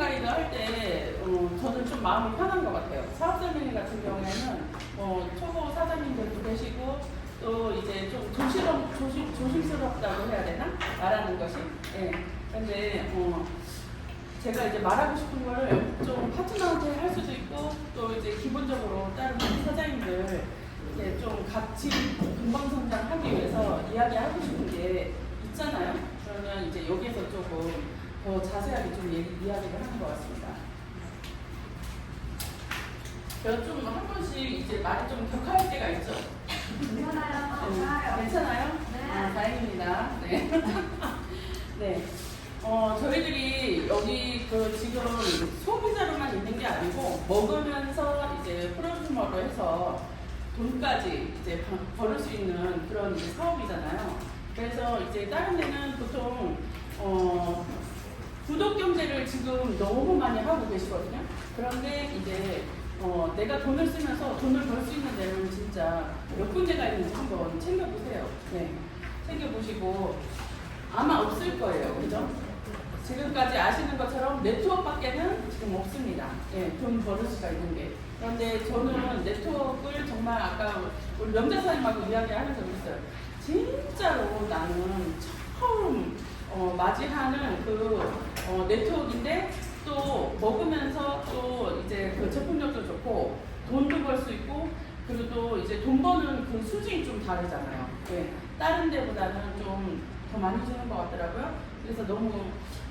가이드 할 때 저는 좀 마음이 편한 것 같아요. 사업설명회 같은 경우에는 초보 사장님들도 계시고 또 이제 좀 조심스럽다고 해야 되나? 말하는 것이. 예. 근데 제가 이제 말하고 싶은 걸 좀 파트너한테 할 수도 있고 또 이제 기본적으로 다른 사장님들 이제 좀 같이 금방 성장하기 위해서 이야기하고 싶은 게 있잖아요. 그러면 이제 여기에서 조금 더 자세하게 좀 이야기를 하는 것 같습니다. 제가 좀 한 번씩 이제 말이 좀 격할 때가 있죠. 괜찮아요. 괜찮아요? 네. 다행입니다. 네. 네. 저희들이 여기 지금 소비자로만 있는 게 아니고 먹으면서 이제 프로듀머로 해서 돈까지 이제 벌을 수 있는 그런 이제 사업이잖아요. 그래서 이제 다른 데는 보통 구독 경제를 지금 너무 많이 하고 계시거든요. 그런데 이제 내가 돈을 쓰면서 돈을 벌 수 있는 데는 진짜 몇 군데가 있는지 한번 챙겨보세요. 네, 챙겨보시고 아마 없을 거예요. 그죠? 지금까지 아시는 것처럼 네트워크밖에는 지금 없습니다. 네, 돈 벌을 수가 있는 게. 그런데 저는 네트워크를 정말 아까 우리 명자사님하고 이야기하면서 그랬어요. 진짜로 나는 처음 맞이하는 네트워크인데 또 먹으면서 또 이제 그 제품력도 좋고 돈도 벌 수 있고 그리고 또 이제 돈 버는 그 수준이 좀 다르잖아요. 네, 다른 데보다는 좀 더 많이 주는 것 같더라고요. 그래서 너무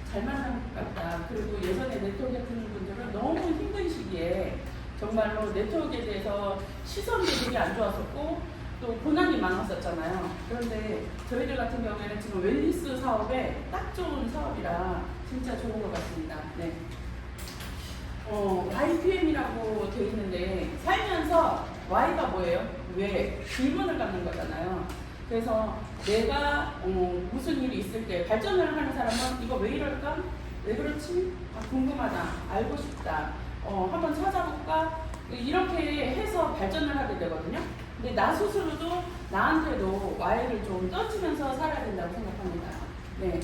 잘 만난 것 같다. 그리고 예전에 네트워크 같은 분들은 너무 힘든 시기에 정말로 네트워크에 대해서 시선이 되게 안 좋았었고 또 고난이 많았었잖아요. 그런데 저희들 같은 경우에는 지금 웰니스 사업에 딱 좋은 사업이라 진짜 좋은 것 같습니다. 네. YPM이라고 되어 있는데 살면서 Y가 뭐예요? 왜? 질문을 갖는 거잖아요. 그래서 내가 무슨 일이 있을 때 발전을 하는 사람은 이거 왜 이럴까? 왜 그렇지? 궁금하다. 알고 싶다. 한번 찾아볼까? 이렇게 해서 발전을 하게 되거든요. 근데 나 스스로도 나한테도 Y를 좀 던지면서 살아야 된다고 생각합니다. 네.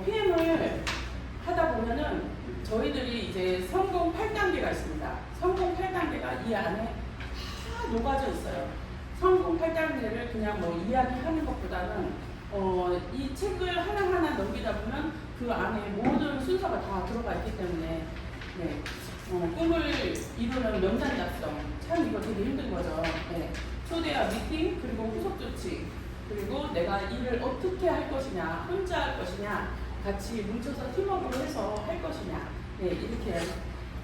PM을 하다 보면은 저희들이 이제 성공 8단계가 있습니다. 성공 8단계가 이 안에 다 녹아져 있어요. 성공 8단계를 그냥 뭐 이야기하는 것보다는 이 책을 하나하나 넘기다 보면 그 안에 모든 순서가 다 들어가 있기 때문에 네. 꿈을 이루는 명단 작성 참 이거 되게 힘든 거죠. 네. 초대와 미팅 그리고 후속 조치 그리고 내가 일을 어떻게 할 것이냐 혼자 할 것이냐 같이 뭉쳐서 팀워크로 해서 할 것이냐 네, 이렇게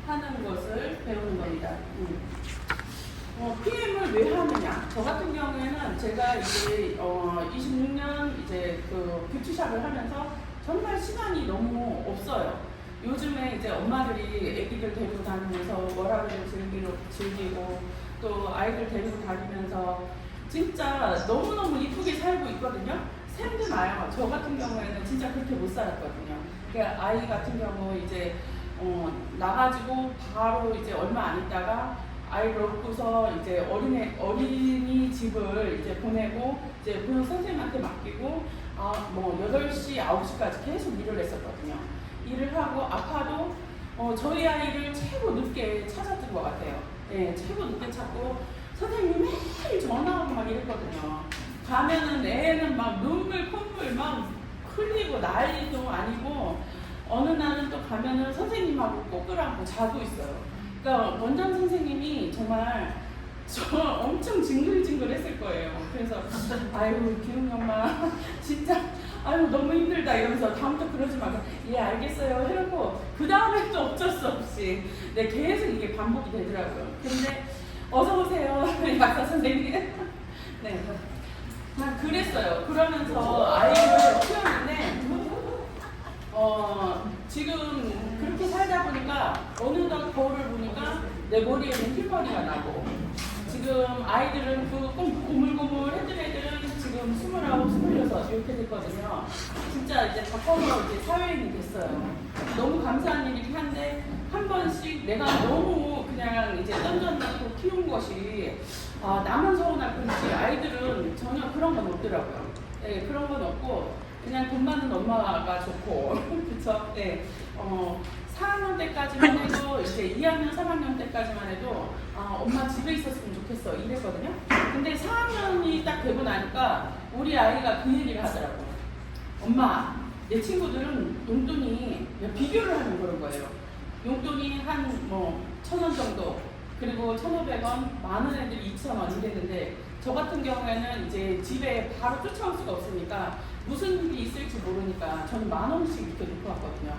하는 것을 배우는 겁니다. PM을 왜 하느냐? 저 같은 경우에는 제가 이제 26년 이제 그 뷰티샵을 하면서 정말 시간이 너무 없어요. 요즘에 이제 엄마들이 아기들 데리고 다니면서 워라밸을 즐기고 또 아이들 데리고 다니면서 진짜 너무너무 이쁘게 살고 있거든요. 샘도 나요. 저 같은 경우에는 진짜 그렇게 못 살았거든요. 그러니까 아이 같은 경우 이제 나가지고 바로 이제 얼마 안 있다가 아이를 얻고서 이제 어린이 집을 이제 보내고 이제 보육 선생님한테 맡기고 뭐 8시, 9시까지 계속 일을 했었거든요. 일을 하고 아파도 저희 아이를 최고 늦게 찾았던 것 같아요. 예, 최고 늦게 찾고 선생님이 매일 전화하고 막 이랬거든요. 가면은 애는 막 눈물, 콧물 막 흘리고 난리도 아니고 어느 날은 또 가면은 선생님하고 꼬꾸라고 자고 있어요. 그러니까 원장 선생님이 정말 저 엄청 징글징글 했을 거예요. 그래서 아유 기웅이 엄마 진짜 아유 너무 힘들다 이러면서 다음부터 그러지 말고 예 알겠어요 해놓고 그 다음에 또 어쩔 수 없이 네, 계속 이게 반복이 되더라고요. 근데 어서 오세요 약사 선생님 네 그랬어요. 그러면서 아이를 키웠는데 지금 그렇게 살다 보니까 어느덧 거울을 보니까 내 머리에는 흰머리가 나고 지금 아이들은 그 고물고물 했던 애들은 지금 29, 26 이렇게 됐거든요. 진짜 이제 다 커서 이제 사회인이 됐어요. 너무 감사한 일이긴 한데 한 번씩 내가 너무 그냥 이제 던져놓고 키운 것이 나만 서운할 뿐이지 아이들은 전혀 그런 건 없더라고요. 네, 그런 건 없고 그냥 돈 많은 엄마가 좋고 그쵸? 네. 4학년 때 때까지만 해도 이제 2학년, 3학년 때까지만 해도 엄마 집에 있었으면 좋겠어 이랬거든요. 근데 4학년이 딱 되고 나니까 우리 아이가 그 얘기를 하더라고요. 엄마, 내 친구들은 용돈이 비교를 하는 그런 거예요. 용돈이 한 1,000원 정도, 그리고 1,500원, 많은 애들이 2,000원 이랬는데 저 같은 경우에는 이제 집에 바로 쫓아올 수가 없으니까 무슨 일이 있을지 모르니까 저는 10,000원씩 이렇게 놓고 왔거든요.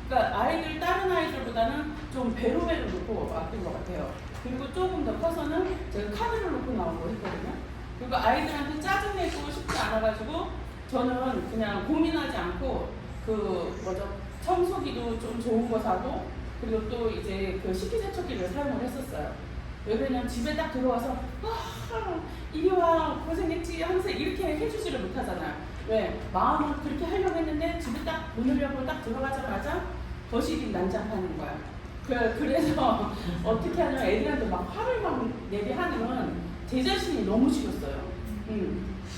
그러니까 아이들, 다른 아이들보다는 좀 배로 놓고 왔던 것 같아요. 그리고 조금 더 커서는 제가 카드를 놓고 나오고 했거든요. 그리고 아이들한테 짜증내고 싶지 않아가지고 저는 그냥 고민하지 않고 청소기도 좀 좋은 거 사고, 그리고 또 이제 그 식기세척기를 사용을 했었어요. 왜 그러냐면 집에 딱 들어와서 이리 와 고생했지 하면서 이렇게 해주지를 못하잖아요. 왜? 마음은 그렇게 하려고 했는데 집에 딱 문을 열고 딱 들어가자마자 거실이 난장하는 거야. 그래서 어떻게 하냐면 애들한테 막 화를 막 내게 하는 제 자신이 너무 싫었어요.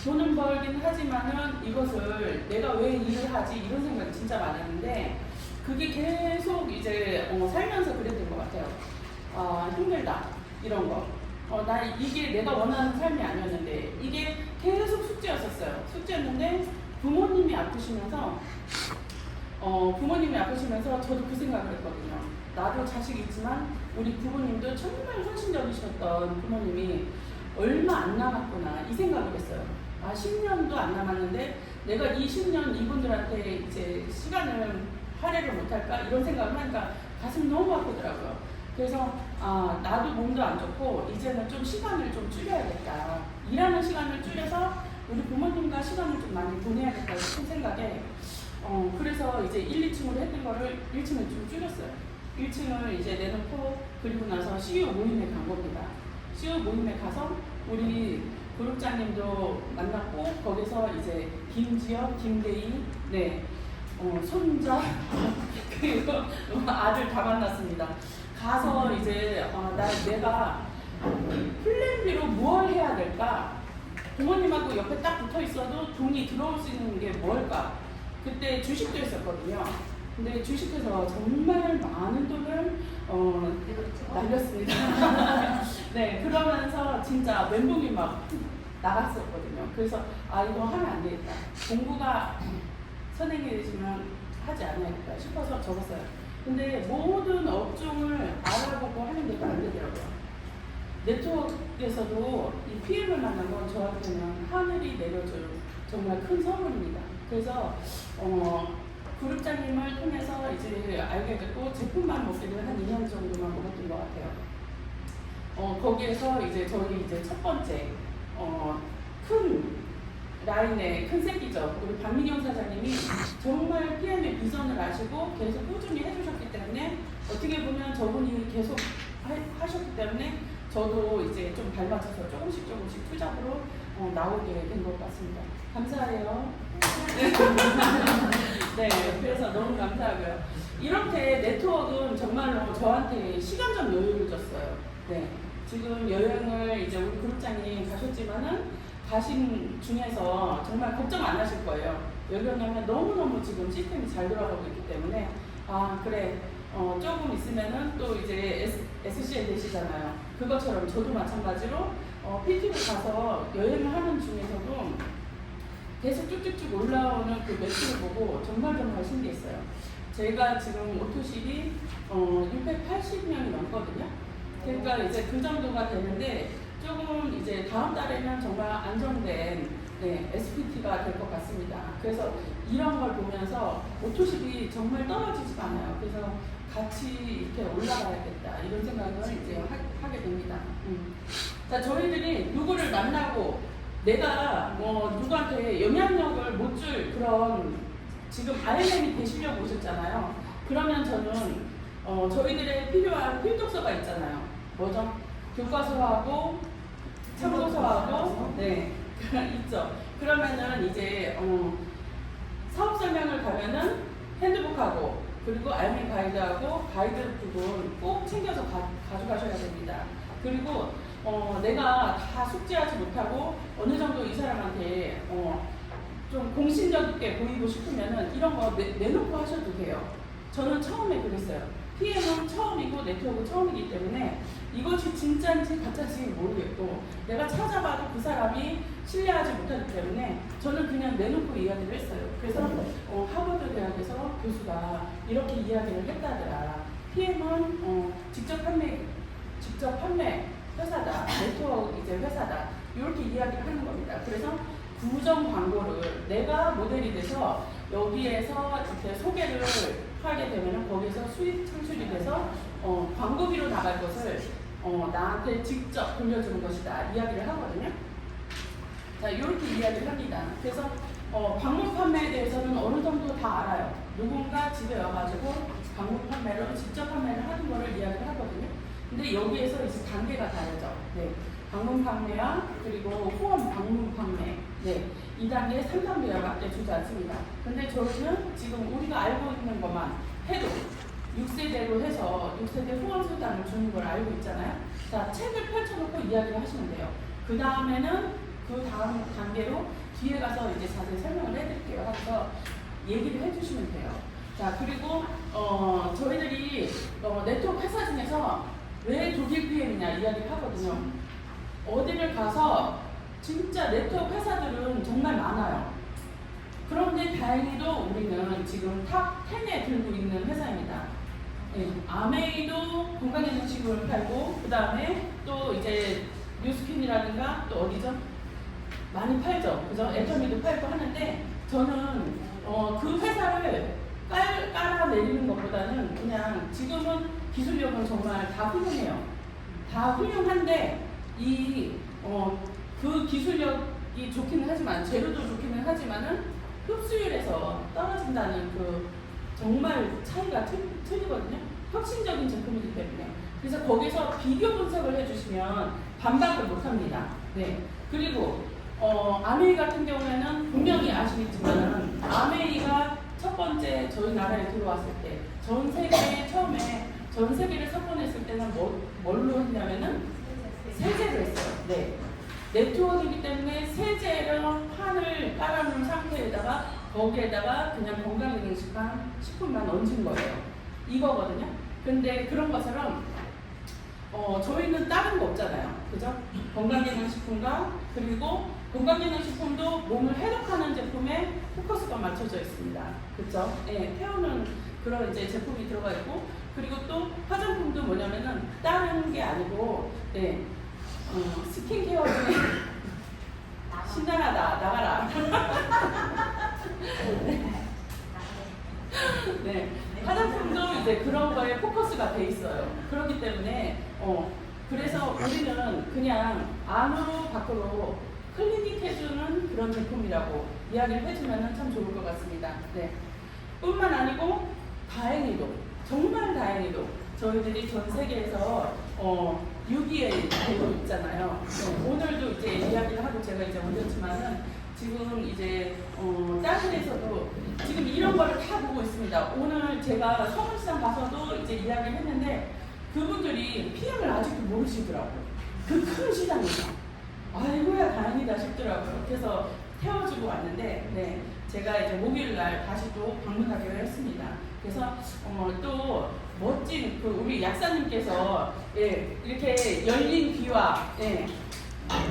돈은 벌긴 하지만은 이것을 내가 왜 일을 하지 이런 생각이 진짜 많았는데 그게 계속 이제 살면서 그랬던 것 같아요. 힘들다 이런 거. 이게 내가 원하는 삶이 아니었는데 이게 계속 숙제였었어요. 숙제였는데 부모님이 아프시면서 저도 그 생각을 했거든요. 나도 자식이 있지만 우리 부모님도 정말 헌신적이셨던 부모님이 얼마 안 남았구나 이 생각을 했어요. 10년도 안 남았는데 내가 이 10년 이분들한테 이제 시간을 할애를 못할까 이런 생각을 하니까 가슴이 너무 아프더라고요. 그래서 나도 몸도 안 좋고 이제는 좀 시간을 좀 줄여야겠다. 일하는 시간을 줄여서 우리 부모님과 시간을 좀 많이 보내야겠다 싶은 생각에 그래서 이제 1, 2층으로 했던 거를 1층을 좀 줄였어요. 1층을 이제 내놓고 그리고 나서 CEO 모임에 간 겁니다. CEO 모임에 가서 우리 그룹장님도 만났고 거기서 이제 김지혁, 김대희, 손자 그리고 아들 다 만났습니다. 가서 이제 내가 플랜 B로 뭘 해야 될까? 부모님하고 옆에 딱 붙어 있어도 돈이 들어올 수 있는 게 뭘까? 그때 주식도 했었거든요. 근데 주식에서 정말 많은 돈을 날렸습니다. 네, 그러면서 진짜 멘붕이 막 나갔었거든요. 그래서 이거 하면 안 되겠다. 공부가 선행이 되지만 하지 않아야겠다 싶어서 적었어요. 근데 모든 업종을 알아보고 하는데도 안 되더라고요. 네트워크에서도 이 PM을 만난 건 저한테는 하늘이 내려줄 정말 큰 선물입니다. 그래서 그룹장님을 통해서 이제 알게 됐고 제품만 먹기를 한 2년 정도만 먹었던 것 같아요. 거기에서 이제 저희 이제 첫 번째 큰 라인의 큰 새끼죠. 우리 박민영 사장님이 정말 PM의 비전을 아시고 계속 꾸준히 해주셨기 때문에 어떻게 보면 저분이 계속 하셨기 때문에 저도 이제 좀 밟아쳐서 조금씩 투잡으로 나오게 된 것 같습니다. 감사해요. 네, 그래서 너무 감사하고요. 이렇게 네트워크는 정말로 저한테 시간적 여유를 줬어요. 네, 지금 여행을 이제 우리 그룹장님 가셨지만은 가신 중에서 정말 걱정 안 하실 거예요. 왜 그러냐면 너무너무 지금 시스템이 잘 돌아가고 있기 때문에 그래 조금 있으면은 또 이제 SCL 되시잖아요. 그것처럼 저도 마찬가지로 PT를 가서 여행을 하는 중에서도 계속 쭉쭉쭉 올라오는 그 매출을 보고 정말 신기했어요. 저희가 지금 오토실이 680명이 넘거든요. 그러니까 이제 그 정도가 되는데 조금 이제 다음 달에는 정말 안정된 SPT가 될 것 같습니다. 그래서 이런 걸 보면서 오토실이 정말 떨어지지가 않아요. 그래서 같이 이렇게 올라가야겠다 이런 생각을 이제 하게 됩니다. 자, 저희들이 누구를 만나고 내가 누구한테 영향력을 못 줄 그런 지금 RM이 되시려고 오셨잖아요. 그러면 저는 저희들의 필요한 필독서가 있잖아요. 뭐죠? 교과서하고 참고서하고 있죠. 그러면은 이제 사업 설명을 가면은 핸드북하고 그리고 RM 가이드하고 가이드 부분 꼭 챙겨서 가져가셔야 됩니다. 그리고 내가 다 숙지하지 못하고 어느 정도 이 사람한테 좀 공신력 있게 보이고 싶으면은 이런 거 내놓고 하셔도 돼요. 저는 처음에 그랬어요. PM은 처음이고 네트워크 처음이기 때문에 이것이 진짜인지 가짜인지 모르겠고 내가 찾아봐도 그 사람이 신뢰하지 못하기 때문에 저는 그냥 내놓고 이야기를 했어요. 그래서 하버드 대학에서 교수가 이렇게 이야기를 했다더라. PM은 직접 판매 회사다, 네트워크 이제 회사다, 이렇게 이야기를 하는 겁니다. 그래서 구정 광고를 내가 모델이 돼서 여기에서 이렇게 소개를 하게 되면 거기서 수익 창출이 돼서 광고비로 나갈 것을 나한테 직접 돌려주는 것이다 이야기를 하거든요. 자, 이렇게 이야기를 합니다. 그래서 방문 판매에 대해서는 어느 정도 다 알아요. 누군가 집에 와가지고 방문 판매로 직접 판매를 하는 거를 이야기를 하거든요. 근데 여기에서 이제 단계가 다르죠. 네. 방문 판매와 그리고 후원 방문 판매. 네. 2단계, 3단계밖에 주지 않습니다. 근데 저희는 지금 우리가 알고 있는 것만 해도 6세대로 해서 6세대 후원 수당을 주는 걸 알고 있잖아요. 자, 책을 펼쳐놓고 이야기를 하시면 돼요. 그 다음에는 그 다음 단계로 뒤에 가서 이제 자세히 설명을 해드릴게요. 하면서 얘기를 해주시면 돼요. 자, 그리고 저희들이 네트워크 회사 중에서 왜 독일 PM이냐 이야기를 하거든요. 어디를 가서 진짜 네트워크 회사들은 정말 많아요. 그런데 다행히도 우리는 지금 탑 10에 들고 있는 회사입니다. 네, 아메이도 건강기능식품을 팔고 그 다음에 또 이제 뉴스킨이라든가 또 어디죠? 많이 팔죠. 그죠? 애터미도 팔고 하는데 저는 그 회사를 깔아내리는 것보다는 그냥 지금은 기술력은 정말 다 훌륭해요. 다 훌륭한데 그 기술력이 좋기는 하지만 재료도 좋기는 하지만은 흡수율에서 떨어진다는 그 정말 차이가 틀리거든요. 혁신적인 제품이기 때문에. 그래서 거기서 비교 분석을 해주시면 반박을 못합니다. 네. 그리고 아메이 같은 경우에는 분명히 아시겠지만 아메이가 첫 번째 저희 나라에 들어왔을 때 전 세계에 처음에 전 세계를 석권했을 때는 뭘로 했냐면은 세제를 했어요. 네. 네트워크이기 때문에 세제를 판을 깔아놓은 상태에다가 거기에다가 그냥 건강기능식품만 얹은 거예요. 이거거든요. 근데 그런 것처럼 저희는 다른 거 없잖아요. 그죠? 건강기능식품과 그리고 건강기능식품도 몸을 해독하는 제품에 포커스가 맞춰져 있습니다. 그죠? 예, 태우는 그런 이제 제품이 들어가 있고 그리고 또 화장품도 뭐냐면은 다른 게 아니고 네, 스킨케어 중에 신나하다 나가라. 네, 화장품도 이제 그런 거에 포커스가 돼 있어요. 그렇기 때문에 그래서 우리는 그냥 안으로 밖으로 클리닉 해주는 그런 제품이라고 이야기를 해주면 참 좋을 것 같습니다. 네. 뿐만 아니고 다행히도 정말 다행히도 저희들이 전 세계에서 6위에 되고 있잖아요. 네. 오늘도 이제 이야기를 하고 제가 이제 올렸지만은 지금 이제 다른 데서도 지금 이런 거를 다 보고 있습니다. 오늘 제가 서울시장 가서도 이제 이야기를 했는데 그분들이 PM을 아직도 모르시더라고요. 그 큰 시장에서. 아이고야 다행이다 싶더라고요. 그래서 태워주고 왔는데 네, 제가 이제 목요일날 다시 또 방문하기로 했습니다. 그래서 또 멋진 그 우리 약사님께서 예, 이렇게 열린 귀와 예,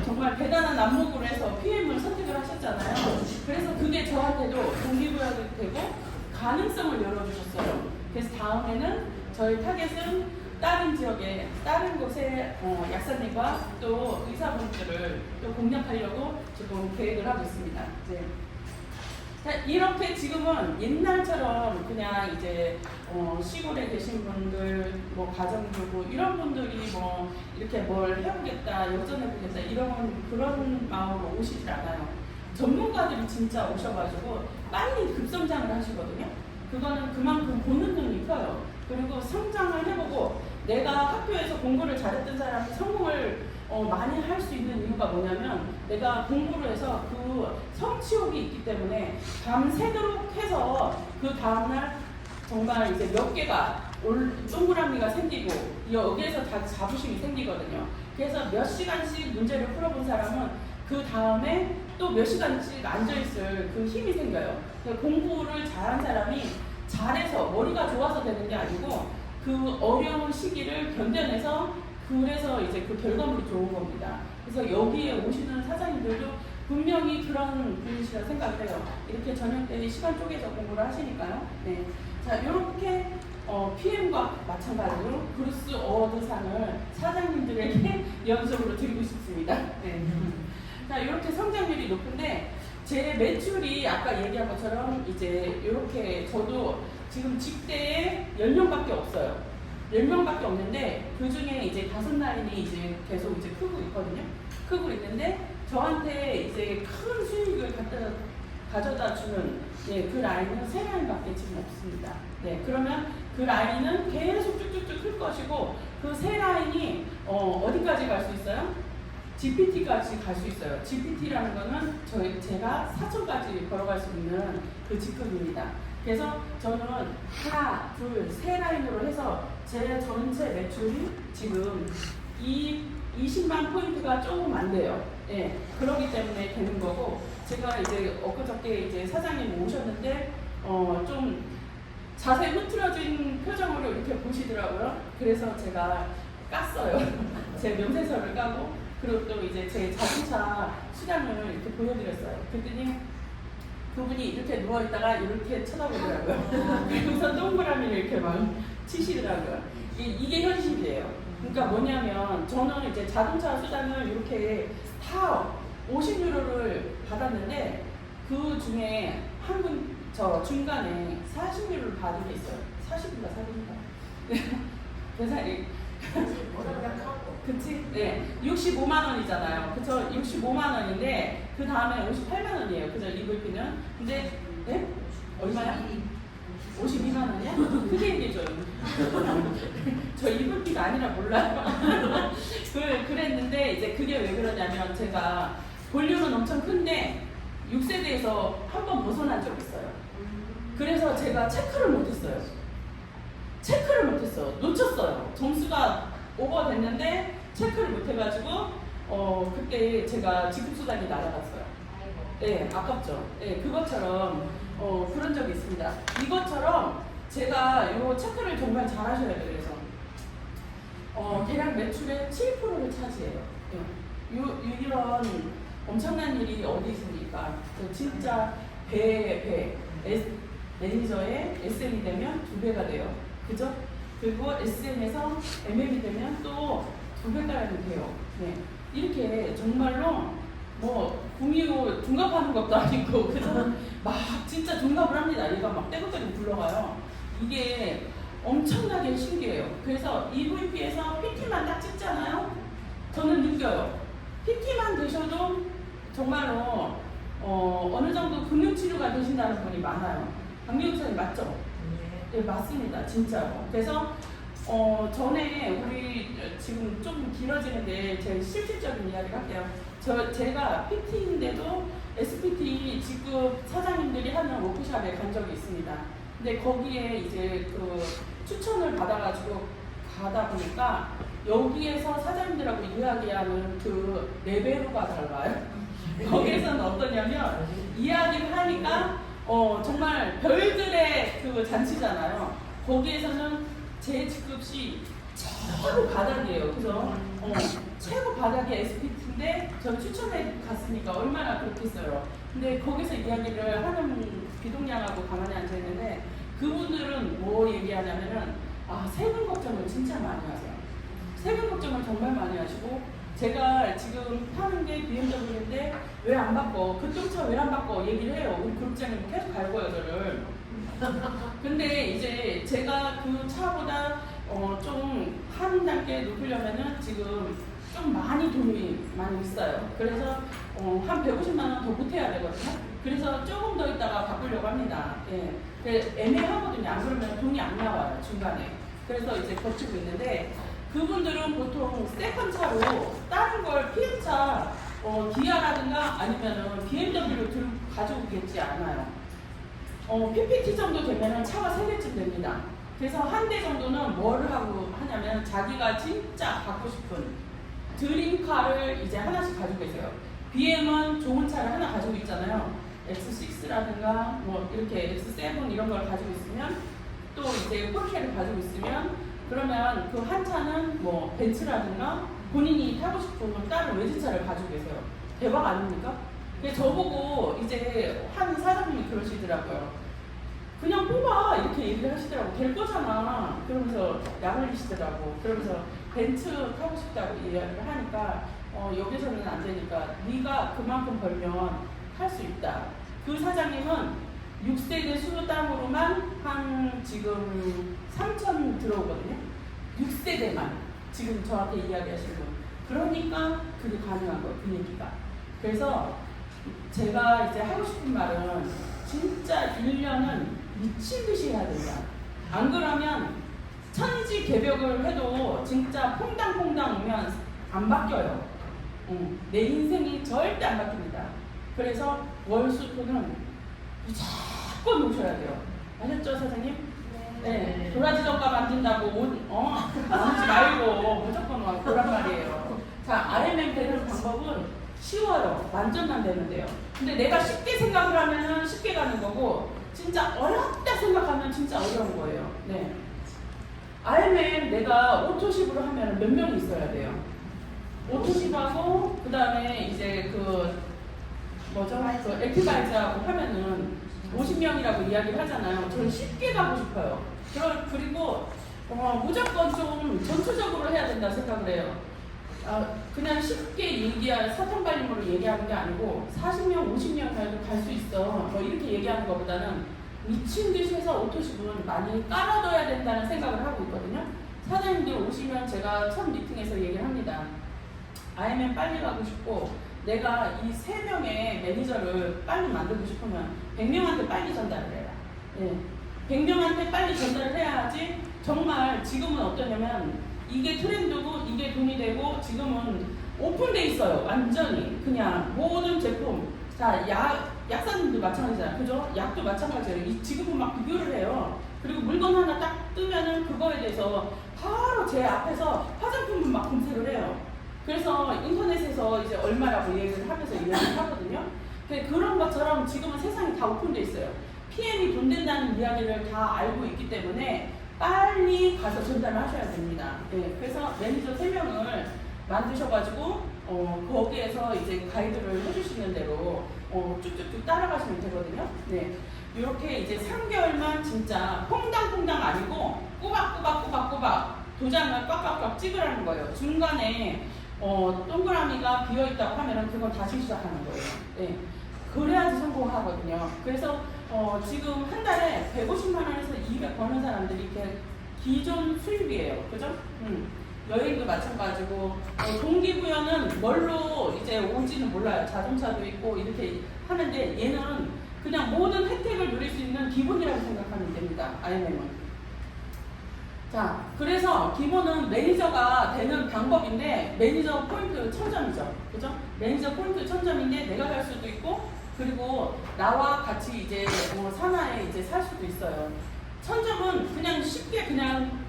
정말 대단한 안목으로 해서 PM을 선택을 하셨잖아요. 그래서 그게 저한테도 동기부여도 되고 가능성을 열어주셨어요. 그래서 다음에는 저희 타겟은 다른 지역에 다른 곳의 약사님과 또 의사분들을 또 공략하려고 지금 계획을 하고 있습니다. 네. 자, 이렇게 지금은 옛날처럼 그냥 이제 시골에 계신 분들, 뭐 가정주부 이런 분들이 뭐 이렇게 뭘 해보겠다, 역전해보겠다 이런 그런 마음으로 오시질 않아요. 전문가들이 진짜 오셔가지고 빨리 급성장을 하시거든요. 그거는 그만큼 보는 눈이 커요. 그리고 성장을 해보고 내가 학교에서 공부를 잘했던 사람이 성공을 많이 할 수 있는 이유가 뭐냐면 내가 공부를 해서 그 성취욕이 있기 때문에 밤새도록 해서 그 다음날 정말 이제 몇 개가 동그라미가 생기고 여기에서 다 자부심이 생기거든요. 그래서 몇 시간씩 문제를 풀어본 사람은 그 다음에 또 몇 시간씩 앉아있을 그 힘이 생겨요. 공부를 잘한 사람이 잘해서 머리가 좋아서 되는 게 아니고 그 어려운 시기를 견뎌내서 그래서 이제 그 결과물이 좋은 겁니다. 그래서 여기에 오시는 사장님들도 분명히 그런 분이시라 생각해요. 이렇게 저녁 때 시간 쪼개서 공부를 하시니까요. 네. 자, 이렇게 PM과 마찬가지로 브루스 어워드상을 사장님들에게 연속으로 드리고 싶습니다. 네. 자, 이렇게 성장률이 높은데 제 매출이 아까 얘기한 것처럼 이제 이렇게 저도 지금 직대에 10명밖에 없어요. 10명밖에 없는데 그 중에 이제 5라인이 이제 계속 이제 크고 있거든요. 크고 있는데 저한테 이제 큰 수익을 가져다 주는 그 라인은 3라인밖에 지금 없습니다. 네, 그러면 그 라인은 계속 쭉쭉쭉 클 것이고 그 3라인이 어디까지 갈 수 있어요? GPT까지 갈 수 있어요. GPT라는 거는 제가 4천까지 걸어갈 수 있는 그 직급입니다. 그래서 저는 하나, 둘, 3라인으로 해서 제 전체 매출이 지금 20만 포인트가 조금 안 돼요. 예, 그러기 때문에 되는 거고, 제가 이제 엊그저께 이제 사장님 오셨는데, 좀 자세 흐트러진 표정으로 이렇게 보시더라고요. 그래서 제가 깠어요. 제 명세서를 까고, 그리고 또 이제 제 자동차 수량을 이렇게 보여드렸어요. 그랬더니 그분이 이렇게 누워있다가 이렇게 쳐다보더라고요. 그래서 동그라미를 이렇게 막 치시더라고요. 이게 현실이에요. 그러니까 뭐냐면 저는 이제 자동차 수당을 이렇게 다 50유로를 받았는데 그 중에 한 분 저 중간에 40유로를 받은 게 있어요. 40인가 40인가. 계산이 그치? 네. 65만 원이잖아요. 그쵸? 65만 원인데 그 다음에 58만 원이에요. 그죠? EVP는. 근데 네? 얼마야? 52만 원이야? 크게 얘기해줘요. 저 EVP가 아니라 몰라요. 그랬는데 이제 그게 왜 그러냐면 제가 볼륨은 엄청 큰데 6세대에서 한 번 벗어난 적이 있어요. 그래서 제가 체크를 못했어요. 놓쳤어요. 점수가 오버됐는데 체크를 못해가지고 그때 제가 지급수당이 날아갔어요. 네, 아깝죠. 네, 그것처럼 그런 적이 있습니다. 이것처럼 제가 이 체크를 정말 잘 하셔야 돼요. 그래서 대략 매출의 7%를 차지해요. 네. 이런 엄청난 일이 어디 있습니까? 진짜 매니저의 SM이 되면 2배가 돼요. 그죠? 그리고 SM에서 MM이 되면 또 2배가량이 돼요. 네. 이렇게 정말로 뭐 구미호 둔갑하는 것도 아니고 그래서 막 진짜 둔갑을 합니다. 얘가 막 떼굴떼굴 굴러가요. 이게 엄청나게 신기해요. 그래서 EVP에서 PT만 딱 찍잖아요. 저는 느껴요. PT만 되셔도 정말로 어느 정도 금융치료가 되신다는 분이 많아요. 강미국사님 맞죠? 네, 맞습니다. 진짜로. 그래서 전에 우리 지금 좀 길어지는데 제 실질적인 이야기를 할게요. 제가 PT인데도 SPT 직급 사장님들이 하는 워크숍에 간 적이 있습니다. 근데 거기에 이제 그 추천을 받아가지고 가다 보니까 여기에서 사장님들하고 이야기하는 그 레벨로가 달라요. 거기에서는 어떠냐면 이야기를 하니까 정말 별들의 그 잔치잖아요. 거기에서는 제 직급이 최고 바닥이에요. 그죠? 최고 바닥이 SPT인데 전 추천에 갔으니까 얼마나 그렇겠어요. 근데 거기서 이야기를 하는 비동량하고 가만히 앉아있는데 그분들은 뭐 얘기하냐면은 세금 걱정을 진짜 많이 하세요. 세금 걱정을 정말 많이 하시고 제가 지금 타는 게 BMW인데 왜 안 바꿔? 그쪽차 왜 안 바꿔? 얘기를 해요. 우리 그룹장님 계속 갈고요, 저를. 근데 이제 제가 그 차보다 좀 한 단계 높이려면은 지금 좀 많이 돈이 많이 있어요. 그래서 한 150만 원 더 보태야 되거든요. 그래서 조금 더 있다가 바꾸려고 합니다. 예. 애매하거든요. 안 그러면 돈이 안 나와요, 중간에. 그래서 이제 버티고 있는데 그분들은 보통 세컨 차로 다른 걸 PM차 기아라든가 아니면은 BMW를 가지고 계지 않아요. PPT 정도 되면은 차가 3대쯤 됩니다. 그래서 한 대 정도는 뭘 하고 하냐면 자기가 진짜 갖고 싶은 드림카를 이제 하나씩 가지고 계세요. BM은 좋은 차를 하나 가지고 있잖아요. X6라든가 뭐 이렇게 X7 이런 걸 가지고 있으면 또 이제 포르쉐를 가지고 있으면 그러면 그 한 차는 뭐 벤츠라든가 본인이 타고 싶은 다른 외제차를 가지고 계세요. 대박 아닙니까? 근데 저보고 이제 한 사장님이 그러시더라고요. 그냥 뽑아 이렇게 얘기를 하시더라고. 될 거잖아. 그러면서 약 올리시더라고. 그러면서 벤츠 타고 싶다고 이야기를 하니까 여기서는 안 되니까 네가 그만큼 벌면 할 수 있다. 그 사장님은 6세대 수도 땅으로만 한 지금 3천 들어오거든요. 6세대만 지금 저한테 이야기하시는 분. 그러니까 그게 가능한 거예요. 그 얘기가. 그래서 제가 이제 하고 싶은 말은 진짜 1년은 미친 듯이 해야 된다. 안 그러면 천지개벽을 해도 진짜 퐁당퐁당 오면 안 바뀌어요. 내 인생이 절대 안 바뀝니다. 그래서 월수표는 무조건 놓으셔야 돼요. 아셨죠, 사장님? 네. 도라지 젓가 만든다고 만들지 말고 무조건 와 그란 말이에요. 자, RMM 되는 방법은 쉬워요. 만점만 되면 돼요. 근데 내가 쉽게 생각을 하면 쉽게 가는 거고, 진짜 어렵다 생각하면 진짜 어려운 거예요. 네. RMM 내가 오토십으로 하면 몇 명이 있어야 돼요? 오토십하고, 그 다음에 이제 그 액티바이즈하고 하면은 50명이라고 이야기를 하잖아요. 저는 쉽게 가고 싶어요. 그리고 무조건 좀 전투적으로 해야 된다 생각을 해요. 그냥 쉽게 사탕발림으로 얘기하는 게 아니고 40명, 50명까지 갈 수 있어. 뭐 이렇게 얘기하는 것보다는 미친 듯이 해서 오토십은 많이 깔아둬야 된다는 생각을 하고 있거든요. 사장님들 오시면 제가 첫 미팅에서 얘기를 합니다. RMM 빨리 가고 싶고 내가 이 3명의 매니저를 빨리 만들고 싶으면 100명한테 빨리 전달을 해라. 네. 100명한테 빨리 전달을 해야지. 정말 지금은 어떠냐면 이게 트렌드고 이게 돈이 되고 지금은 오픈돼 있어요. 완전히 그냥 모든 제품. 자, 약사님도 마찬가지잖아요. 그죠? 약도 마찬가지예요. 지금은 막 비교를 해요. 그리고 물건 하나 딱 뜨면은 그거에 대해서 바로 제 앞에서 화장품을 막 검색을 해요. 그래서 인터넷에서 이제 얼마라고 얘기를 하면서 이야기를 하거든요. 그런 것처럼 지금은 세상이 다 오픈돼 있어요. PM이 돈 된다는 이야기를 다 알고 있기 때문에 빨리 가서 전달을 하셔야 됩니다. 네, 그래서 매니저 3명을 만드셔가지고 거기에서 이제 가이드를 해주시는 대로 쭉쭉쭉 따라가시면 되거든요. 네, 이렇게 이제 3개월만 진짜 퐁당퐁당 아니고 꼬박꼬박 도장을 꽉꽉꽉 찍으라는 거예요. 중간에 동그라미가 비어있다고 하면은 그건 다시 시작하는 거예요. 네. 그래야지 성공하거든요. 그래서 지금 한 달에 150만원에서 200 버는 사람들이 이렇게 기존 수입이에요. 그죠? 여행도 마찬가지고 동기부여는 뭘로 이제 오지는 몰라요. 자동차도 있고 이렇게 하는데 얘는 그냥 모든 혜택을 누릴 수 있는 기본이라고 생각하면 됩니다. RMM은. 자, 그래서 기본은 매니저가 되는 방법인데 매니저 포인트 1000점이죠. 그죠? 매니저 포인트 1000점인데 내가 갈 수도 있고 그리고 나와 같이 이제 산하에 이제 살 수도 있어요. 1000점은 그냥 쉽게 그냥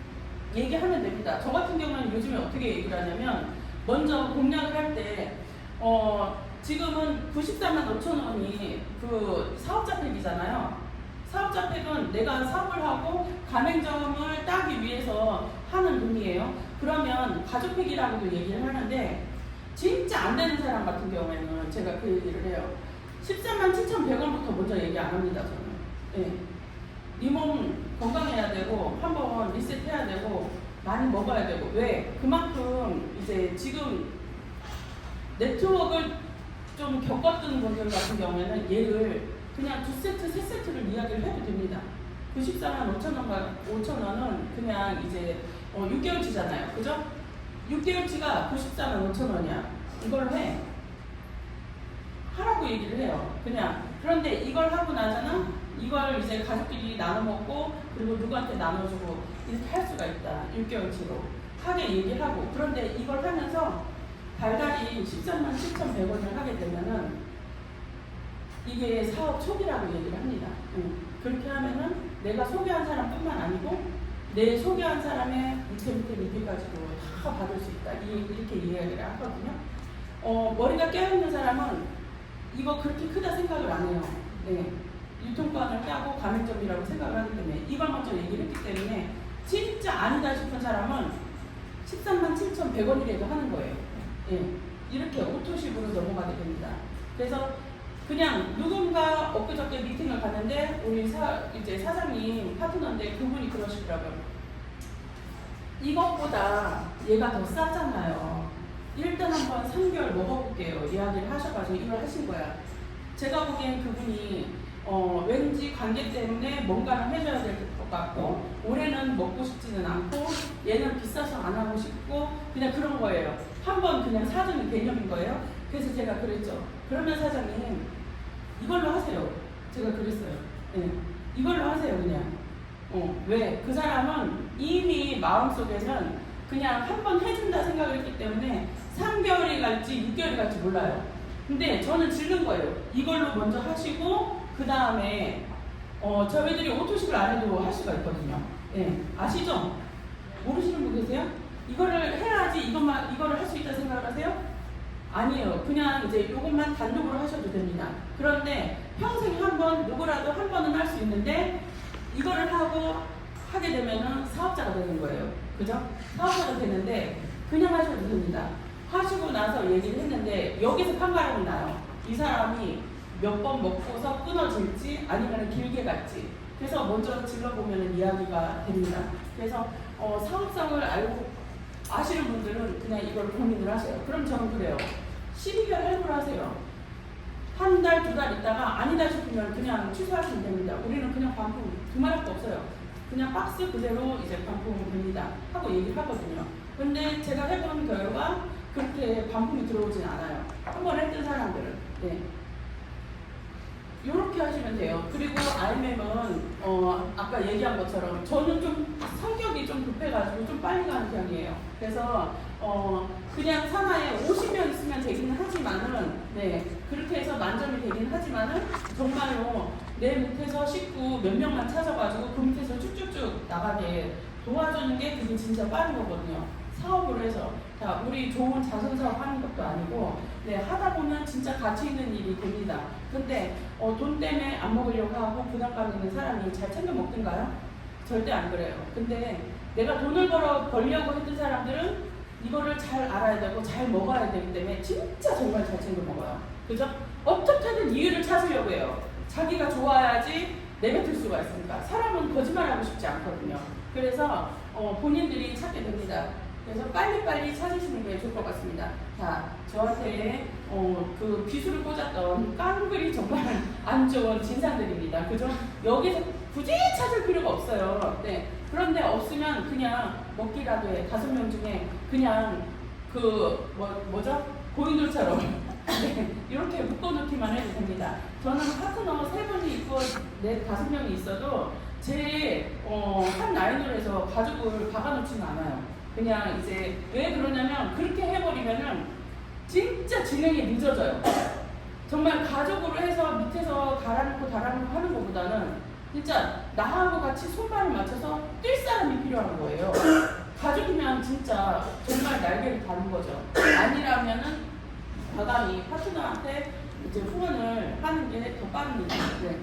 얘기하면 됩니다. 저 같은 경우는 요즘에 어떻게 얘기를 하냐면 먼저 공략을 할 때 지금은 94만 5천 원이 그 사업자 팩이잖아요. 사업자 팩은 내가 사업을 하고 가맹점을 따기 위해서 하는 돈이에요. 그러면 가족팩이라고도 얘기를 하는데 진짜 안 되는 사람 같은 경우에는 제가 그 얘기를 해요. 13만 7,100원부터 먼저 얘기 안 합니다. 저는. 네. 네 몸 건강해야 되고 한번 리셋해야 되고 많이 먹어야 되고 왜? 그만큼 이제 지금 네트워크를 좀 겪었던 분들 같은 경우에는 얘를 그냥 2세트, 3세트를 이야기를 해도 됩니다. 94만 5천원은 그냥 이제 6개월치잖아요. 그죠? 6개월치가 94만 5천원이야. 이걸 해. 하라고 얘기를 해요. 그냥. 그런데 이걸 하고 나잖아? 이걸 이제 가족끼리 나눠 먹고 그리고 누구한테 나눠주고 이렇게 할 수가 있다. 6개월치로. 하게 얘기를 하고. 그런데 이걸 하면서 달달이 13만 7,100원을 하게 되면은 이게 사업 초기라고 얘기를 합니다. 그렇게 하면은 내가 소개한 사람뿐만 아니고 내 소개한 사람의 밑에 리뷰까지도 다 받을 수 있다. 이렇게 이야기를 하거든요. 머리가 깨어있는 사람은 이거 그렇게 크다 생각을 안 해요. 네. 유통권을 따고 가맹점이라고 생각을 하기 때문에 이걸 먼저 얘기를 했기 때문에 진짜 아니다 싶은 사람은 137,100원이라도 하는 거예요. 예. 이렇게 오토식으로 넘어가게 됩니다. 그래서 그냥 누군가 엊그저께 미팅을 갔는데 우리 이제 사장님 파트너인데 그분이 그러시더라고요. 이것보다 얘가 더 싸잖아요. 일단 한번 3개월 먹어볼게요. 이야기를 하셔가지고 이걸 하신 거야. 제가 보기엔 그분이 왠지 관계 때문에 뭔가를 해줘야 될 것 같고 올해는 먹고 싶지는 않고 얘는 비싸서 안 하고 싶고 그냥 그런 거예요. 한번 그냥 사주는 개념인 거예요. 그래서 제가 그랬죠. 그러면 사장님 이걸로 하세요. 제가 그랬어요. 네. 이걸로 하세요 그냥. 왜? 그 사람은 이미 마음속에는 그냥 한 번 해준다 생각을 했기 때문에 3개월이 갈지 6개월이 갈지 몰라요. 근데 저는 질른 거예요. 이걸로 먼저 하시고 그 다음에 저희들이 오토식을 안 해도 할 수가 있거든요. 예, 아시죠? 모르시는 분 계세요? 이거를 해야지 이거를 할 수 있다 생각을 하세요? 아니에요. 그냥 이제 이것만 단독으로 하셔도 됩니다. 그런데 평생 한 번 누구라도 한 번은 할 수 있는데 이거를 하게 되면은 사업자가 되는 거예요. 그죠? 사업자가 되는데 그냥 하셔도 됩니다. 하시고 나서 얘기를 했는데 여기서 판가름이 나요. 이 사람이 몇 번 먹고서 끊어질지 아니면 길게 갈지. 그래서 먼저 질러보면 이야기가 됩니다. 그래서 사업성을 알고 아시는 분들은 그냥 이걸 고민을 하세요. 그럼 저는 그래요. 12개월 할부를 하세요. 한 달, 두 달 있다가 아니다 싶으면 그냥 취소하시면 됩니다. 우리는 그냥 반품 두말할 거 없어요. 그냥 박스 그대로 이제 반품이 됩니다. 하고 얘기를 하거든요. 근데 제가 해본 결과 그렇게 반품이 들어오진 않아요. 한번 했던 사람들은. 네. 이렇게 하시면 돼요. 그리고 IMM은 아까 얘기한 것처럼 저는 좀 성격이 좀 급해가지고 좀 빨리 가는 편이에요. 그래서 그냥 산하에 50명 있으면 되기는 하지만은 네 그렇게 해서 만점이 되긴 하지만은 정말로 내 밑에서 식구 몇 명만 찾아가지고 그 밑에서 쭉쭉쭉 나가게 도와주는 게 그게 진짜 빠른 거거든요. 사업을 해서 자 우리 좋은 자선 사업 하는 것도 아니고 네 하다 보면 진짜 가치 있는 일이 됩니다. 근데 돈 때문에 안 먹으려고 하고 부담감 있는 사람이 잘 챙겨 먹든가요? 절대 안 그래요. 근데 내가 돈을 벌려고 했던 사람들은 이거를 잘 알아야 되고 잘 먹어야 되기 때문에 진짜 정말 잘 챙겨 먹어요. 그죠? 어떻게든 이유를 찾으려고 해요. 자기가 좋아야지 내뱉을 수가 있으니까. 사람은 거짓말하고 싶지 않거든요. 그래서 본인들이 찾게 됩니다. 그래서 빨리빨리 찾으시는 게 좋을 것 같습니다. 자, 저한테 그 비수를 꽂았던 깡글이 정말 안 좋은 진상들입니다. 그죠? 여기서 굳이 찾을 필요가 없어요. 네. 그런데 없으면 그냥 먹기라도 해. 5명 중에 그냥 뭐죠? 고인돌처럼 네. 이렇게 묶어놓기만 해도 됩니다. 저는 파트너 3분이 있고 5명이 있어도 한 라인으로 해서 가족을 박아놓지는 않아요. 그냥 이제 왜 그러냐면 그렇게 해버리면은 진짜 진행이 늦어져요. 정말 가족으로 해서 밑에서 달아놓고 하는 것보다는 진짜 나하고 같이 손발을 맞춰서 뛸 사람이 필요한 거예요. 가족이면 진짜 정말 날개를 다는 거죠. 아니라면은 과감히 파트너한테 이제 후원을 하는 게 더 빠릅니다. 네.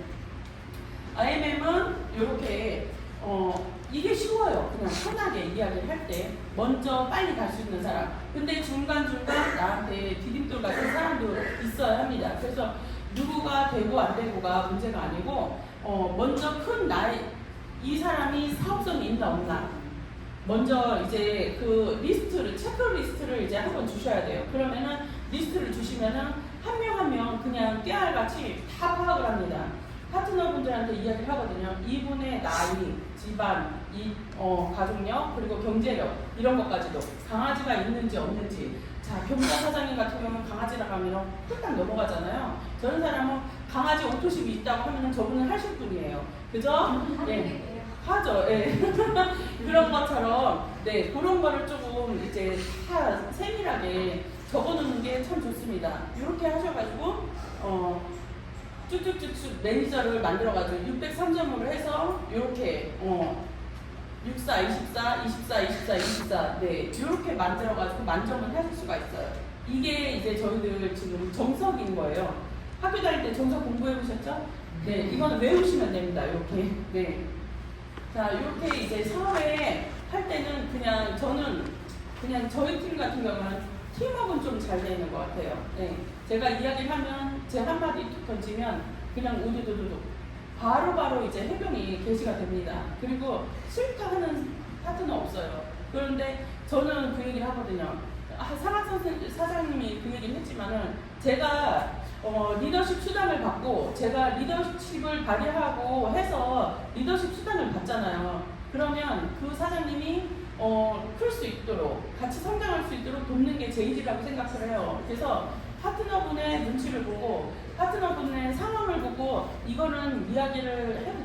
IMM은 이렇게 이게 쉬워요. 그냥 편하게 이야기를 할 때 먼저 빨리 갈 수 있는 사람. 근데 중간중간 나한테 디딤돌 같은 사람도 있어야 합니다. 그래서 누구가 되고 안 되고가 문제가 아니고 먼저 큰 이 사람이 사업성이 있나 없나 먼저 이제 그 리스트를 체크리스트를 이제 한번 주셔야 돼요. 그러면은 리스트를 주시면은 한 명 한 명 그냥 깨알같이 다 파악을 합니다. 파트너분들한테 이야기를 하거든요. 이분의 나이, 집안, 가족력, 그리고 경제력 이런 것까지도 강아지가 있는지 없는지. 자, 경자 사장님 같은 경우는 강아지라고 하면 홀딱 넘어가잖아요. 저런 사람은 강아지 오토십이 있다고 하면 저분은 하실 분이에요. 그죠? 네. 하죠. 예. 그런 것처럼 네 그런 거를 조금 이제 다 세밀하게 적어놓는 게 참 좋습니다. 이렇게 하셔가지고 쭉쭉쭉쭉 매니저를 만들어가지고 603점으로 해서 이렇게 64, 24, 24, 24, 24 네 이렇게 만들어가지고 만점을 하실 수가 있어요. 이게 이제 저희들 지금 정석인 거예요. 학교 다닐 때 정석 공부해 보셨죠? 네, 이거는 외우시면 됩니다. 이렇게 네. 자, 이렇게 이제 사회 할 때는 그냥 저는 그냥 저희 팀 같은 경우는 팀워크는 좀 잘 되는 것 같아요. 네. 제가 이야기를 하면 제 한마디 툭 던지면 그냥 우두두두두 바로바로 이제 해명이 게시가 됩니다. 그리고 싫다 하는 파트너 없어요. 그런데 저는 그 얘기를 하거든요. 상학 사장님이 그 얘기를 했지만은 제가 리더십 수당을 받고 제가 리더십을 발휘하고 해서 리더십 수당을 받잖아요. 그러면 그 사장님이 클 수 있도록 같이 성장할 수 있도록 돕는 게 제 일이라고 생각을 해요. 그래서 파트너분의 눈치를 보고 파트너분의 상황을 보고 이거는 이야기를 해도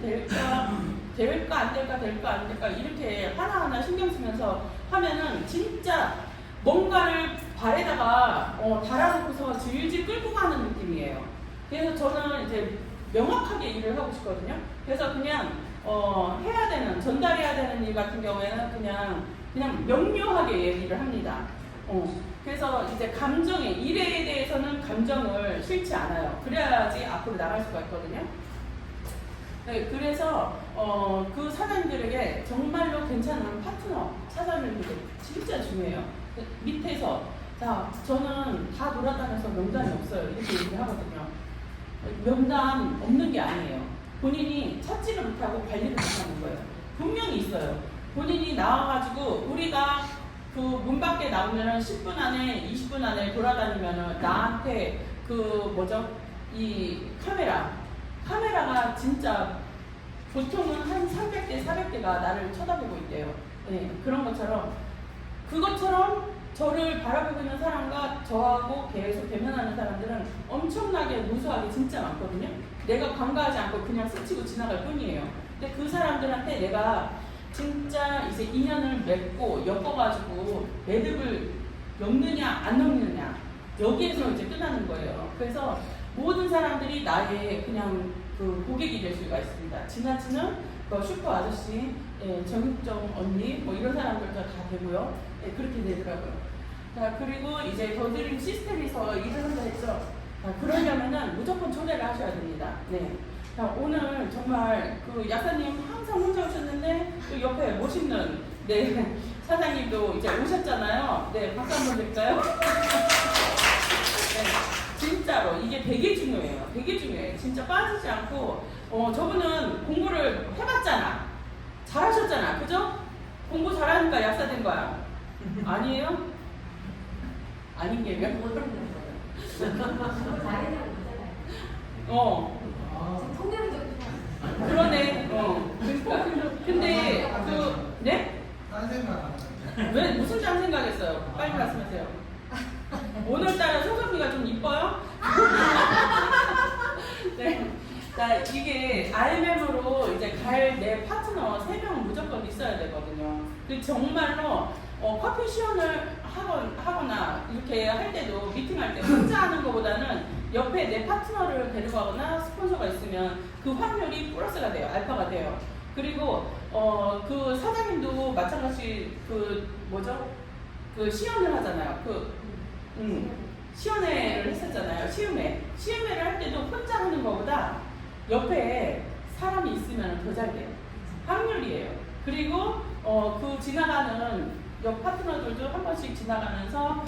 될까 안 될까 이렇게 하나하나 신경 쓰면서 하면은 진짜 뭔가를 발에다가 달아놓고서 질질 끌고 가는 느낌이에요. 그래서 저는 이제 명확하게 일을 하고 싶거든요. 그래서 그냥 해야 되는 전달해야 되는 일 같은 경우에는 그냥 명료하게 얘기를 합니다. 그래서 이제 감정의 일에 대해서는 감정을 싫지 않아요. 그래야지 앞으로 나갈 수가 있거든요. 네, 그래서 그 사장님들에게 정말로 괜찮은 파트너 찾아내는 게 진짜 중요해요. 밑에서 자 저는 다 돌아다녀서 명단이 없어요 이렇게 얘기를 하거든요. 명단 없는 게 아니에요. 본인이 찾지를 못하고 관리를 못하는 거예요. 분명히 있어요. 본인이 나와가지고 우리가 그 문 밖에 나오면은 10분 안에 20분 안에 돌아다니면은 나한테 이 카메라가 진짜 보통은 한 300대 400대가 나를 쳐다보고 있대요. 네, 그것처럼 저를 바라보고 있는 사람과 저하고 계속 대면하는 사람들은 엄청나게 무수하게 진짜 많거든요. 내가 관가하지 않고 그냥 스치고 지나갈 뿐이에요. 근데 그 사람들한테 내가 진짜 이제 인연을 맺고 엮어가지고 매듭을 엮느냐 안 엮느냐 여기에서 이제 끝나는 거예요. 그래서 모든 사람들이 나의 그냥 그 고객이 될 수가 있습니다. 지나치는 슈퍼 아저씨, 정육점 언니 뭐 이런 사람들도 다 되고요. 그렇게 되더라고요. 자, 그리고 이제 더드림 시스템에서 일을 한다 했죠. 자, 그러려면은 무조건 초대를 하셔야 됩니다. 네. 자, 오늘 정말 그 약사님 항상 혼자 오셨는데 또 옆에 멋있는 사장님도 이제 오셨잖아요. 네, 박수 한번 드릴까요? 네, 진짜로 이게 되게 중요해요. 되게 중요해요. 진짜 빠지지 않고 저분은 공부를 해봤잖아. 잘하셨잖아. 그죠? 공부 잘하니까 약사 된 거야. 아니에요? 아닌 게요? 그러네. 그러니까. 근데 네? 딴 생각. 왜 무슨 딴 생각했어요? 빨리 말씀하세요. 오늘따라 소금이가 좀 이뻐요? 네. 자, 이게 RMM으로 이제 갈 내 파트너 3명은 무조건 있어야 되거든요. 그 정말로 커피 시연을 하거나 이렇게 할 때도 미팅할 때 혼자 하는 것보다는 옆에 내 파트너를 데려가거나 스폰서가 있으면 그 확률이 플러스가 돼요. 알파가 돼요. 그리고 그 사장님도 마찬가지 그 시연을 하잖아요. 시연회를 했었잖아요. 시음회를 할 때도 혼자 하는 것보다 옆에 사람이 있으면 더 잘 돼요. 확률이에요. 그리고 그 지나가는 옆 파트너들도 한 번씩 지나가면서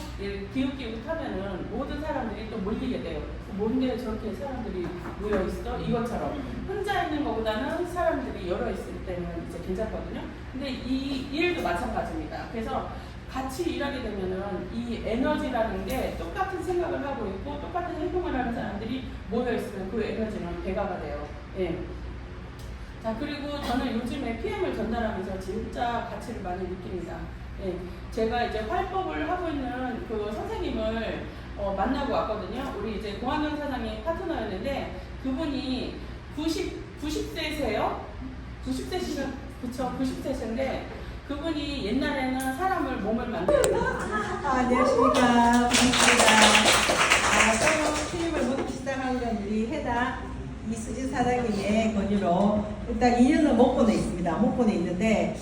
기웃기웃 하면은 모든 사람들이 또 몰리게 돼요. 뭔데 저렇게 사람들이 모여 있어? 이것처럼 혼자 있는 것보다는 사람들이 여러 있을 때는 이제 괜찮거든요. 근데 이 일도 마찬가지입니다. 그래서 같이 일하게 되면은 이 에너지라는 게 똑같은 생각을 하고 있고 똑같은 행동을 하는 사람들이 모여 있으면 그 에너지는 배가가 돼요. 예. 자, 그리고 저는 요즘에 PM을 전달하면서 진짜 가치를 많이 느낍니다. 예. 제가 이제 활법을 하고 있는 그 선생님을 만나고 왔거든요. 우리 이제 공학연 사장님 파트너였는데 그분이 90세세요? 90세시면 그쵸? 90세신데 그분이 옛날에는 사람을 몸을 만들고 안녕하십니까. 반갑습니다. 처음 필름을 묻기 시작한 건 우리 해당 이수진 사장님의 권유로 일단 2년은 목포에 있습니다. 목포에 있는데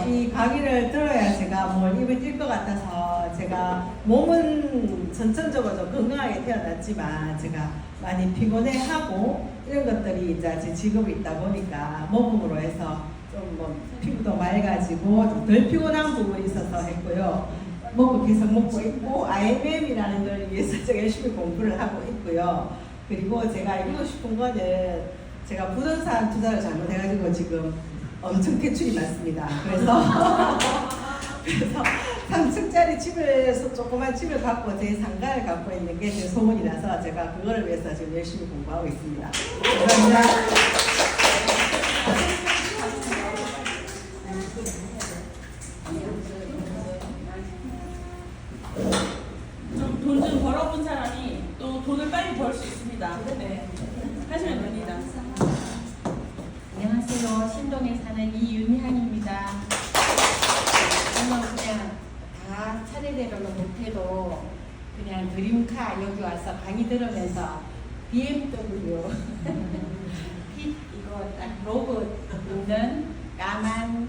이 강의를 들어야 제가 뭘 입을 뛸 것 같아서 제가 몸은 전천적으로 좀 건강하게 태어났지만 제가 많이 피곤해하고 이런 것들이 이제 제 직업이 있다 보니까 모범으로 해서 좀 뭐 피부도 맑아지고 좀 덜 피곤한 부분이 있어서 했고요. 먹고 계속 먹고 있고 IMM이라는 걸 위해서 제가 열심히 공부를 하고 있고요. 그리고 제가 이루고 싶은 거는 제가 부동산 투자를 잘못해가지고 지금 엄청 대출이 많습니다. 그래서 3층짜리 집을 조그만 집을 갖고 제 상가를 갖고 있는 게 제 소원이라서 제가 그거를 위해서 지금 열심히 공부하고 있습니다. 감사합니다. 돈 좀 벌어본 사람이 또 돈을 빨리 벌 수 있습니다. 네. 하시면 됩니다. 안녕하세요. 신동에 사는 이윤향입니다. 저는 그냥 다 차례대로는 못해도 그냥 드림카 여기 와서 강의 들으면서 BMW 빛 이거 딱 로고 있는 까만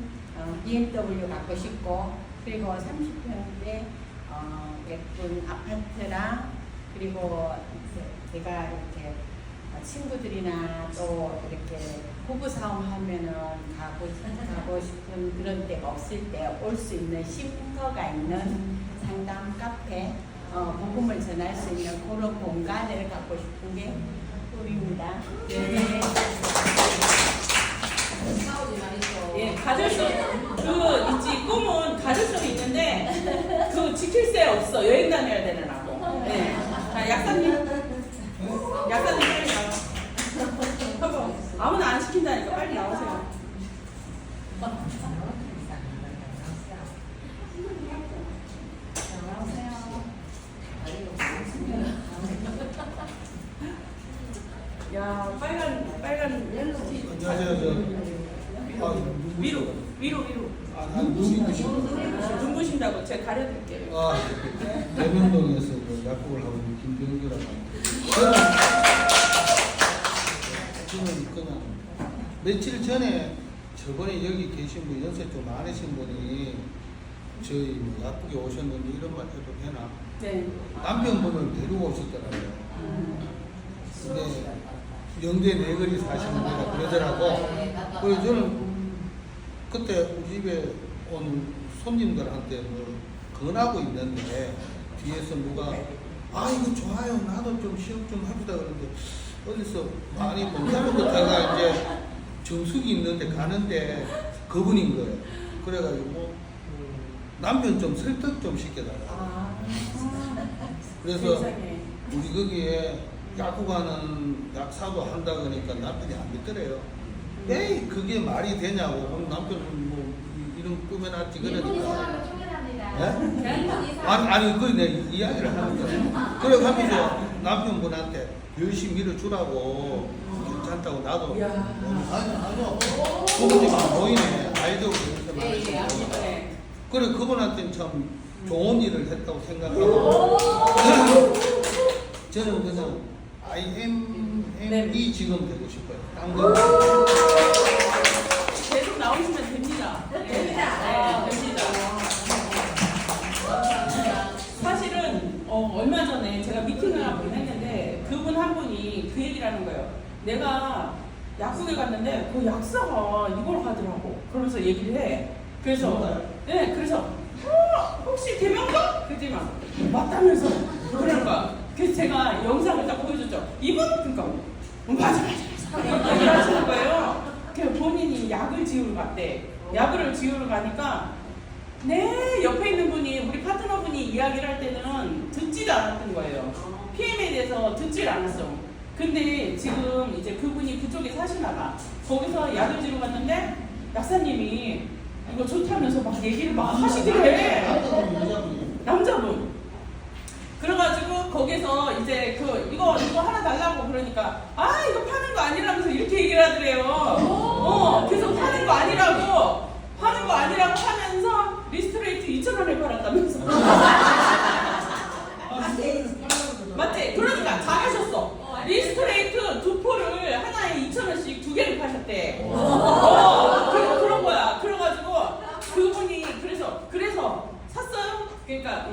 BMW 갖고 싶고 그리고 30평대 예쁜 아파트랑 그리고 제가 이렇게 친구들이나 또 이렇게 부부싸움 하면은 가고 싶은 그런 데가 없을 때 올 수 있는 쉼터가 있는 상담 카페, 복음을 전할 수 있는 그런 공간을 갖고 싶은 게 꿈입니다. 네. 예, 가질 수, 있지, 꿈은 가질 수 있는데, 그거 지킬 새 없어. 여행 다녀야 되느라고. 네. 자, 약사님. 약사님 빨리 나와. 아무나 안 시킨다니까 빨리 나오세요. 야, 빨간 헬로티. 위로. 눈부신다고 제가 가려드릴게요. 대명동에서 약국을 하고 있는 김병규라고 저는 그냥 며칠 전에 저번에 여기 계신 분 연세 좀 많으신 분이 저희 약국에 오셨는데 이런 말 해도 되나? 네. 남편분을 데리고 오셨더라고요. 근데 영대 내거리 사시는 분이라 그러더라고. 그래서 저는 그때 우리 집에 온 손님들한테 뭐 권하고 있는데 뒤에서 누가 이거 좋아요 나도 좀 시험 좀 합시다 그러는데 어디서 많이 못 가는 것다가 이제 정수기 있는데 가는데 그분인 거예요. 그래가지고 남편 좀 설득 좀 시켜달라고. 그래서 세상에. 우리 거기에 약국 가는 약사도 한다 그러니까 남편이 안 믿더래요. 에이 그게 말이 되냐고. 그럼 남편은 뭐 이런 꾸며놨지 그러니까. 예? 아니 그 내 이야기를 하는 거예요. 그래 가면서 남편분한테 열심히 밀어주라고 괜찮다고 나도 아니요 그분이 안 보이네. 아이들 이렇게 많으시고. 그래 그분한테는 참 좋은 일을 했다고 생각하고 저는 그냥 IMM이 지금 되고 싶어요. 딴 거. 계속 나오시면 됩니다. 네, 됩니다. 사실은 얼마 전에 제가 미팅을 하고 했는데 그분 한 분이 그 얘기를 하는 거예요. 내가 약국에 갔는데 그 약사가 이걸 하더라고. 그러면서 얘기를 해. 그래서 네, 그래서 혹시 개명가? 그랬지만 맞다면서 그런 거야. 그래서 제가 영상을 딱 보여줬죠. 이분 그러니까 맞아 얘기를 하시는 거예요. 그래서 본인이 약을 지우러 갔대. 약을 지우러 가니까 네 옆에 있는 분이 우리 파트너분이 이야기를 할 때는 듣지도 않았던 거예요. PM에 대해서 듣질 않았어. 근데 지금 이제 그분이 그쪽에 사시나 봐. 거기서 약을 지우러 갔는데 약사님이 이거 좋다면서 막 얘기를 막 하시더래. 남자분. 그래가지고 거기서 이제 이거 하나 달라고 그러니까 이거 파는 거 아니라면서 이렇게 얘기를 하더래요. 그래서 파는 거 아니라고 하면서 리스트레이트 2,000원에 팔았다면서. 맞지? 그러니까 잘하셨어. 리스트레이트 2포를 하나에 2,000원씩 2개를 파셨대. 그런 거야. 그래가지고 그분이 그래서 샀어요? 그러니까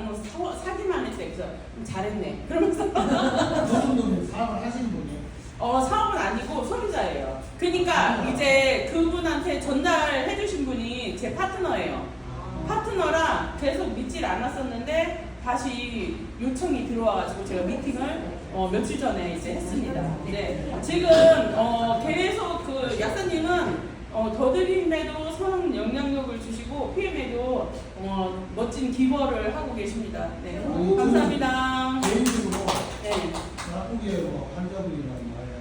사기만 했대. 그래서 잘했네. 그러면서 그 정도면 사업을 하시는 분이에요. 사업은 아니고 소비자예요. 그러니까 이제 그분한테 전달해 주신 분이 제 파트너예요. 파트너라 계속 믿질 않았었는데 다시 요청이 들어와가지고 제가 미팅을 며칠 전에 이제 했습니다. 네. 지금 계속 그 약사님은 더드림에도 선 영향력을 주시고 PM에도 멋진 기버를 하고 계십니다. 네. 감사합니다. 개인적으로 네. 나쁘게 뭐 환자분이나 말이야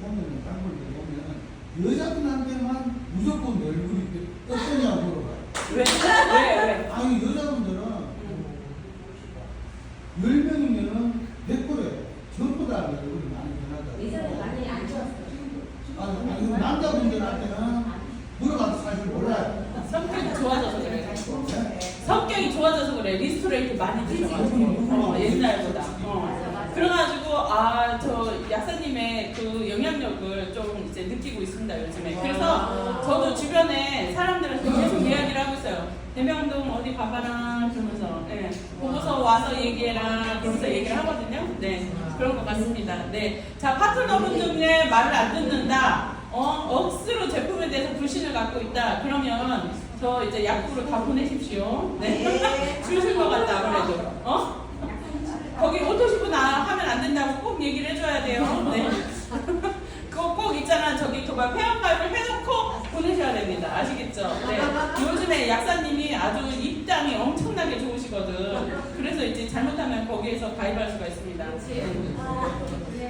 보면 단골들 보면 여자분한테만 무조건 얼굴이 어떠냐고 물어봐요. 왜? 아니 여자분들은 10명이면은 100%예요. 전부 다 얼굴이 많이 변하다. 예전에 많이 안 좋았어요. 아니 남자분들한테는 물어봐도 사실 몰라요. 성격이 좋아져서 그래. 성격이 좋아져서 그래. 리스토레이트 많이 드셔가지고 옛날보다. 그래가지고 저 약사님의 그 영향력을 좀 이제 느끼고 있습니다 요즘에. 그래서 저도 주변에 사람들한테 계속 이야기를 하고 있어요. 대명동 어디 가봐라 그러면서 보고서 와서 얘기해라 그러면서 얘기를 하거든요. 네, 그런 것 같습니다. 네, 자 파트너분 중에 말을 안 듣는다. 억수로 제품에 대해서 불신을 갖고 있다. 그러면 저 이제 약국으로 다 보내십시오. 네, 주실 것 같다 아무래도. 거기 오토시브 하면 안 된다고 꼭 얘기를 해줘야 돼요. 네. 그거 꼭 있잖아. 저기 도박 회원가입을 해놓고 보내셔야 됩니다. 아시겠죠? 네. 요즘에 약사님이 아주 입담이 엄청나게 좋으시거든. 그래서 이제 잘못하면 거기에서 가입할 수가 있습니다.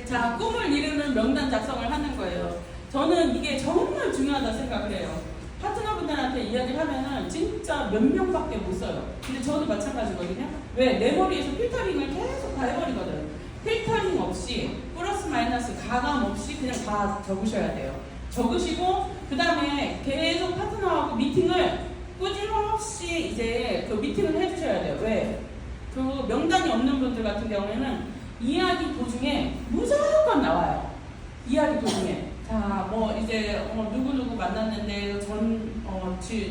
자, 꿈을 이루는 명단 작성을 하는 거예요. 저는 이게 정말 중요하다 생각을 해요. 파트너분들한테 이야기를 하면은 진짜 몇 명밖에 못 써요. 근데 저도 마찬가지거든요. 왜? 내 머리에서 필터링을 계속 다 해버리거든. 필터링 없이 플러스 마이너스 가감 없이 그냥 다 적으셔야 돼요. 적으시고 그 다음에 계속 파트너하고 미팅을 꾸준없이 이제 그 미팅을 해주셔야 돼요. 왜? 그 명단이 없는 분들 같은 경우에는 이야기 도중에 무조건 나와요. 이야기 도중에. 자, 뭐 이제 누구누구 만났는데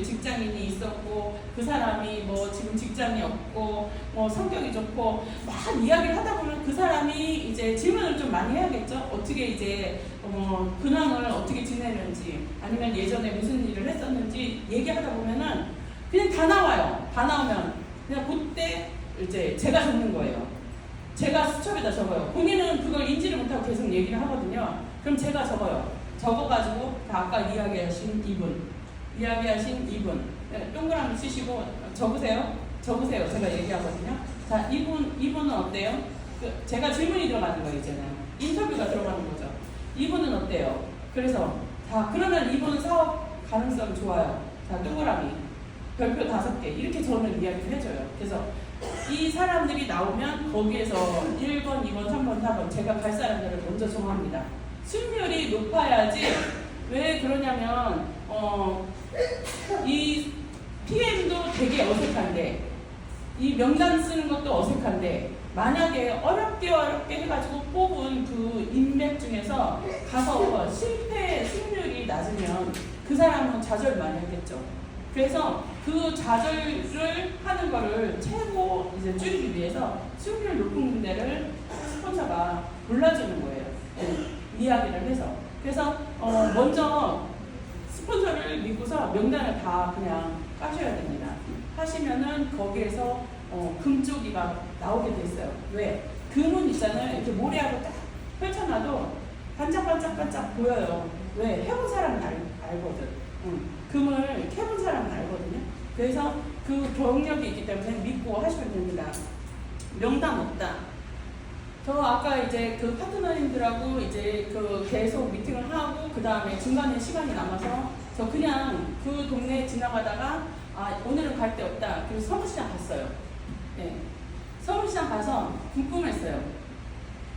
직장인이 있었고 그 사람이 뭐 지금 직장이 없고 뭐 성격이 좋고 막 이야기를 하다 보면 그 사람이 이제 질문을 좀 많이 해야겠죠. 어떻게 이제 근황을 어떻게 지내는지 아니면 예전에 무슨 일을 했었는지 얘기하다 보면은 그냥 다 나와요. 다 나오면 그냥 그때 이제 제가 적는 거예요. 제가 수첩에다 적어요. 본인은 그걸 인지를 못하고 계속 얘기를 하거든요. 그럼 제가 적어요. 적어가지고 아까 이야기하신 이분 동그라미 치시고 적으세요. 제가 얘기하거든요. 자, 이분은 어때요? 제가 질문이 들어가는 거예요. 이제는 인터뷰가 들어가는 거죠. 이분은 어때요? 그래서 자, 그러면 이분은 사업 가능성 좋아요. 자, 동그라미 별표 5개 이렇게 저는 이야기를 해줘요. 그래서 이 사람들이 나오면 거기에서 1번, 2번, 3번, 4번 제가 갈 사람들을 먼저 정합니다. 승률이 높아야지. 왜 그러냐면 이 PM도 되게 어색한데 이 명단 쓰는 것도 어색한데 만약에 어렵게 해가지고 뽑은 그 인맥 중에서 가서 실패 승률이 낮으면 그 사람은 좌절 많이 하겠죠. 그래서 그 좌절을 하는 거를 최고 이제 줄이기 위해서 수익률 높은 데를 스폰서가 골라주는 거예요. 이야기를 해서. 그래서 먼저 스폰서를 믿고서 명단을 다 그냥 까셔야 됩니다. 하시면은 거기에서 금쪽이가 나오게 돼 있어요. 왜? 금은 있잖아요. 이렇게 모래하고 딱 펼쳐놔도 반짝반짝반짝 보여요. 왜? 해본 사람은 알거든. 금을 캐본 사람은 알거든요. 그래서 그 경력이 있기 때문에 믿고 하시면 됩니다. 명단 없다. 저 아까 이제 그 파트너님들하고 이제 그 계속 미팅을 하고 그 다음에 중간에 시간이 남아서 저 그냥 그 동네에 지나가다가 오늘은 갈 데 없다. 그래서 서문시장 갔어요. 네. 서문시장 가서 궁금했어요.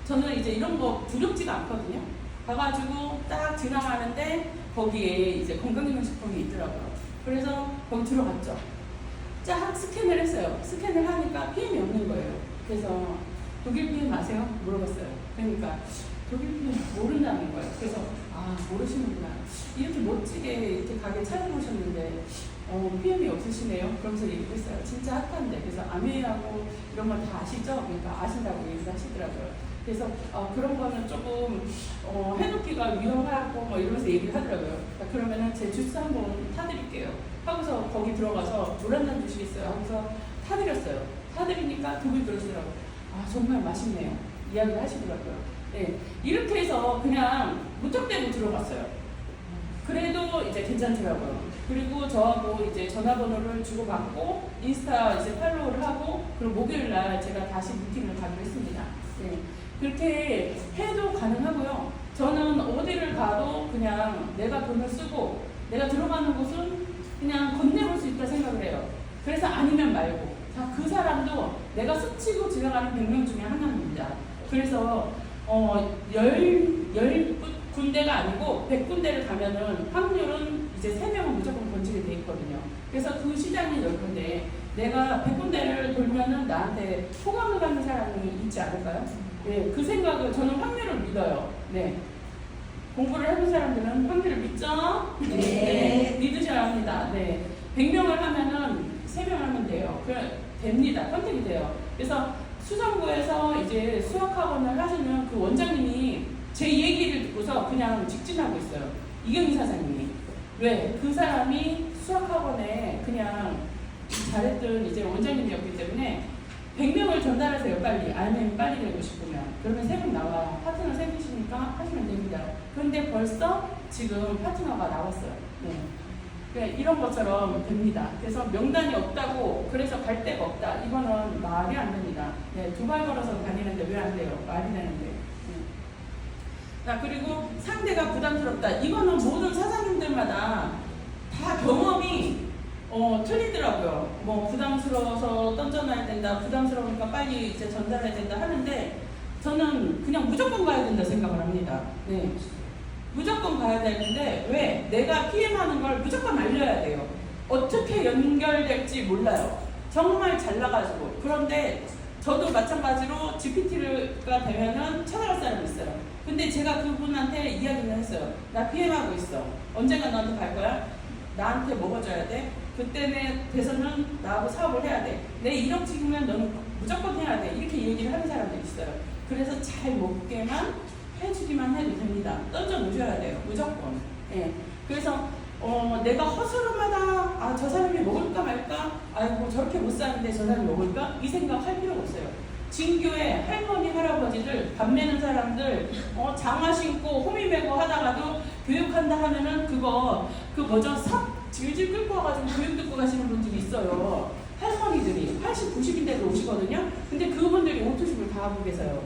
저는 이제 이런 거 두렵지가 않거든요. 가가지고 딱 지나가는데 거기에 이제 건강기능식품이 있더라고요. 그래서 거기 들어갔죠. 쫙 스캔을 했어요. 스캔을 하니까 PM이 없는 거예요. 그래서 독일 PM 아세요? 물어봤어요. 그러니까 독일 PM 모른다는 거예요. 그래서 모르시는구나. 이렇게 멋지게 이렇게 가게 찾아보셨는데 PM이 없으시네요. 그러면서 얘기했어요. 진짜 핫한데. 그래서 아메하고 이런 걸 다 아시죠? 그러니까 아신다고 얘기를 하시더라고요. 그래서 그런 거는 조금 해놓기가 위험하고 뭐 이러면서 얘기를 하더라고요. 그러면은 제 주스 한번 타드릴게요. 하고서 거기 들어가서 물 한 잔 주시겠어요? 하고서 타드렸어요. 타드리니까 두 분이 그러시더라고요. 아 정말 맛있네요. 이야기를 하시더라고요. 네, 이렇게 해서 그냥 무턱대고 들어갔어요. 그래도 이제 괜찮더라고요. 그리고 저하고 이제 전화번호를 주고받고 인스타 이제 팔로우를 하고 그리고 목요일 날 제가 다시 미팅을 가기로 했습니다. 네. 그렇게 해도 가능하고요. 저는 어디를 가도 그냥 내가 돈을 쓰고 내가 들어가는 곳은 그냥 건네볼 수 있다 생각을 해요. 그래서 아니면 말고. 자, 그 사람도 내가 스치고 지나가는 100명 중에 하나입니다. 그래서 10군데가 아니고 100군데를 가면은 확률은 이제 3명은 무조건 건지게 돼 있거든요. 그래서 그 시장이 10군데 내가 100군데를 돌면은 나한테 호감을 갖는 사람이 있지 않을까요? 네, 그 생각을 저는 확률을 믿어요. 네. 공부를 해본 사람들은 확률을 믿죠? 네. 믿으셔야 합니다. 네. 100명을 하면은 3명 하면 돼요. 됩니다. 선택이 돼요. 그래서 수성구에서 이제 수학학원을 하시는 그 원장님이 제 얘기를 듣고서 그냥 직진하고 있어요. 이경희 사장님이. 왜? 그 사람이 수학학원에 그냥 잘했던 이제 원장님이었기 때문에 100명을 전달하세요. 빨리. 알면 빨리 되고 싶으면. 그러면 3명 나와요. 파트너 생기시니까 하시면 됩니다. 그런데 벌써 지금 파트너가 나왔어요. 네. 네, 이런 것처럼 됩니다. 그래서 명단이 없다고 그래서 갈 데가 없다. 이거는 말이 안 됩니다. 네, 2발 걸어서 다니는데 왜 안 돼요? 말이 되는데. 네. 자, 그리고 상대가 부담스럽다. 이거는 모든 사장님들마다 다 경험이 틀리더라고요. 뭐 부담스러워서 던져놔야 된다. 부담스러우니까 빨리 이제 전달해야 된다 하는데 저는 그냥 무조건 가야 된다 생각을 합니다. 네. 무조건 가야 되는데 왜? 내가 PM하는 걸 무조건 알려야 돼요. 어떻게 연결될지 몰라요. 정말 잘 나가지고. 그런데 저도 마찬가지로 GPT가 되면은 찾아갈 사람이 있어요. 근데 제가 그분한테 이야기를 했어요. 나 PM하고 있어. 언젠가 너한테 갈 거야? 나한테 먹어줘야 돼. 그때는 돼서는 나하고 사업을 해야 돼. 내 1억 찍으면 너는 무조건 해야 돼. 이렇게 얘기를 하는 사람들이 있어요. 그래서 잘 먹게만 해주기만 해도 됩니다. 던져 놓으셔야 돼요. 무조건. 예. 그래서 내가 허술하다. 저 사람이 먹을까 말까? 아이고 저렇게 못 사는데 저 사람이 먹을까? 이 생각할 필요가 없어요. 진교에 할머니 할아버지들 밥 매는 사람들 장화 신고 호미 메고 하다가도 교육한다 하면은 그 뭐죠? 삽 질질 끌고 와가지고 교육 듣고 가시는 분들이 있어요. 할머니들이 80, 90인데도 오시거든요. 근데 그분들이 오토십을 다 하고 계세요.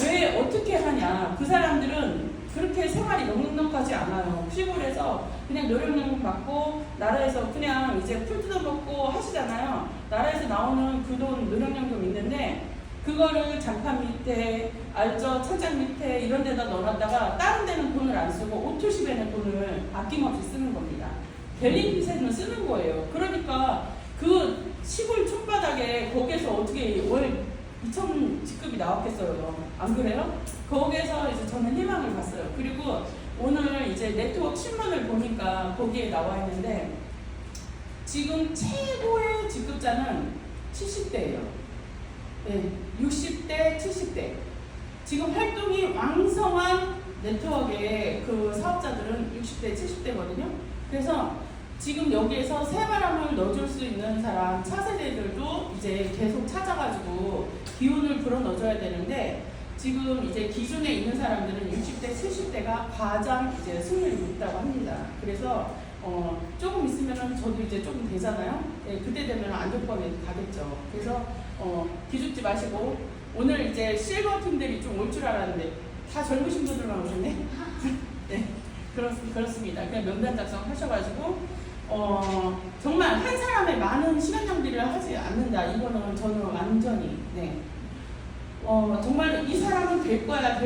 왜 어떻게 하냐? 그 사람들은 그렇게 생활이 넉넉하지 않아요. 시골에서 그냥 노령연금 받고 나라에서 그냥 이제 풀 뜯어먹고 하시잖아요. 나라에서 나오는 그 돈 노령연금 있는데 그거를 장판 밑에 알죠? 천장 밑에 이런 데다 넣어놨다가 다른 데는 돈을 안 쓰고 오토십에는 돈을 아낌없이 쓰는 겁니다. 벨링셋은 쓰는 거예요. 그러니까 그 시골 촌바닥에 거기에서 어떻게 월 2,000 직급이 나왔겠어요. 안 그래요? 거기에서 이제 저는 희망을 봤어요. 그리고 오늘 이제 네트워크 신문을 보니까 거기에 나와 있는데 지금 최고의 직급자는 70대예요. 네, 60대, 70대. 지금 활동이 왕성한 네트워크의 그 사업자들은 60대, 70대거든요. 그래서 지금 여기에서 새바람을 넣어줄 수 있는 사람, 차세대들도 이제 계속 찾아가지고 기운을 불어 넣어줘야 되는데 지금 이제 기준에 있는 사람들은 60대, 70대가 가장 이제 승률이 높다고 합니다. 그래서 조금 있으면은 저도 이제 조금 되잖아요. 네, 그때 되면 안정권에 가겠죠. 그래서 기죽지 마시고 오늘 이제 실버 팀들이 좀 올 줄 알았는데 다 젊으신 분들만 오셨네. 네, 그렇습니다. 그냥 명단 작성하셔가지고 정말 한 사람의 많은 시간 낭비를 하지 않는다. 이거는 저는 완전히 정말 이 사람은 될 거야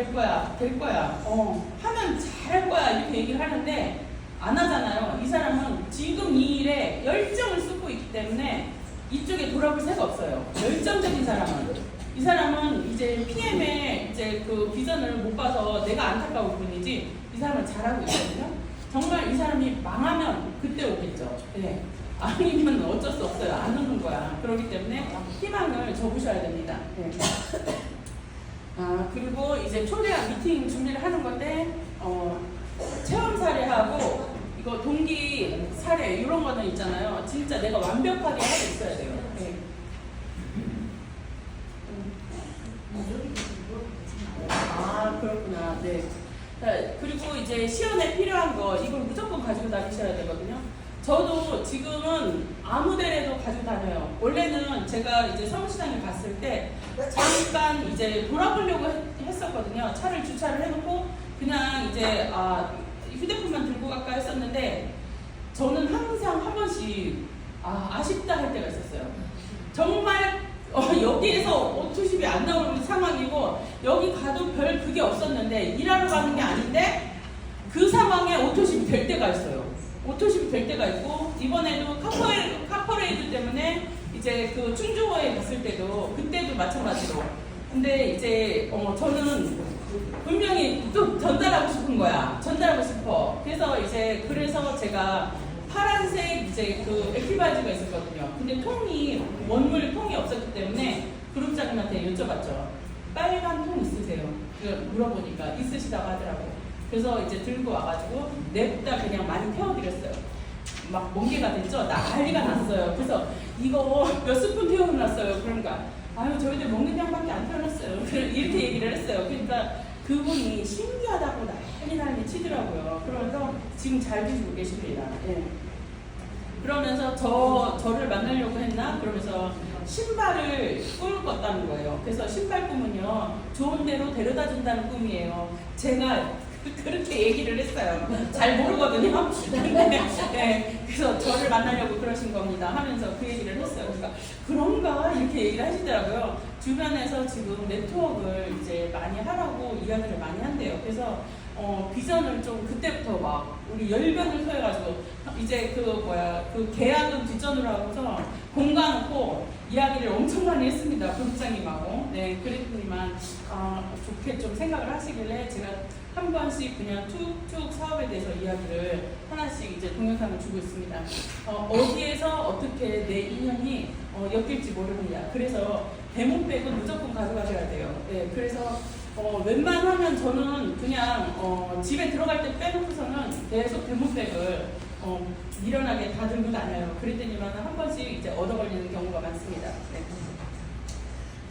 하면 잘할 거야 이렇게 얘기를 하는데 안 하잖아요. 이 사람은 지금 이 일에 열정을 쏟고 있기 때문에 이쪽에 돌아볼 새가 없어요. 열정적인 사람은 이 사람은 이제 PM의 이제 그 비전을 못 봐서 내가 안타까울 뿐이지 이 사람은 잘하고 있거든요. 정말 이 사람이 망하면 그때 오겠죠. 네. 아니면 어쩔 수 없어요. 안 오는 거야. 그렇기 때문에 희망을 접으셔야 됩니다. 네. 그리고 이제 초대한 미팅 준비를 하는 건데 체험 사례하고 이거 동기 사례 이런 거는 있잖아요. 진짜 내가 완벽하게 하고 있어야 돼요. 네. 그렇구나. 네. 자, 그리고 이제 시연에 필요한 거 이걸 무조건 가지고 다니셔야 되거든요. 저도 지금은 아무 데에도 가지고 다녀요. 원래는 제가 이제 서울시장에 갔을 때 잠깐 이제 돌아보려고 했었거든요. 차를 주차를 해놓고 그냥 이제 휴대폰만 들고 갈까 했었는데 저는 항상 한 번씩 아쉽다 할 때가 있었어요. 정말 여기에서 오토십이 안 나오는 상황이고 여기 가도 별 그게 없었는데 일하러 가는 게 아닌데 그 상황에 오토십이 될 때가 있어요. 오토십이 될 때가 있고 이번에도 카퍼레이드 때문에 이제 그 충주호에 갔을 때도 그때도 마찬가지로 근데 이제 저는 분명히 또 전달하고 싶은 거야. 전달하고 싶어. 그래서 제가 파란색 이제 그 액티바이즈가 있었거든요. 근데 원물 통이 없었기 때문에 그룹장님한테 여쭤봤죠. 빨간 통 있으세요? 물어보니까 있으시다고 하더라고요. 그래서 이제 들고 와가지고 냅다 그냥 많이 태워드렸어요. 막 멍게가 됐죠? 난리가 났어요. 그래서 이거 몇 스푼 태워놨어요. 그러니까 저희들 먹는 양밖에 안 태워놨어요. 이렇게 얘기를 했어요. 그러니까 그분이 신기하다고 난리 치더라고요. 그러면서 지금 잘 드시고 계십니다. 예. 그러면서 저를 만나려고 했나? 그러면서 신발을 꿈을 꿨다는 거예요. 그래서 신발 꿈은요, 좋은 데로 데려다 준다는 꿈이에요. 제가 그렇게 얘기를 했어요. 잘 모르거든요. 근데, 네, 그래서 저를 만나려고 그러신 겁니다 하면서 그 얘기를 했어요. 그러니까 그런가? 이렇게 얘기를 하시더라고요. 주변에서 지금 네트워크를 이제 많이 하라고 이야기를 많이 한대요. 그래서 비전을 좀 그때부터 막 우리 열변을 토해가지고 이제 그 계약은 뒷전으로 하고서 공가놓고 이야기를 엄청 많이 했습니다. 부부장님하고. 네, 그랬더니만 좋게 좀 생각을 하시길래 제가 한 번씩 그냥 툭툭 사업에 대해서 이야기를 하나씩 이제 동영상을 주고 있습니다. 어디에서 어떻게 내 인연이 엮일지 모릅니다. 그래서 대문백은 무조건 가져가셔야 돼요. 네, 그래서 웬만하면 저는 그냥 집에 들어갈 때 빼놓고서는 계속 대문백을 미련하게 다 들고 다녀요. 그랬더니만 한 번씩 이제 얻어 걸리는 경우가 많습니다. 네.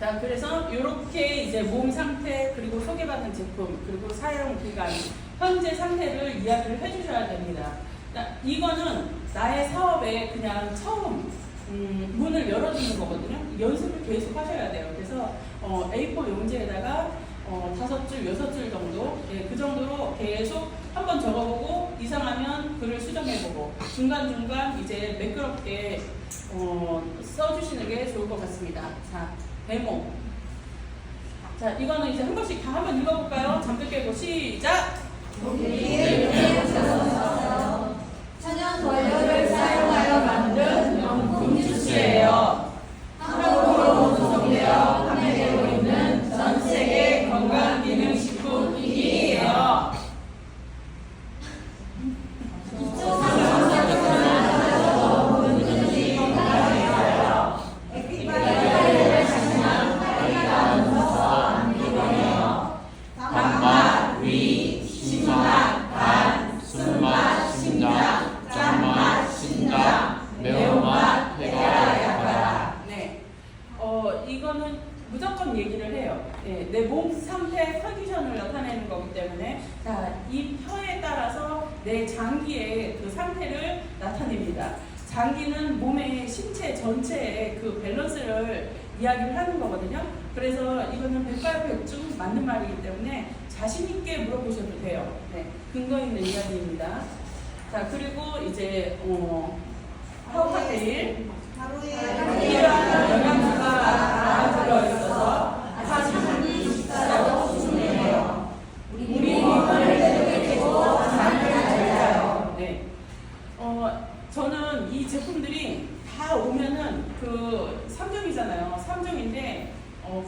자, 그래서 이렇게 이제 몸 상태 그리고 소개받은 제품 그리고 사용 기간 현재 상태를 이야기를 해주셔야 됩니다. 자, 이거는 나의 사업에 그냥 처음 문을 열어주는 거거든요. 연습을 계속 하셔야 돼요. 그래서 A4 용지에다가 5줄, 6줄 정도, 예, 그 정도로 계속 한번 적어보고 이상하면 글을 수정해보고 중간중간 이제 매끄럽게 써주시는 게 좋을 것 같습니다. 자, 데모. 자, 이거는 이제 한 번씩 다 한번 읽어볼까요? 잠들 깨고 시작! 천연 원료를 사용하여 만든 명품 주스예요. 한국으로 구성되어 판매되고 있는 전 세계 건강기능식품 1위예요. 단맛, 위, 신맛, 간, 쓴맛, 심장, 짠맛, 신장, 매운맛, 해가 약하다. 네. 이거는 무조건 얘기를 해요. 네, 내 몸 상태 컨디션을 나타내는 거기 때문에 자, 이 혀에 따라서 내 장기의 그 상태를 나타냅니다. 장기는 몸의 신체 전체의 그 밸런스를 이야기를 하는 거거든요. 그래서 이거는 백발백중 맞는 말이기 때문에 자신 있게 물어보셔도 돼요. 네, 근거 있는 이야기입니다. 자, 그리고 이제 하우 칵테일 필요한 영양소가 다 들어있어서 사실은 식사로 충분해요. 우리 몸을 해독해주고 잠을 잘 자요. 네. 저는 이 제품들이 다 오면은 그 3종이잖아요. 3종인데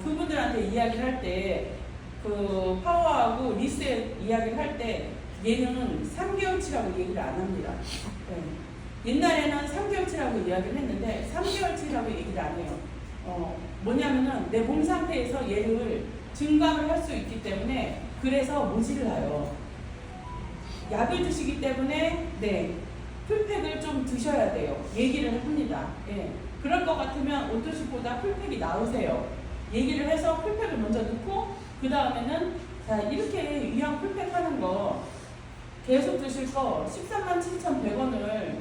그분들한테 이야기를 할 때 그 파워하고 리셋 이야기를 할 때 얘는 3개월치라고 얘기를 안 합니다. 네. 옛날에는 3개월치라고 이야기를 했는데 3개월치라고 얘기를 안 해요. 뭐냐면은 내 몸 상태에서 얘를 증강을 할 수 있기 때문에 그래서 모질을 해요. 약을 드시기 때문에 네 풀팩을 좀 드셔야 돼요. 얘기를 합니다. 예. 그럴 것 같으면 오토시보다 풀팩이 나으세요. 얘기를 해서 풀팩을 먼저 넣고 그 다음에는 자 이렇게 위양 풀팩 하는 거 계속 드실 거 147,100원을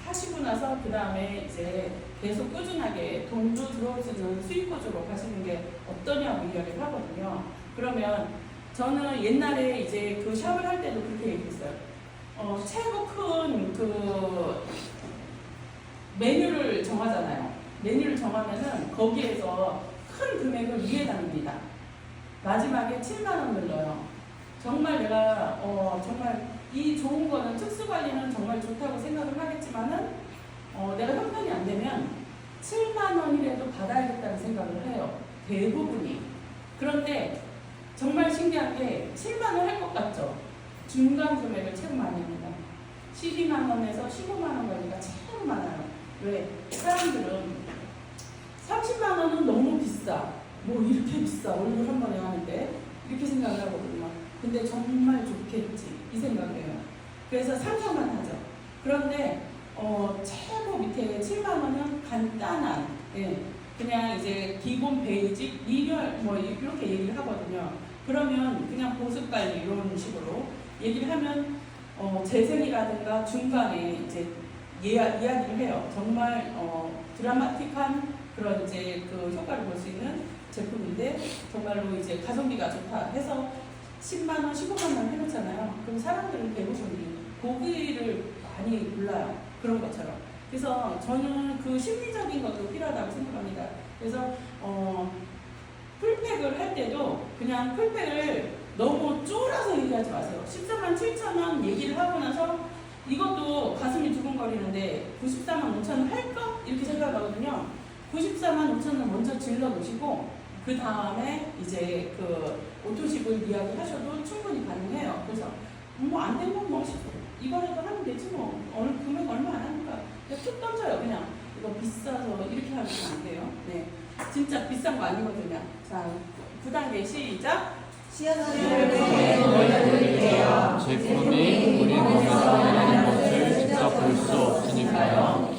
하시고 나서 그 다음에 이제 계속 꾸준하게 돈도 들어오시는 수익 구조로 가시는 게 어떠냐고 이야기를 하거든요. 그러면 저는 옛날에 이제 그 샵을 할 때도 그렇게 얘기했어요. 최고 큰 그 메뉴를 정하잖아요. 메뉴를 정하면은 거기에서 큰 금액을 위에다 놉니다. 마지막에 7만 원을 넣어요. 정말 내가 정말 이 좋은 거는 특수관리는 정말 좋다고 생각을 하겠지만은 내가 형편이 안 되면 7만 원이라도 받아야겠다는 생각을 해요. 대부분이. 그런데 정말 신기한 게 7만 원 할 것 같죠? 중간 금액을 최고 많이 합니다. 12만 원에서 15만 원 관리가 최고 많아요. 왜? 사람들은 30만 원은 너무 비싸. 뭐 이렇게 비싸. 얼굴 한 번에 하는데 이렇게 생각을 하거든요. 근데 정말 좋겠지 이 생각이에요. 그래서 상상만 하죠. 그런데 최고 밑에 7만 원은 간단한 그냥 이제 기본 베이직 리뉴얼 뭐 이렇게 얘기를 하거든요. 그러면 그냥 보습관리 이런 식으로 얘기를 하면 재생이라든가 중간에 이제 이야기를 해요. 정말 드라마틱한 그런 이제 그 효과를 볼 수 있는 제품인데 정말로 이제 가성비가 좋다 해서 10만 원, 15만 원 해놓잖아요. 그럼 사람들은 대부분이 고기를 많이 골라요. 그런 것처럼. 그래서 저는 그 심리적인 것도 필요하다고 생각합니다. 그래서 풀팩을 할 때도 그냥 풀팩을 너무 쫄아서 얘기하지 마세요. 14만 7천 원 얘기를 하고 나서 이것도 가슴이 두근거리는데 94만 5천 원 할까? 이렇게 생각하거든요. 94만 5천 원 먼저 질러 놓으시고 그 다음에 이제 그 오토십을 이야기 하셔도 충분히 가능해요. 그래서 뭐 안 되면 뭐 이거라도 하면 되지 뭐 금액 얼마 안 하니까 그냥 툭 던져요. 그냥 이거 비싸서 이렇게 하면 안 돼요. 네, 진짜 비싼 거 아니거든요. 자, 9단계 시작. 제품이 우리 몸에서 나오는 것을 직접 볼 수 없으니까요.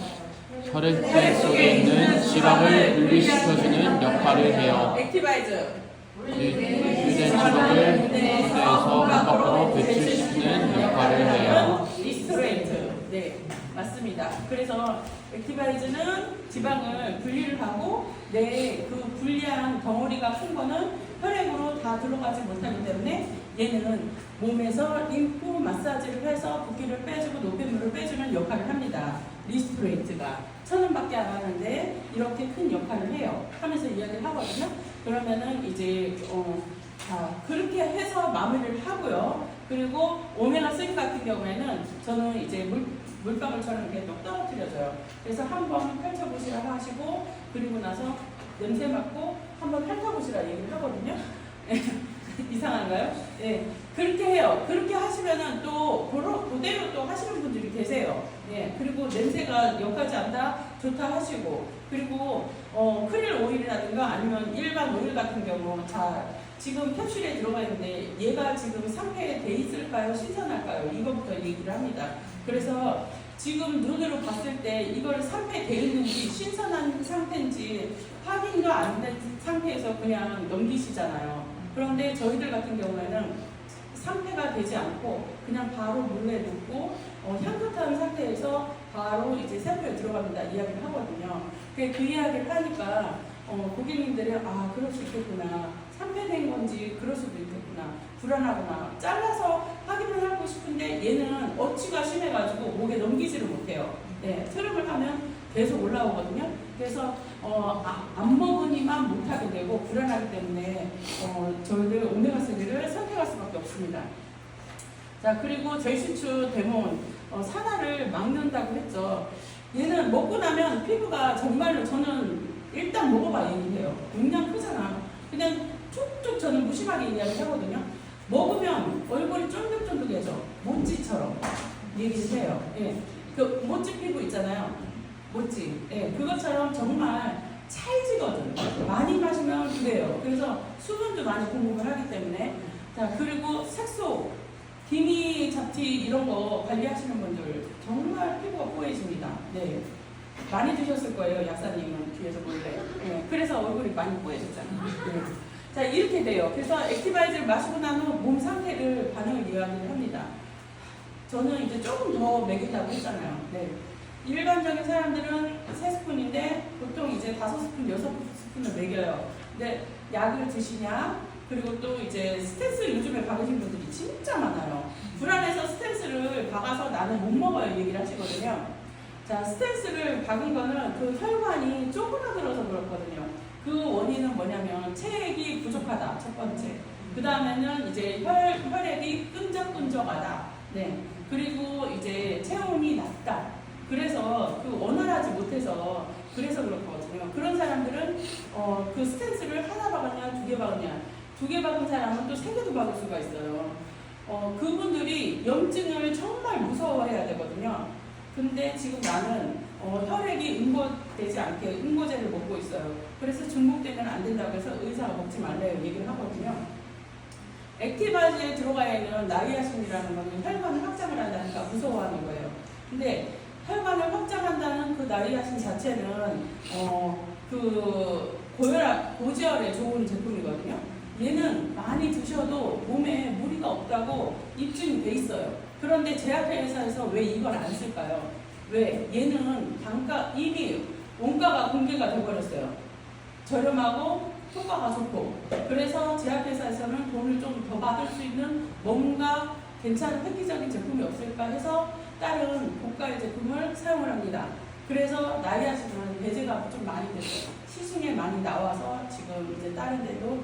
혈액체 속에 있는 지방을 분리시켜주는 역할을 해요. 액티바이즈. 유된 지방을 뇌에서 밖으로 배출시키는 역할을 해요. 리스토레이트. 네, 맞습니다. 그래서 액티바이즈는 지방을 분리를 하고 내 그 분리한 덩어리가 큰 거는 혈액으로 다 들어가지 못하기 때문에 얘는 몸에서 림프 마사지를 해서 붓기를 빼주고 노폐물을 빼주는 역할을 합니다. 리스토레이트가 1,000원밖에 안 하는데 이렇게 큰 역할을 해요. 하면서 이야기를 하거든요. 그러면은 이제 그렇게 해서 마무리를 하고요. 그리고 오메가3 같은 경우에는 저는 이제 물방울처럼 이렇게 똑 떨어뜨려줘요. 그래서 한번 펼쳐보시라 하시고 그리고 나서 냄새 맡고 한번 핥아보시라 얘기를 하거든요. 이상한가요? 네, 그렇게 해요. 그렇게 하시면은 또 그대로 또 하시는 분들이 계세요. 네, 그리고 냄새가 역하지 않다, 좋다 하시고 그리고 크릴 오일이라든가 아니면 일반 오일 같은 경우 자 지금 캡슐에 들어가 있는데 얘가 지금 상태에 돼 있을까요? 신선할까요? 이거부터 얘기를 합니다. 그래서 지금 눈으로 봤을 때 이걸 상태돼 있는지 신선한 상태인지 확인도 안 된 상태에서 그냥 넘기시잖아요. 그런데 저희들 같은 경우에는 상태가 되지 않고 그냥 바로 물에 넣고 향긋한 상태에서 바로 이제 샘플에 들어갑니다. 이야기를 하거든요. 그 이야기를 하니까 고객님들이 아 그럴 수 있겠구나. 상태된 건지 그럴 수도 있겠구나. 불안하구나. 잘라서 확인을 하고 싶은데 얘는 어치가 심해가지고 목에 넘기지를 못해요. 네, 트름을 하면 계속 올라오거든요. 그래서 안 먹으니만 못하게 되고 불안하기 때문에 저희들 오메가3를 선택할 수밖에 없습니다. 자, 그리고 젤시추 데몬 산화를 막는다고 했죠. 얘는 먹고 나면 피부가 정말로 저는 일단 먹어봐 얘기해요. 용량 크잖아. 그냥 툭툭 저는 무심하게 이야기 하거든요. 먹으면 얼굴이 쫀득쫀득해져. 모찌처럼 얘기를 해요. 예. 그 모찌 피부 있잖아요. 모찌. 예, 그것처럼 정말 찰지거든. 많이 마시면 그래요. 그래서 수분도 많이 공급을 하기 때문에. 자, 그리고 색소, 기미, 잡티 이런 거 관리하시는 분들 정말 피부가 뽀얘집니다. 네. 많이 드셨을 거예요, 약사님은 뒤에서 몰래. 네. 그래서 얼굴이 많이 뽀얘졌잖아요. 네. 자, 이렇게 돼요. 그래서 액티바이즈를 마시고 난 후 몸 상태를 반응을 이야기를 합니다. 저는 이제 조금 더 먹인다고 했잖아요. 네. 일반적인 사람들은 3스푼인데 보통 이제 5스푼, 6스푼을 먹여요. 근데 약을 드시냐? 그리고 또 이제 스탠스 요즘에 박으신 분들이 진짜 많아요. 불안해서 스탠스를 박아서 나는 못 먹어요 얘기를 하시거든요. 자, 스탠스를 박은 거는 그 혈관이 쪼그라들어서 그렇거든요. 그 원인은 뭐냐면 체액이 부족하다, 첫 번째. 그 다음에는 이제 혈액이 끈적끈적하다. 네. 그리고 이제 체온이 낮다. 그래서 그 원활하지 못해서 그래서 그렇거든요. 그런 사람들은 그 스탠스를 하나 박았냐, 2개 박았냐. 2개 박은 사람은 또 3개도 박을 수가 있어요. 그분들이 염증을 정말 무서워해야 되거든요. 근데 지금 나는 혈액이 응고되지 않게 응고제를 먹고 있어요. 그래서 중복되면 안 된다고 해서 의사가 먹지 말래요 얘기를 하거든요. 액티바이즈에 들어가야 있는 나이아신이라는 거는 혈관을 확장을 한다니까 무서워하는 거예요. 근데 혈관을 확장한다는 그 나이아신 자체는 그 고지혈에 좋은 제품이거든요. 얘는 많이 드셔도 몸에 무리가 없다고 입증이 돼 있어요. 그런데 제약회사에서 왜 이걸 안 쓸까요? 왜? 얘는 단가 이미 원가가 공개가 돼버렸어요. 저렴하고 효과가 좋고. 그래서 제약회사에서는 돈을 좀 더 받을 수 있는 뭔가 괜찮은 획기적인 제품이 없을까 해서 다른 고가의 제품을 사용을 합니다. 그래서 나이아신은 배제가 좀 많이 됐어요. 시중에 많이 나와서 지금 이제 다른 데도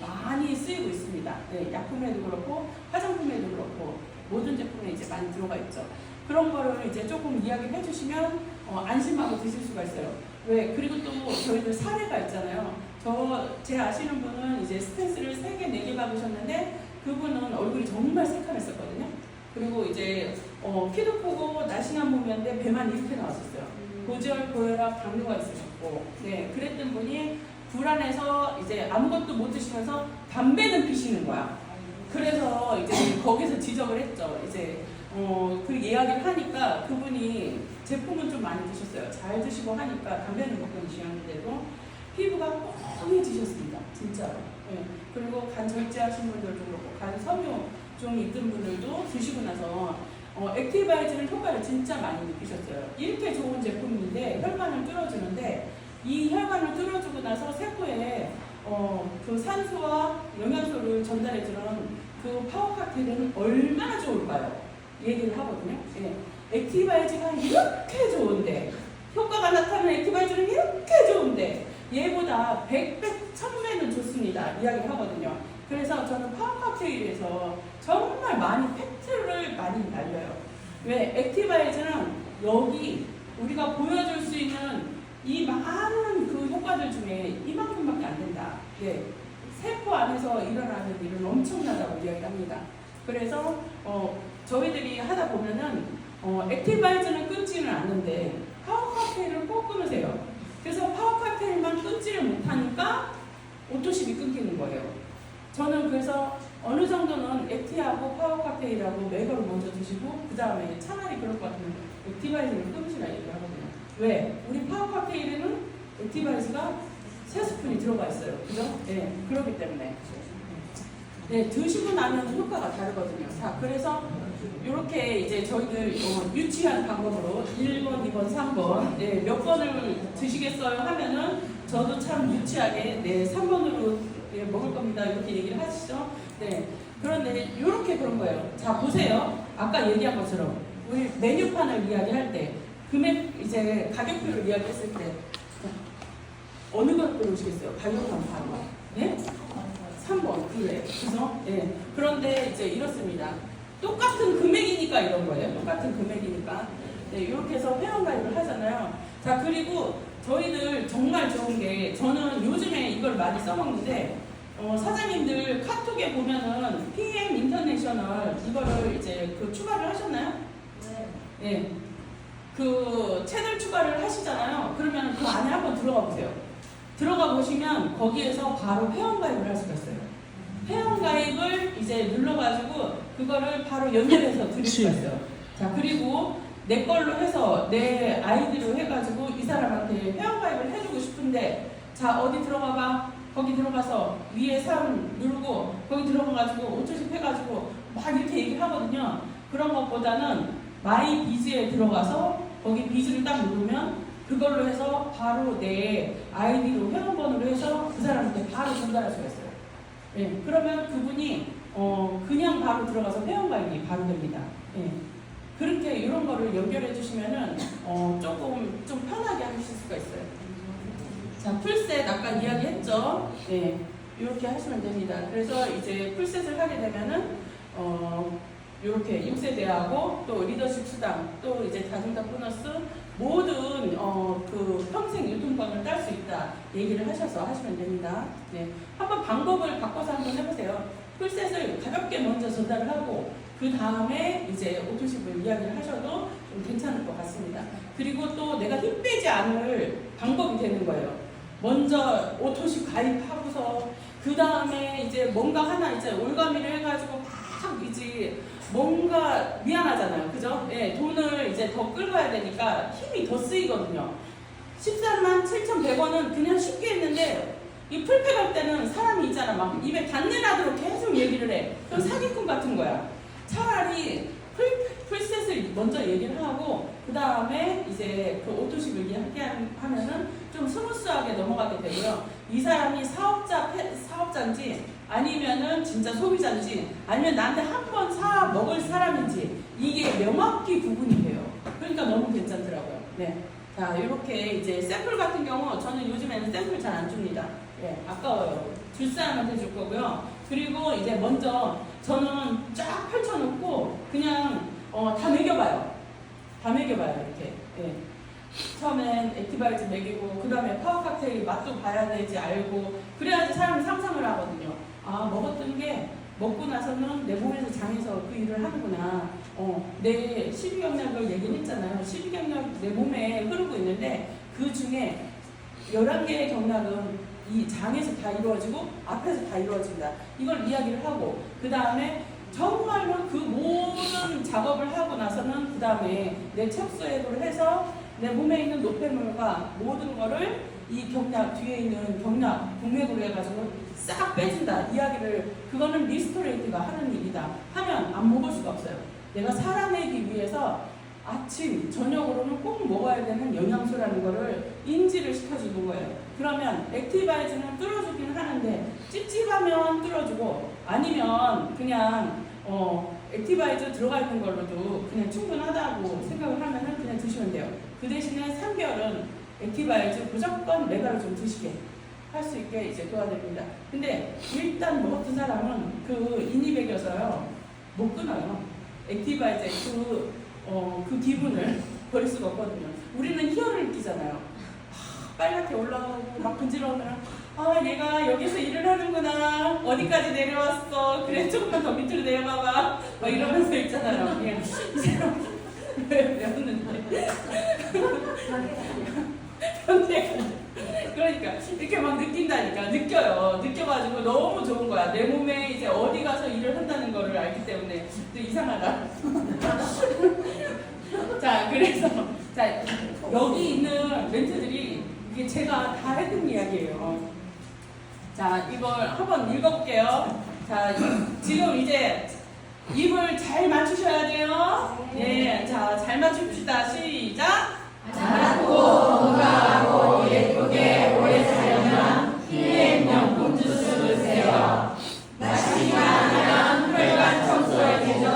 많이 쓰이고 있습니다. 네, 약품에도 그렇고 화장품에도 그렇고 모든 제품에 이제 많이 들어가 있죠. 그런 거를 이제 조금 이야기를 해주시면 안심하고 드실 수가 있어요. 왜? 그리고 또 저희들 사례가 있잖아요. 제 아시는 분은 이제 스탠스를 3개, 4개 받으셨는데 그분은 얼굴이 정말 새카맸었거든요. 그리고 이제 키도 크고 날씬한 몸이었는데 배만 이렇게 나왔었어요. 고지혈, 고혈압, 당뇨가 있으셨고, 네, 그랬던 분이 불안해서 이제 아무것도 못 드시면서 담배는 피시는 거야. 그래서 이제 거기서 지적을 했죠. 이제 그 이야기를 하니까 그분이 제품은 좀 많이 드셨어요. 잘 드시고 하니까 담배는 먹고 드시는데도 피부가 뻥해지셨습니다. 진짜로. 네. 그리고 간 절제하신 분들도 그렇고 간 섬유 좀 있던 분들도 드시고 나서 액티바이즈는 효과를 진짜 많이 느끼셨어요. 이렇게 좋은 제품인데 혈관을 뚫어주는데 이 혈관을 뚫어주고 나서 세포에 그 산소와 영양소를 전달해주는 그 파워 칵테일은 얼마나 좋을까요? 얘기를 하거든요. 예. 액티바이즈가 이렇게 좋은데 효과가 나타나는 액티바이즈는 이렇게 좋은데 얘보다 100배, 1000배는 좋습니다. 이야기를 하거든요. 그래서 저는 파워 칵테일에서 정말 많이 팩트를 많이 날려요. 왜? 액티바이즈는 여기 우리가 보여줄 수 있는 이 많은 그 효과들 중에 이만큼밖에 안 된다. 예. 세포 안에서 일어나는 일은 엄청나다고 이야기합니다. 그래서 저희들이 하다 보면은 액티바이즈는 끊지는 않는데 파워 칵테일을 꼭 끊으세요. 그래서 파워 칵테일만 끊지를 못하니까 오토십이 끊기는 거예요. 저는 그래서 어느 정도는 액티하고 파워 칵테일하고 매거를 먼저 드시고 그 다음에 차라리 그럴 것 같으면 액티바이즈를 끊으시라 얘기를 하거든요. 왜? 우리 파워 칵테일에는 액티바이즈가 3스푼이 들어가 있어요. 그죠? 네, 그렇기 때문에. 네, 드시고 나면 효과가 다르거든요. 자, 그래서 이렇게 이제 저희들 유치한 방법으로 1번, 2번, 3번 네, 몇 번을 드시겠어요 하면은 저도 참 유치하게 네, 3번으로 네, 먹을 겁니다. 이렇게 얘기를 하시죠. 네. 그런데 이렇게 그런 거예요. 자, 보세요. 아까 얘기한 것처럼 우리 메뉴판을 이야기할 때 금액 이제 가격표를 이야기했을 때 어느 걸 들어오시겠어요? 가격판 바로. 네? 3번. 그래. 그죠? 네. 그런데 이제 이렇습니다. 똑같은 금액이니까 이런 거예요. 똑같은 금액이니까. 네, 이렇게 해서 회원가입을 하잖아요. 자, 그리고 저희들 정말 좋은 게 저는 요즘에 이걸 많이 써먹는데 사장님들 카톡에 보면은 PM 인터내셔널 이거를 이제 그 추가를 하셨나요? 네. 네. 그 채널 추가를 하시잖아요. 그러면 그 안에 한번 들어가 보세요. 들어가 보시면 거기에서 바로 회원가입을 할 수가 있어요. 회원가입을 이제 눌러가지고 그거를 바로 연결해서 드릴 수가 있어요. 자, 그리고 내 걸로 해서 내 아이디로 해가지고 이 사람한테 회원가입을 해주고 싶은데, 자, 어디 들어가 봐. 거기 들어가서 위에 사람 누르고 거기 들어가가지고 5초씩 해가지고 막 이렇게 얘기를 하거든요. 그런 것보다는 마이 비즈에 들어가서 거기 비즈를 딱 누르면 그걸로 해서 바로 내 아이디로 회원번호로 해서 그 사람한테 바로 전달할 수가 있어요. 예, 그러면 그분이 그냥 바로 들어가서 회원가입이 바로 됩니다. 예. 그렇게 이런 거를 연결해 주시면은 조금 좀 편하게 하실 수가 있어요. 자, 풀셋 아까 이야기했죠. 네, 이렇게 하시면 됩니다. 그래서 이제 풀셋을 하게 되면은 이렇게 6세대하고 또 리더십 수당, 또 이제 자동차 보너스 모든 그 평생 유통권을 딸 수 있다 얘기를 하셔서 하시면 됩니다. 네, 한번 방법을 바꿔서 한번 해보세요. 풀셋을 가볍게 먼저 전달을 하고 그 다음에 이제 오토십을 이야기를 하셔도 좀 괜찮을 것 같습니다. 그리고 또 내가 힘 빼지 않을 방법이 되는 거예요. 먼저 오토십 가입하고서 그 다음에 이제 뭔가 하나 이제 올가미를 해가지고 막 이제 뭔가 미안하잖아요. 그죠? 예, 돈을 이제 더 끌고 와야 되니까 힘이 더 쓰이거든요. 147,100원은 그냥 쉽게 했는데 이 풀팩 할 때는 사람이 있잖아. 막 입에 단내 나도록 계속 얘기를 해. 그럼 사기꾼 같은 거야. 차라리 풀셋을 먼저 얘기를 하고 그 다음에 이제 그 오토십을 하면은 좀 스무스하게 넘어가게 되고요. 이 사람이 사업자인지 아니면은 진짜 소비자인지 아니면 나한테 한 번 사 먹을 사람인지 이게 명확히 구분이 돼요. 그러니까 너무 괜찮더라고요. 네. 자, 이렇게 이제 샘플 같은 경우 저는 요즘에는 샘플 잘 안 줍니다. 예, 아까워요. 줄 사람한테 줄 거고요. 그리고 이제 먼저 저는 쫙 펼쳐놓고 그냥 다 매겨봐요. 다 매겨봐요, 이렇게. 예. 처음엔 액티바이즈 매기고 그 다음에 파워 칵테일 맛도 봐야 되지 알고 그래야지 사람이 상상을 하거든요. 아, 먹었던 게 먹고 나서는 내 몸에서 장에서 그 일을 하는구나. 내 12경락을 얘기를 했잖아요. 12경락 내 몸에 흐르고 있는데 그 중에 11개의 경락은 이 장에서 다 이루어지고 앞에서 다 이루어진다. 이걸 이야기를 하고 그 다음에 정말로 그 모든 작업을 하고 나서는 그 다음에 내 척수액을 해서 내 몸에 있는 노폐물과 모든 거를 이 경락 뒤에 있는 경락 동맥으로 해가지고 싹 빼준다. 이야기를 그거는 리스토레이트가 하는 일이다. 하면 안 먹을 수가 없어요. 내가 살아내기 위해서 아침, 저녁으로는 꼭 먹어야 되는 영양소라는 거를 인지를 시켜주는 거예요. 그러면 액티바이즈는 뚫어주긴 하는데 찝찝하면 뚫어주고 아니면 그냥 액티바이즈 들어가 있는 걸로도 그냥 충분하다고 생각을 하면은 그냥 드시면 돼요. 그 대신에 3개월은 액티바이즈 무조건 메가를 좀 드시게 할 수 있게 이제 도와드립니다. 근데 일단 먹었던 사람은 그 인이 배겨서요 못 끊어요. 액티바이즈의 그 기분을 버릴 수가 없거든요. 우리는 희열을 느끼잖아요. 빨갛게 올라가고 막 근지러우면 아, 얘가 여기서 일을 하는구나. 어디까지 내려왔어. 그래, 조금만 더 밑으로 내려가봐. 막 이러면서 있잖아요. 그냥 이 사람 왜 웃는데? 그러니까 이렇게 막 느낀다니까. 느껴요. 느껴가지고 너무 좋은 거야. 내 몸에 이제 어디 가서 일을 한다는 거를 알기 때문에 또 이상하다. 자, 그래서 자, 여기 있는 멘트들이 이게 제가 다 했던 이야기예요. 자, 이걸 한번 읽어볼게요. 자, 지금 이제 입을 잘 맞추셔야 돼요. 네, 자, 잘 맞춥시다. 시작. 작고 건강하고 예쁘게 오래 살려면 PM명품 주스 드세요. 마시기만 하면 혈관 청소에 되죠.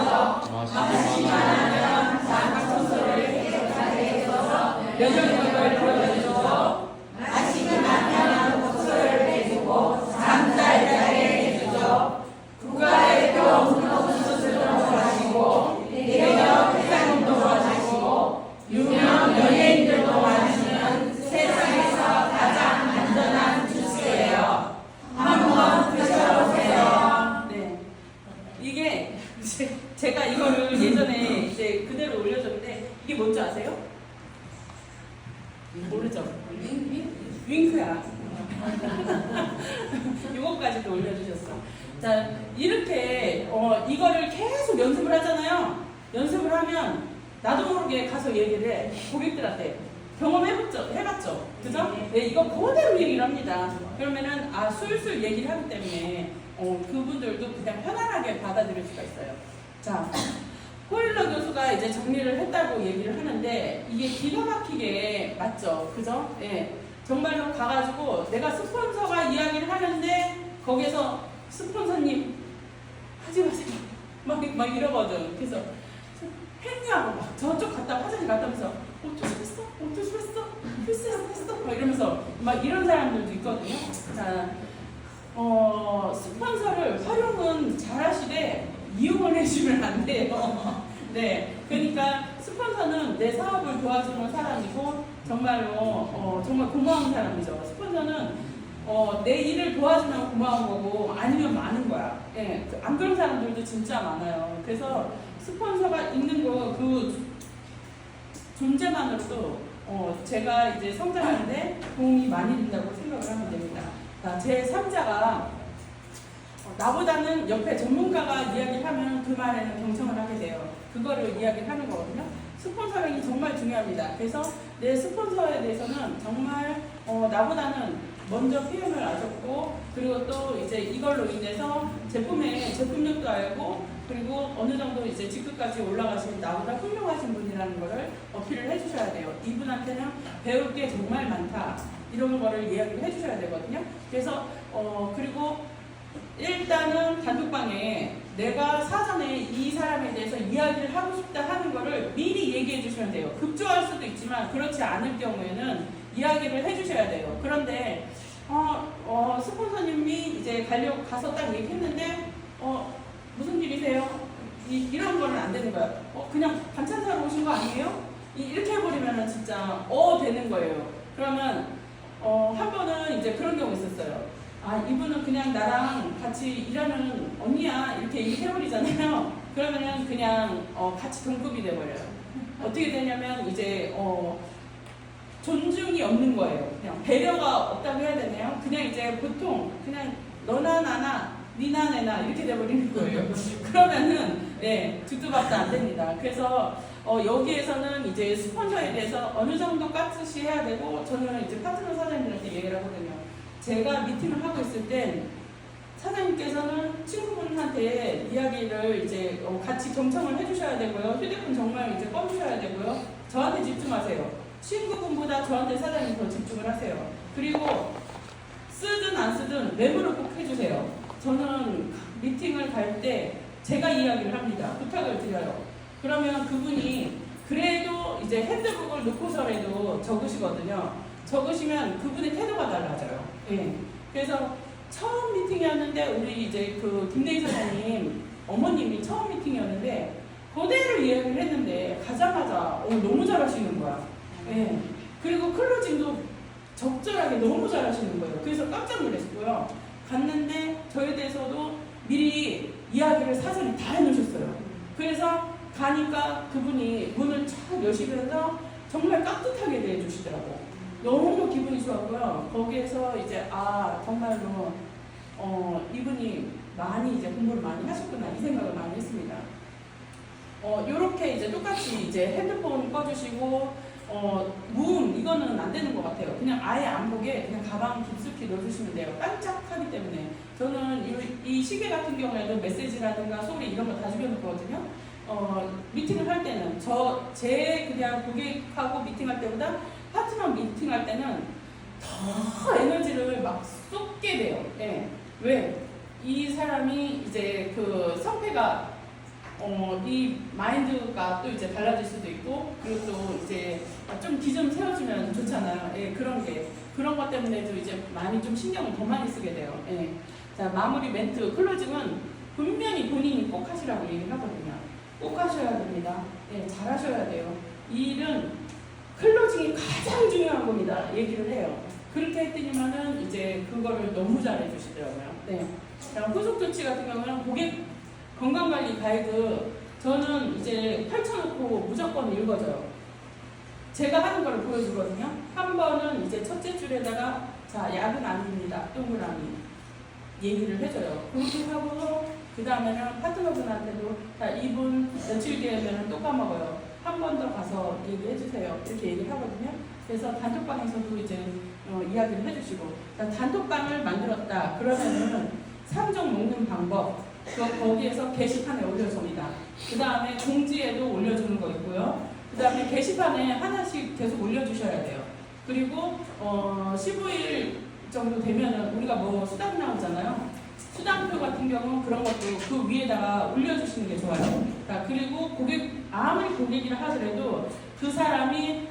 마시기만 하면 장 청소를 깨끗하게 해줘서 면역력을 불러주죠. 마시기만 하면 독소를 빼주고 잠 잘 자게 해주죠. 국가대표 운동 수술도 마시고 대기업 회장님도 마시고 유명 연예인들도 마시는 세상에서 가장 안전한 주스예요. 한번 드셔보세요. 네. 이게 제가 이거를 예전에 이제 그대로 올려줬는데 이게 뭔지 아세요? 자, 이렇게 이거를 계속 연습을 하잖아요. 연습을 하면 나도 모르게 가서 얘기를 해. 고객들한테 해봤죠? 그죠? 네, 이거 그대로 얘기를 합니다. 그러면은 술술 얘기를 하기 때문에 그분들도 그냥 편안하게 받아들일 수가 있어요. 자, 호일러 교수가 이제 정리를 했다고 얘기를 하는데 이게 기가 막히게 맞죠? 그죠? 예. 정말로 가가지고 내가 스폰서가 이야기를 하는데 거기서 스폰서님 하지 마세요. 막 이러거든. 그래서 했냐고 막 저쪽 갔다 화장실 갔다 오면서 조심했어? 조심했어? 막 이러면서 막 이런 사람들도 있거든요. 자, 스폰서를 활용은 잘 하시되 이용을 해주면 안 돼요. 네, 그러니까 스폰서는 내 사업을 도와주는 사람이고 정말로 정말 고마운 사람이죠. 스폰서는 내 일을 도와주면 고마운 거고 아니면 많은 거야. 예, 안 그런 사람들도 진짜 많아요. 그래서 스폰서가 있는 거 그 존재만으로도 제가 이제 성장하는데 도움이 많이 된다고 생각을 하면 됩니다. 제 3자가 나보다는 옆에 전문가가 이야기를 하면 그 말에는 경청을 하게 돼요. 그거를 이야기를 하는 거거든요. 스폰서링이 정말 중요합니다. 그래서 내 스폰서에 대해서는 정말 나보다는 먼저 표현을 하셨고 그리고 또 이제 이걸로 인해서 제품의 제품력도 알고 그리고 어느 정도 이제 직급까지 올라가신 나보다 훌륭하신 분이라는 거를 어필을 해주셔야 돼요. 이분한테는 배울 게 정말 많다. 이런 거를 이야기를 해주셔야 되거든요. 그래서 그리고 일단은 단톡방에 내가 사전에 이 사람에 대해서 이야기를 하고 싶다 하는 거를 미리 얘기해 주시면 돼요. 급조할 수도 있지만 그렇지 않을 경우에는 이야기를 해 주셔야 돼요. 그런데 스폰서님이 이제 가서 딱 얘기했는데 무슨 일이세요? 이런 거는 안 되는 거야. 그냥 반찬 사러 오신 거 아니에요? 이렇게 해버리면 진짜 되는 거예요. 그러면 한 번은 이제 그런 경우 있었어요. 이분은 그냥 나랑 같이 일하는 언니야 이렇게 얘기해버리잖아요. 그러면은 그냥 같이 동급이 돼버려요. 어떻게 되냐면 이제 존중이 없는 거예요. 그냥 배려가 없다고 해야 되나요? 그냥 이제 보통 그냥 너나 나나 니나 내나 이렇게 돼버리는 거예요. 그러면은 듣도 밥도 안 됩니다. 그래서 여기에서는 이제 스폰서에 대해서 어느 정도 깍듯이 해야 되고 저는 이제 파트너 사장님들한테 얘기를 하거든요. 제가 미팅을 하고 있을 땐 사장님께서는 친구분한테 이야기를 이제 같이 경청을 해주셔야 되고요. 휴대폰 정말 이제 꺼주셔야 되고요. 저한테 집중하세요. 친구분보다 저한테 사장님 더 집중을 하세요. 그리고 쓰든 안 쓰든 메모를 꼭 해주세요. 저는 미팅을 갈 때 제가 이야기를 합니다. 부탁을 드려요. 그러면 그분이 그래도 이제 핸드북을 놓고서라도 적으시거든요. 적으시면 그분의 태도가 달라져요. 예. 그래서 처음 미팅이었는데 우리 이제 그 김대희 사장님 어머님이 처음 미팅이었는데 그대로 이야기를 했는데 가자마자 너무 잘하시는 거야. 예. 그리고 클로징도 적절하게 너무 잘하시는 거예요. 그래서 깜짝 놀랐고요. 갔는데 저에 대해서도 미리 이야기를 사전에 다 해놓으셨어요. 그래서 가니까 그분이 문을 쫙 여시면서 정말 깍듯하게 대해주시더라고요. 너무 기분이 좋았고요. 거기에서 이제 정말로 이분이 많이 이제 공부를 많이 하셨구나 이 생각을 많이 했습니다. 요렇게 이제 똑같이 이제 핸드폰 꺼주시고 무음 이거는 안 되는 것 같아요. 그냥 아예 안 보게 그냥 가방 깊숙이 넣어주시면 돼요. 반짝하기 때문에 저는 이 시계 같은 경우에도 메시지라든가 소리 이런 거 다 죽여놓거든요. 미팅을 할 때는 제 그냥 고객하고 미팅할 때보다 파트너 미팅할 때는 더 에너지를 막 쏟게 돼요. 예. 왜? 이 사람이 이제 그 성패가 이 마인드가 또 이제 달라질 수도 있고 그리고 또 이제 좀 기준 세워주면 좋잖아요. 예, 그런 것 때문에도 이제 많이 좀 신경을 더 많이 쓰게 돼요. 예. 자, 마무리 멘트 클로징은 분명히 본인이 꼭 하시라고 얘기를 하거든요. 꼭 하셔야 됩니다. 예, 잘 하셔야 돼요. 이 일은 클로징이 가장 중요한 겁니다. 얘기를 해요. 그렇게 했더니만은 이제 그거를 너무 잘해 주시더라고요. 네. 자, 후속 조치 같은 경우는 고객 건강관리 가이드 저는 이제 펼쳐놓고 무조건 읽어줘요. 제가 하는 거를 보여주거든요. 한 번은 이제 첫째 줄에다가 자, 약은 아닙니다. 동그라미. 얘기를 해줘요. 그렇게 하고 그 다음에는 파트너분한테도 자, 이분 며칠 뒤에는 또 까먹어요. 한 번 더 가서 얘기해 주세요. 이렇게 얘기를 하거든요. 그래서 단톡방에서도 이제 이야기를 해주시고 자, 단톡방을 만들었다. 그러면은 3종 먹는 방법 거기에서 게시판에 올려줍니다. 그 다음에 공지에도 올려주는 거 있고요. 그 다음에 게시판에 하나씩 계속 올려주셔야 돼요. 그리고 15일 정도 되면은 우리가 뭐 수당 나오잖아요. 수당표 같은 경우는 그런 것도 그 위에다가 올려주시는 게 좋아요. 자, 그리고 아무리 고객이라 하더라도 그 사람이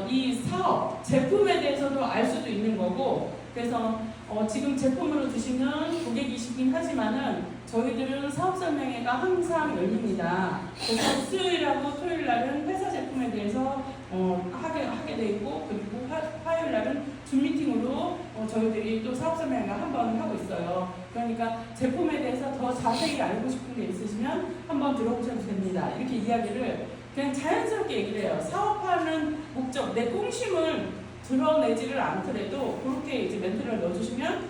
이 사업, 제품에 대해서도 알 수도 있는 거고, 그래서 지금 제품으로 드시는 고객이시긴 하지만은 저희들은 사업 설명회가 항상 열립니다. 그래서 수요일하고 토요일 날은 회사 제품에 대해서 하게 돼 있고, 그리고 화요일 날은 줌 미팅으로 저희들이 또 사업 설명회가 한번 하고 있어요. 그러니까 제품에 대해서 더 자세히 알고 싶은 게 있으시면 한번 들어보셔도 됩니다. 이렇게 이야기를 그냥 자연스럽게 얘기를 해요. 사업하는 목적, 내 꽁심을 드러내지를 않더라도 그렇게 이제 멘트를 넣어주시면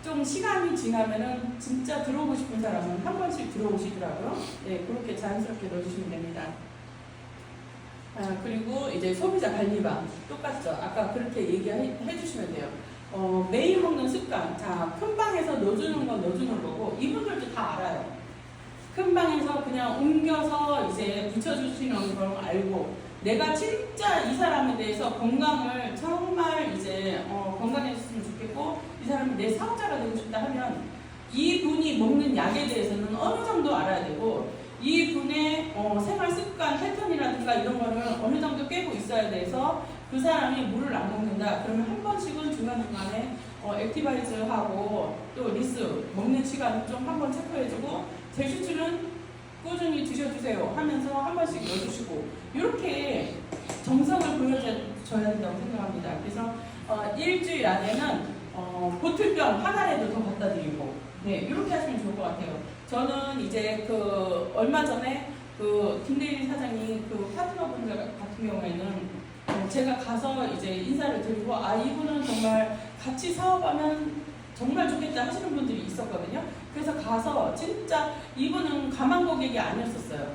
좀 시간이 지나면은 진짜 들어오고 싶은 사람은 한 번씩 들어오시더라고요. 네, 그렇게 자연스럽게 넣어주시면 됩니다. 그리고 이제 소비자 관리방 똑같죠. 아까 그렇게 얘기해 주시면 돼요. 매일 먹는 습관. 자, 큰 방에서 넣어주는 건 넣어주는 거고 이분들도 다 알아요. 큰 방에서 그냥 옮겨서 이제 붙여주시는 걸 알고 내가 진짜 이 사람에 대해서 건강을 정말 이제 건강해졌으면 좋겠고 이 사람이 내 사업자가 되고 싶다 하면 이분이 먹는 약에 대해서는 어느 정도 알아야 되고 이분의 생활 습관 패턴이라든가 이런 거를 어느 정도 깨고 있어야 돼서 그 사람이 물을 안 먹는다 그러면 한 번씩은 중간중간에 액티바이즈하고 또 리스 먹는 시간 좀 한번 체크해주고 제슈츠는 꾸준히 드셔주세요 하면서 한 번씩 넣어주시고 이렇게 정성을 보여줘야 된다고 생각합니다. 그래서 일주일 안에는 보틀병 하나라도 더 갖다 드리고 네 이렇게 하시면 좋을 것 같아요. 저는 이제 얼마 전에 김대리 사장님 파트너분들 같은 경우에는 제가 가서 이제 인사를 드리고 이분은 정말 같이 사업하면 정말 좋겠다 하시는 분들이 있었거든요. 그래서 가서 진짜 이분은 가만 고객이 아니었었어요.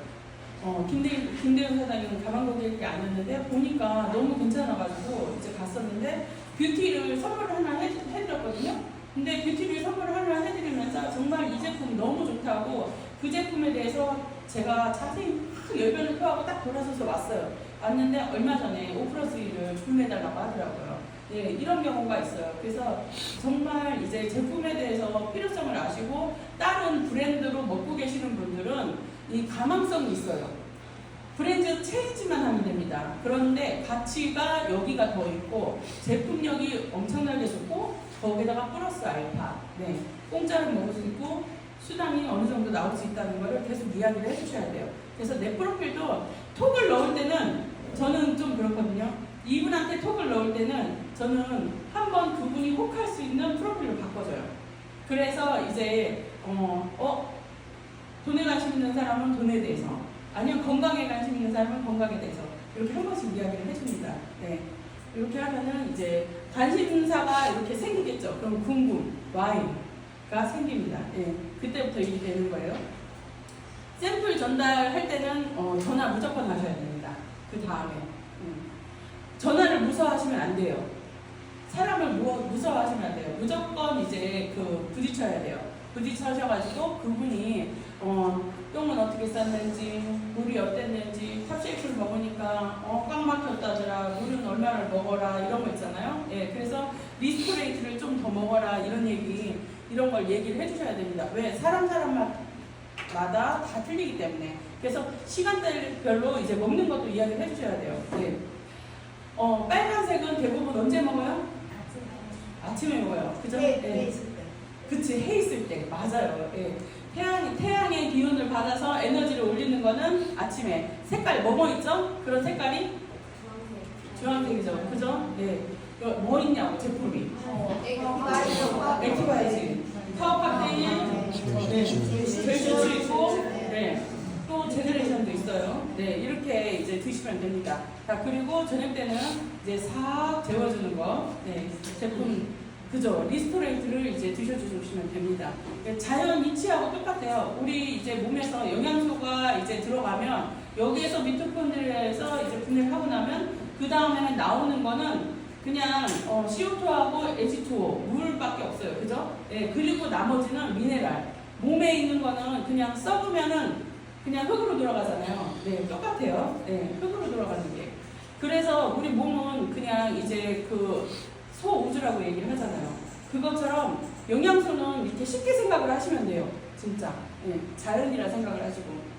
김대윤 사장님은 가만 고객이 아니었는데 보니까 너무 괜찮아가지고 이제 갔었는데 뷰티를 선물을 하나 해드렸거든요. 근데 뷰티를 선물을 하나 해드리면서 정말 이 제품 너무 좋다고 그 제품에 대해서 제가 자세히 막 열변을 토하고 딱 돌아서서 왔어요. 왔는데 얼마 전에 5+1을 주문해달라고 하더라고요. 네, 이런 경우가 있어요. 그래서 정말 이제 제품에 대해서 필요성을 아시고 다른 브랜드로 먹고 계시는 분들은 이 가망성이 있어요. 브랜드 체인지만 하면 됩니다. 그런데 가치가 여기가 더 있고 제품력이 엄청나게 좋고 거기다가 플러스 알파 네, 공짜로 먹을 수 있고 수당이 어느 정도 나올 수 있다는 거를 계속 이야기를 해주셔야 돼요. 그래서 내 프로필도 톡을 넣을 때는 저는 좀 그렇거든요. 이분한테 톡을 넣을 때는 저는 한번 그분이 혹할 수 있는 프로필로 바꿔줘요. 그래서 이제 돈에 관심 있는 사람은 돈에 대해서 아니면 건강에 관심 있는 사람은 건강에 대해서 이렇게 한 번씩 이야기를 해줍니다. 네. 이렇게 하면은 이제 관심사가 이렇게 생기겠죠. 그럼 궁금, 와인가 생깁니다. 네. 그때부터 일이 되는 거예요. 샘플 전달할 때는 전화 무조건 하셔야 됩니다. 그 다음에 전화를 무서워하시면 안 돼요. 사람을 무서워하시면 안 돼요. 무조건 이제 부딪혀야 돼요. 부딪혀셔가지고 그분이 똥은 어떻게 쌌는지, 물이 어땠는지, 탑쉐이크를 먹으니까 꽉 막혔다더라, 물은 얼마를 먹어라 이런 거 있잖아요. 예, 그래서 리스토레이트를 좀 더 먹어라 이런 걸 얘기를 해주셔야 됩니다. 왜? 사람마다 다 틀리기 때문에. 그래서 시간대별로 이제 먹는 것도 이야기를 해주셔야 돼요. 예. 빨간색은 대부분 언제 먹어요? 아침에 먹어요. 그죠? 해 있을 때. 그치, 해 있을 때. 맞아요. 예. 태양의 기운을 받아서 에너지를 올리는 거는 아침에. 색깔 뭐뭐 있죠? 그런 색깔이? 주황색이죠. 그죠? 예. 뭐 있냐고, 제품이. 액티바이즈. 파워 칵테일. 네. 젤슈츠 있고. 네. 또 제너레이션도 있어요. 네, 이렇게 이제 드시면 됩니다. 자, 그리고 저녁 때는 이제 싹 재워주는 거. 네, 제품 그죠? 리스토레이트를 이제 드셔주시면 됩니다. 자연 이치하고 똑같아요. 우리 이제 몸에서 영양소가 이제 들어가면 여기에서 미토콘드리아에서 이제 분해를 하고 나면 그 다음에는 나오는 거는 그냥 CO2하고 H2O 물밖에 없어요. 그죠? 예, 그리고 나머지는 미네랄. 몸에 있는 거는 그냥 썩으면은 그냥 흙으로 들어가잖아요. 네, 똑같아요. 네, 흙으로 들어가는 게. 그래서 우리 몸은 그냥 이제 그 소우주라고 얘기를 하잖아요. 그것처럼 영양소는 이렇게 쉽게 생각을 하시면 돼요. 진짜. 네, 자연이라 생각을 하시고.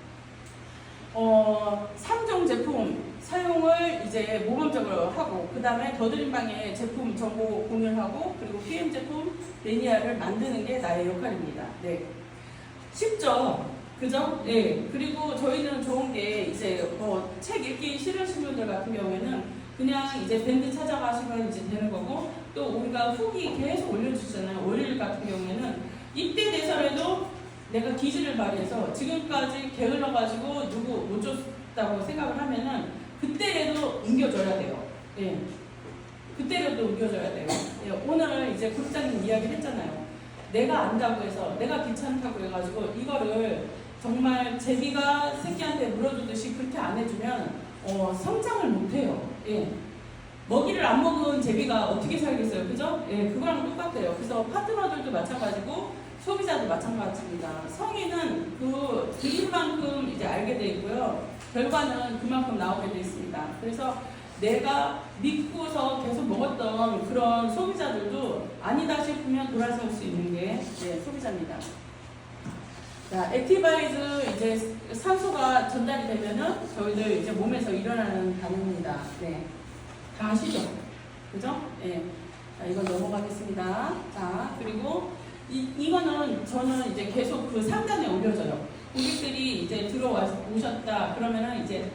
3종 제품 사용을 이제 모범적으로 하고, 그 다음에 더드림방에 제품 정보 공유하고, 그리고 PM 제품 매니아를 만드는 게 나의 역할입니다. 네. 쉽죠? 그죠? 네. 그리고 저희는 좋은 게 이제 책 읽기 싫으신 분들 같은 경우에는 그냥 이제 밴드 찾아가시면 이제 되는 거고, 또 우리가 후기 계속 올려주잖아요. 월요일 같은 경우에는 이때 돼서라도 내가 기질을 발휘해서 지금까지 게을러가지고 누구 못 줬다고 생각을 하면은 그때라도 옮겨줘야 돼요. 예. 그때라도 옮겨줘야 돼요. 예. 오늘 이제 국장님 이야기를 했잖아요. 내가 안다고 해서, 내가 귀찮다고 해가지고 이거를 정말 제비가 새끼한테 물어주듯이 그렇게 안 해주면 성장을 못해요. 예. 먹이를 안 먹은 제비가 어떻게 살겠어요, 그죠? 예, 그거랑 똑같아요. 그래서 파트너들도 마찬가지고 소비자도 마찬가지입니다. 성의는 그 들은 만큼 이제 알게 돼 있고요. 결과는 그만큼 나오게 돼 있습니다. 그래서 내가 믿고서 계속 먹었던 그런 소비자들도 아니다 싶으면 돌아설 수 있는 게 소비자입니다. 자, 액티바이즈 이제 산소가 전달이 되면은 저희들 이제 몸에서 일어나는 반응입니다. 네. 다 아시죠? 그죠? 네. 자, 이건 넘어가겠습니다. 자, 그리고 이거는 저는 이제 계속 그 상단에 올려줘요. 고객들이 이제 오셨다. 그러면은 이제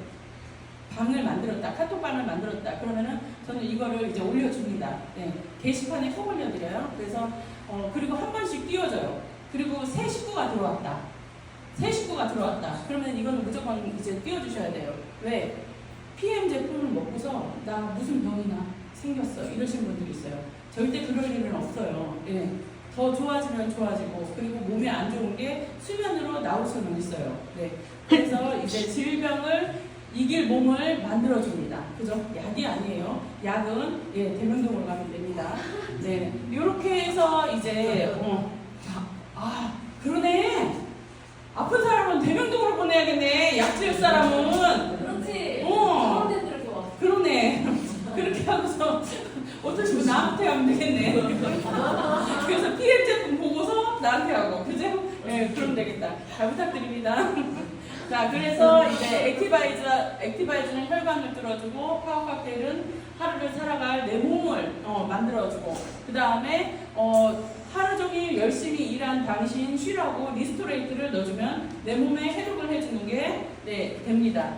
방을 만들었다. 카톡방을 만들었다. 그러면은 저는 이거를 이제 올려줍니다. 네. 게시판에 꼭 올려드려요. 그래서, 그리고 한 번씩 띄워줘요. 그리고 새 식구가 들어왔다. 새 식구가 들어왔다. 그러면 이거는 무조건 이제 띄워주셔야 돼요. 왜? PM 제품을 먹고서 나 무슨 병이나 생겼어. 이러신 분들이 있어요. 절대 그럴 일은 없어요. 예. 더 좋아지면 좋아지고, 그리고 몸에 안 좋은 게 수면으로 나올 수는 있어요. 네. 그래서 이제 질병을 이길 몸을 만들어줍니다. 그죠? 약이 아니에요. 약은 대명동으로 가면 됩니다. 네. 이렇게 해서 이제 그러네. 아픈 사람은 대명동으로 보내야겠네. 약 지을 사람은. 그렇지. 그러네. 그렇게 하고서 어쩌시면 나한테 하면 되겠네. 그래서 PM 제품 보고서 나한테 하고, 그죠? 네, 그러면 되겠다. 잘 부탁드립니다. 자, 그래서 이제 액티바이즈는 혈관을 뚫어주고, 파워 칵테일은 하루를 살아갈 내 몸을 만들어주고, 그 다음에 하루 종일 열심히 일한 당신 쉬라고 리스토레이트를 넣어주면 내 몸에 해독을 해주는 게 됩니다.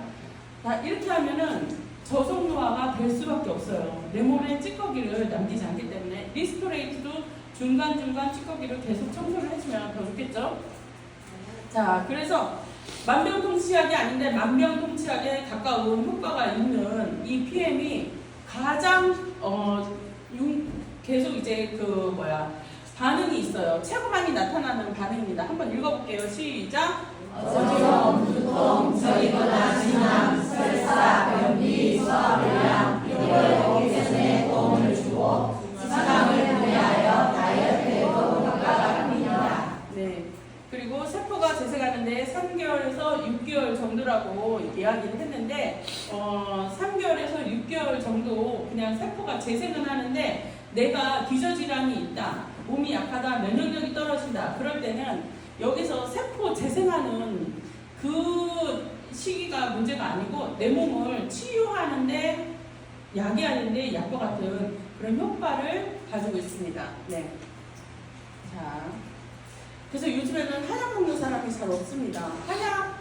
자, 이렇게 하면은 저속노화가 될 수밖에 없어요. 내 몸에 찌꺼기를 남기지 않기 때문에 리스토레이트도 중간중간 찌꺼기를 계속 청소를 해주면 더 좋겠죠? 자, 그래서 만병통치약이 아닌데 만병통치약에 가까운 효과가 있는 이 PM이 가장 계속 이제 반응이 있어요. 최고 많이 나타나는 반응입니다. 한번 읽어볼게요. 시작. 어지러움, 두통, 저리거나 진함, 설사, 변비, 소화불량, 이걸 오기전에 도움을 주고 지방을 분해하여 다이어트에도 효과가 큽니다. 네. 그리고 세포가 재생하는데 3개월에서 6개월 정도라고 이야기를 했는데 3개월에서 6개월 정도 그냥 세포가 재생을 하는데 내가 기저질환이 있다, 몸이 약하다, 면역력이 떨어진다 그럴 때는 여기서 세포 재생하는 그 시기가 문제가 아니고 내 몸을 치유하는데 약이 아닌데 약과 같은 그런 효과를 가지고 있습니다. 네. 자, 그래서 요즘에는 한약 먹는 사람이 잘 없습니다. 한약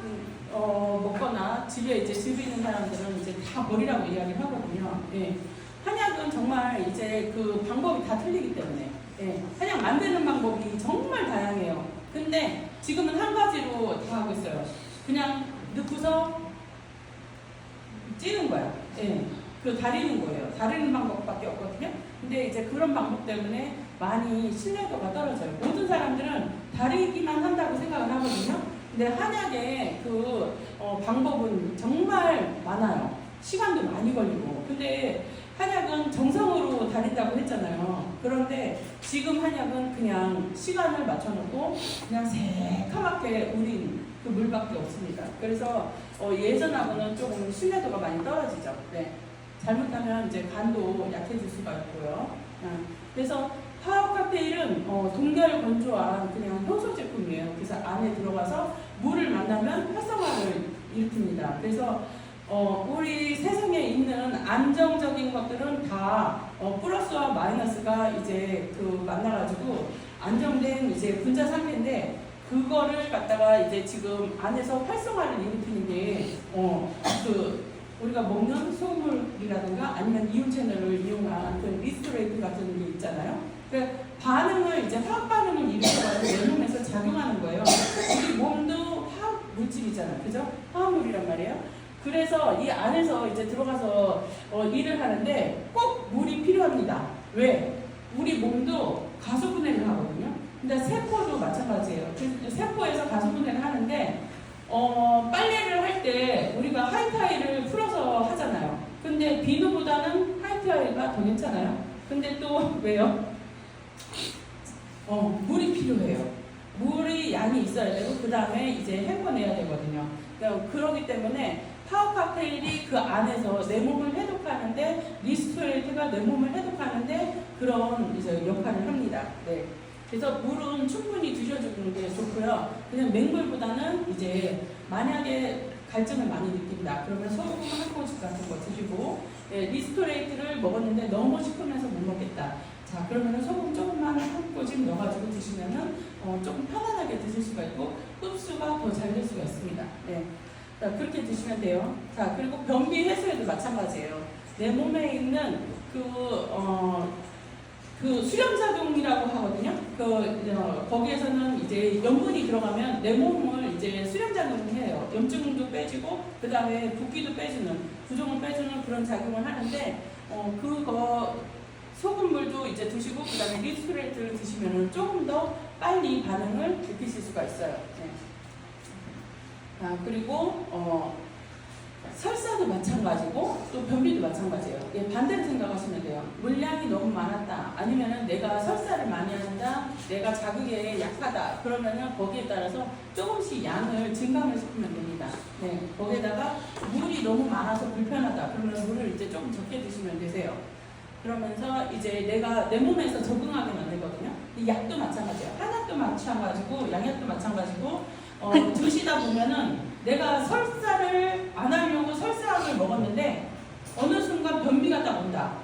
먹거나 집에 이제 있는 사람들은 이제 다 버리라고 이야기를 하거든요. 예. 한약은 정말 이제 그 방법이 다 틀리기 때문에 한약 만드는 방법이 정말 다양해요. 근데 지금은 한 가지로 다 하고 있어요. 그냥 넣고서 찌는 거야. 그 다리는 거예요. 다리는 방법밖에 없거든요. 근데 이제 그런 방법 때문에 많이 신뢰도가 떨어져요. 모든 사람들은 다르기만 한다고 생각을 하거든요. 근데 한약의 그 방법은 정말 많아요. 시간도 많이 걸리고. 근데 한약은 정성으로 다린다고 했잖아요. 그런데 지금 한약은 그냥 시간을 맞춰놓고 그냥 새카맣게 우린 그 물밖에 없습니다. 그래서 예전하고는 조금 신뢰도가 많이 떨어지죠. 네. 잘못하면 이제 간도 약해질 수가 있고요. 그래서 화학 칵테일은 동결 건조한 그냥 효소 제품이에요. 그래서 안에 들어가서 물을 만나면 활성화를 일으킵니다. 그래서 우리 세상에 있는 안정적인 것들은 다 플러스와 마이너스가 이제 그 만나가지고 안정된 이제 분자 상태인데 그거를 갖다가 이제 지금 안에서 활성화를 일으키는 게 우리가 먹는 소금물이라든가 아니면 이온 채널을 이용한 그 리스토레이트 같은 게 있잖아요. 그 반응을 이제 화학 반응을 일으켜가지고 내 몸에서 작용하는 거예요. 우리 몸도 화학 물질이잖아요, 그죠? 화합물이란 말이에요. 그래서 이 안에서 이제 들어가서 일을 하는데 꼭 물이 필요합니다. 왜? 우리 몸도 가소분해를 하거든요. 근데 세포도 마찬가지예요. 세포에서 가소분해를 하는데 빨래를 할 때 우리가 화이트아이를 풀어서 하잖아요. 근데 비누보다는 화이트아이가 더 괜찮아요. 근데 또 왜요? 물이 필요해요. 물이 양이 있어야 되고 그 다음에 이제 헹궈내야 되거든요. 그러기 때문에 화학 칵테일이 그 안에서 내 몸을 해독하는데 리스토레이트가 내 몸을 해독하는데 그런 이제 역할을 합니다. 네. 그래서 물은 충분히 드셔주는 게 좋고요. 그냥 맹물보다는 이제 만약에 갈증을 많이 느낀다. 그러면 소금 한 꼬집 같은 거 드시고 리스토레이트를 먹었는데 너무 시큼해서 못 먹겠다. 자, 그러면 소금 조금만 한 꼬집 넣어가지고 드시면은 조금 편안하게 드실 수가 있고 흡수가 더 잘 될 수가 있습니다. 네. 자, 그렇게 드시면 돼요. 자, 그리고 변비 해소에도 마찬가지예요. 내 몸에 있는 그 수렴작용이라고 하거든요. 거기에서는 이제 염분이 들어가면 내 몸을 이제 수렴작용을 해요. 염증도 빼주고, 그 다음에 붓기도 빼주는, 부종을 빼주는 그런 작용을 하는데, 소금물도 이제 드시고, 그 다음에 리스토레이트를 드시면 조금 더 빨리 반응을 느끼실 수가 있어요. 네. 그리고, 설사도 마찬가지고 또 변비도 마찬가지예요. 반대로 생각하시면 돼요. 물량이 너무 많았다. 아니면은 내가 설사를 많이 한다. 내가 자극에 약하다. 그러면은 거기에 따라서 조금씩 양을 증강을 시키면 됩니다. 네, 거기에다가 물이 너무 많아서 불편하다. 그러면 물을 이제 조금 적게 드시면 되세요. 그러면서 이제 내가 내 몸에서 적응하게 만들거든요. 이 약도 마찬가지예요. 한약도 마찬가지고 양약도 마찬가지고 드시다 보면은 내가 설사를 안 하려고 설사약을 먹었는데 어느 순간 변비가 딱 온다.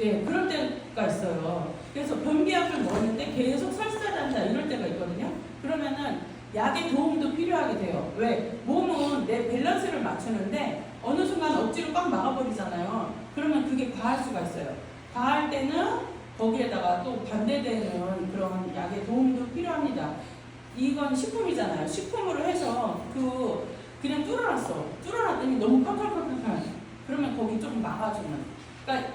예, 그럴 때가 있어요. 그래서 변비약을 먹었는데 계속 설사를 한다 이럴 때가 있거든요. 그러면은 약의 도움도 필요하게 돼요. 왜? 몸은 내 밸런스를 맞추는데 어느 순간 억지로 꽉 막아버리잖아요. 그러면 그게 과할 수가 있어요. 과할 때는 거기에다가 또 반대되는 그런 약의 도움도 필요합니다. 이건 식품이잖아요. 식품으로 해서 그냥 뚫어놨더니 너무 칼칼칼칼. 그러면 거기 좀 막아주는. 그러니까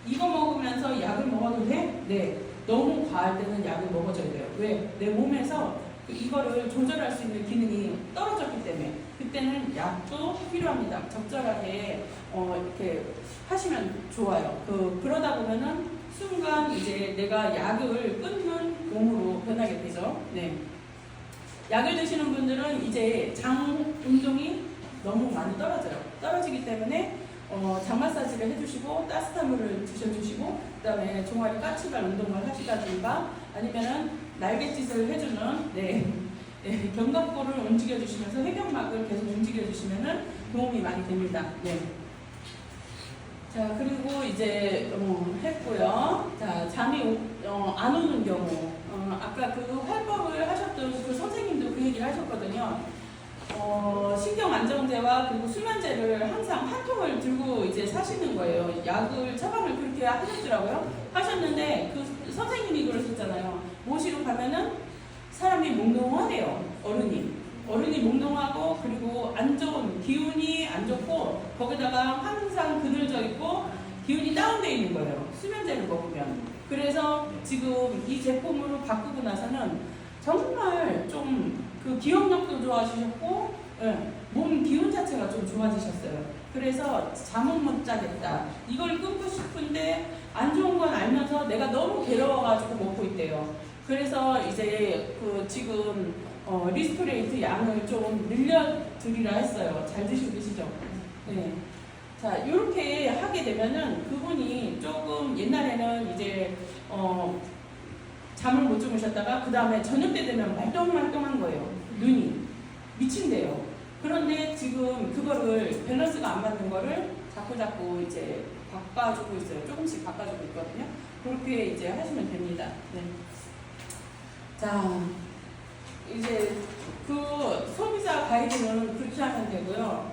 이거 먹으면서 약을 먹어도 돼? 네. 너무 과할 때는 약을 먹어줘야 돼요. 왜? 내 몸에서 이거를 조절할 수 있는 기능이 떨어졌기 때문에 그때는 약도 필요합니다. 적절하게 이렇게 하시면 좋아요. 그러다 보면은 순간 이제 내가 약을 끊는 몸으로 변하게 되죠. 네. 약을 드시는 분들은 이제 장 운동이 너무 많이 떨어지기 때문에 장 마사지를 해주시고 따뜻한 물을 드셔주시고 그다음에 종아리 까치발 운동을 하시다든가 아니면은 날갯짓을 해주는 견갑골을 움직여주시면서 회경막을 계속 움직여주시면은 도움이 많이 됩니다. 네. 자, 그리고 이제 했고요. 자, 잠이 안 오는 경우 아까 그 활법을 하셨던 그 선생님도 그 얘기를 하셨거든요. 신경 안정제와 그리고 수면제를 항상 한 통을 들고 이제 사시는 거예요. 약을 처방을 그렇게 하셨더라고요. 하셨는데 그 선생님이 그러셨잖아요. 모시러 가면은 사람이 몽롱하대요. 어른이 몽롱하고 그리고 안 좋은 기운이 안 좋고 거기다가 항상 그늘져 있고 기운이 다운돼 있는 거예요. 수면제를 먹으면. 그래서 지금 이 제품으로 바꾸고 나서는 정말 좀 그 기억력도 좋아지셨고, 예, 몸 기운 자체가 좀 좋아지셨어요. 그래서 잠은 못 자겠다. 이걸 끊고 싶은데 안 좋은 건 알면서 내가 너무 괴로워가지고 먹고 있대요. 그래서 이제 그 지금 리스토레이트 양을 좀 늘려드리라 했어요. 잘 드시고 계시죠? 네. 자, 이렇게 하게 되면은 그분이 조금 옛날에는 이제 잠을 못 주무셨다가 그 다음에 저녁 때 되면 말똥말똥한 거예요. 눈이 미친대요. 그런데 지금 그거를 밸런스가 안 맞는 거를 자꾸 이제 바꿔주고 있어요. 조금씩 바꿔주고 있거든요. 그렇게 이제 하시면 됩니다. 네. 자, 이제 그 소비자 가이드는 그렇게 하면 되고요.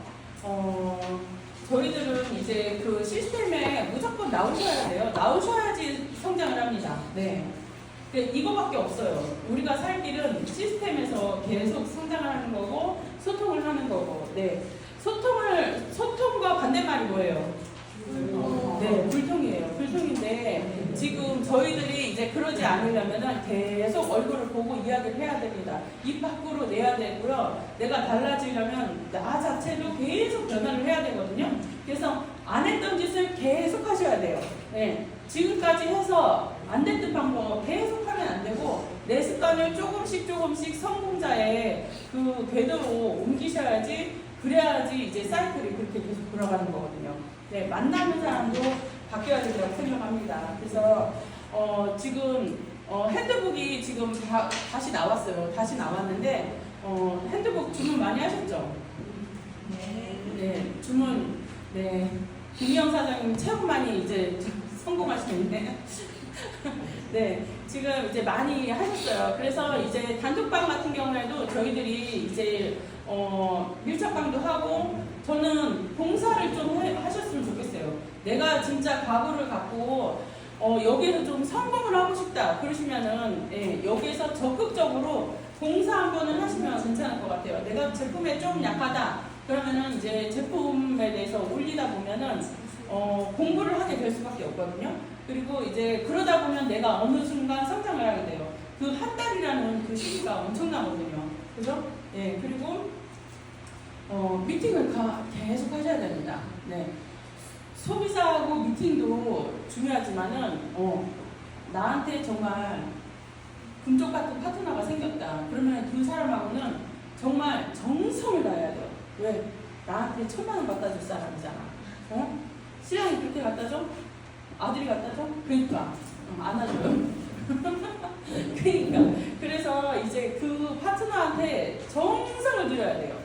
저희들은 이제 그 시스템에 무조건 나오셔야 돼요. 나오셔야지 성장을 합니다. 네. 이거밖에 없어요. 우리가 살 길은 시스템에서 계속 성장을 하는 거고 소통을 하는 거고. 네. 소통과 반대말이 뭐예요? 네, 불통이에요. 불통인데 지금 저희들이 이제 그러지 않으려면은 계속 얼굴을 보고 이야기를 해야 됩니다. 입 밖으로 내야 되고요. 내가 달라지려면 나 자체도 계속 변화를 해야 되거든요. 그래서 안 했던 짓을 계속 하셔야 돼요. 네. 지금까지 해서 안 됐던 방법 계속 하면 안 되고 내 습관을 조금씩 성공자의 그 궤도로 옮기셔야지 그래야지 이제 사이클이 그렇게 계속 돌아가는 거거든요. 네, 만나는 사람도 바뀌어야 된다고 생각합니다. 그래서 지금 핸드북이 지금 다시 나왔어요. 다시 나왔는데 핸드북 주문 많이 하셨죠? 네, 주문. 네, 김희영 사장님 최고 많이 이제 성공하시는데 네, 지금 이제 많이 하셨어요. 그래서 이제 단톡방 같은 경우에도 저희들이 이제 밀착방도 하고 저는 봉사를 좀 하셨으면 좋겠어요. 내가 진짜 각오를 갖고 여기서 좀 성공을 하고 싶다 그러시면은 예, 여기서 적극적으로 봉사 한 번은 하시면 괜찮을 것 같아요. 내가 제품에 좀 약하다 그러면은 이제 제품에 대해서 올리다 보면은 공부를 하게 될 수밖에 없거든요. 그리고 이제 그러다 보면 내가 어느 순간 성장을 하게 돼요. 그 한 달이라는 그 시기가 엄청나거든요. 그죠? 예, 그리고 미팅을 계속 하셔야 됩니다. 네. 소비자하고 미팅도 중요하지만은 나한테 정말 금쪽 같은 파트너가 생겼다. 그러면 그 사람하고는 정말 정성을 다해야 돼요. 왜? 나한테 1,000,000원 갖다 줄 사람이잖아. 신랑이 그렇게 갖다 줘? 아들이 갖다 줘? 그러니까 안아줘요. 그러니까 그래서 이제 그 파트너한테 정성을 들여야 돼요.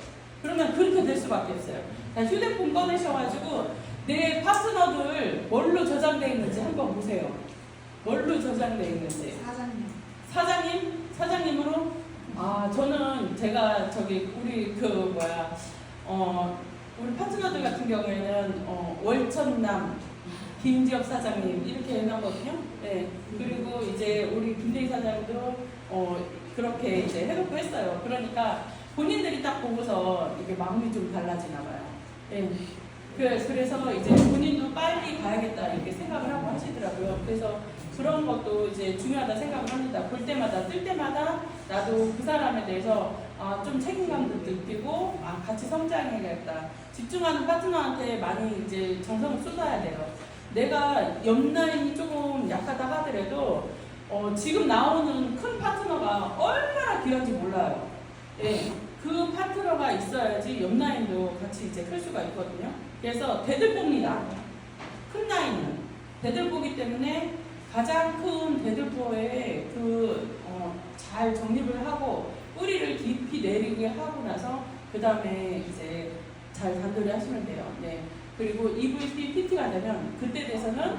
그러면 그렇게 될 수밖에 없어요. 자, 휴대폰 꺼내셔가지고 내 파트너들 뭘로 저장되어 있는지 한번 보세요. 뭘로 저장되어 있는지. 사장님으로? 저는 제가 우리 우리 파트너들 같은 경우에는 월천남 김지엽 사장님 이렇게 해놨거든요. 네. 그리고 이제 우리 김대희 사장도 그렇게 이제 해놓고 했어요. 그러니까 본인들이 딱 보고서 이게 마음이 좀 달라지나 봐요. 네. 그래서 이제 본인도 빨리 가야겠다 이렇게 생각을 하고 하시더라고요. 그래서 그런 것도 이제 중요하다 생각을 합니다. 볼 때마다 뜰 때마다 나도 그 사람에 대해서 좀 책임감도 느끼고 같이 성장해야겠다. 집중하는 파트너한테 많이 이제 정성을 쏟아야 돼요. 내가 옆라인이 조금 약하다 하더라도 지금 나오는 큰 파트너가 얼마나 귀한지 몰라요. 예, 그 파트너가 있어야지 옆라인도 같이 이제 클 수가 있거든요. 그래서 대들보입니다. 큰 라인은 대들보기 때문에 가장 큰 대들보에 잘 정립을 하고 뿌리를 깊이 내리게 하고 나서 그 다음에 이제 잘 단돌이 하시면 돼요. 네. 그리고 EVP, PT가 되면 그때 돼서는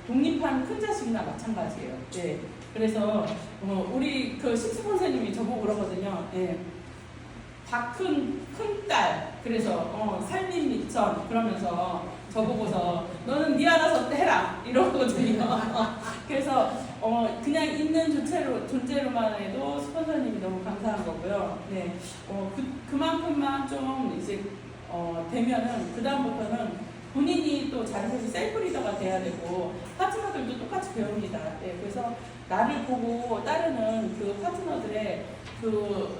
독립한 큰 자식이나 마찬가지예요. 네. 그래서 우리 그 식스폰사님이 저보고 그러거든요. 네. 다 큰 딸. 그래서 살림 미천 그러면서 저보고서 너는 네 알아서 해라 이러거든요. 그래서 그냥 있는 존재로만 해도 스폰서님이 너무 감사한 거고요. 네. 그만큼만 좀 이제 되면은 그 다음부터는 본인이 또 자기들이 셀프 리더가 돼야 되고 파트너들도 똑같이 배웁니다. 네, 그래서 나를 보고 따르는 그 파트너들의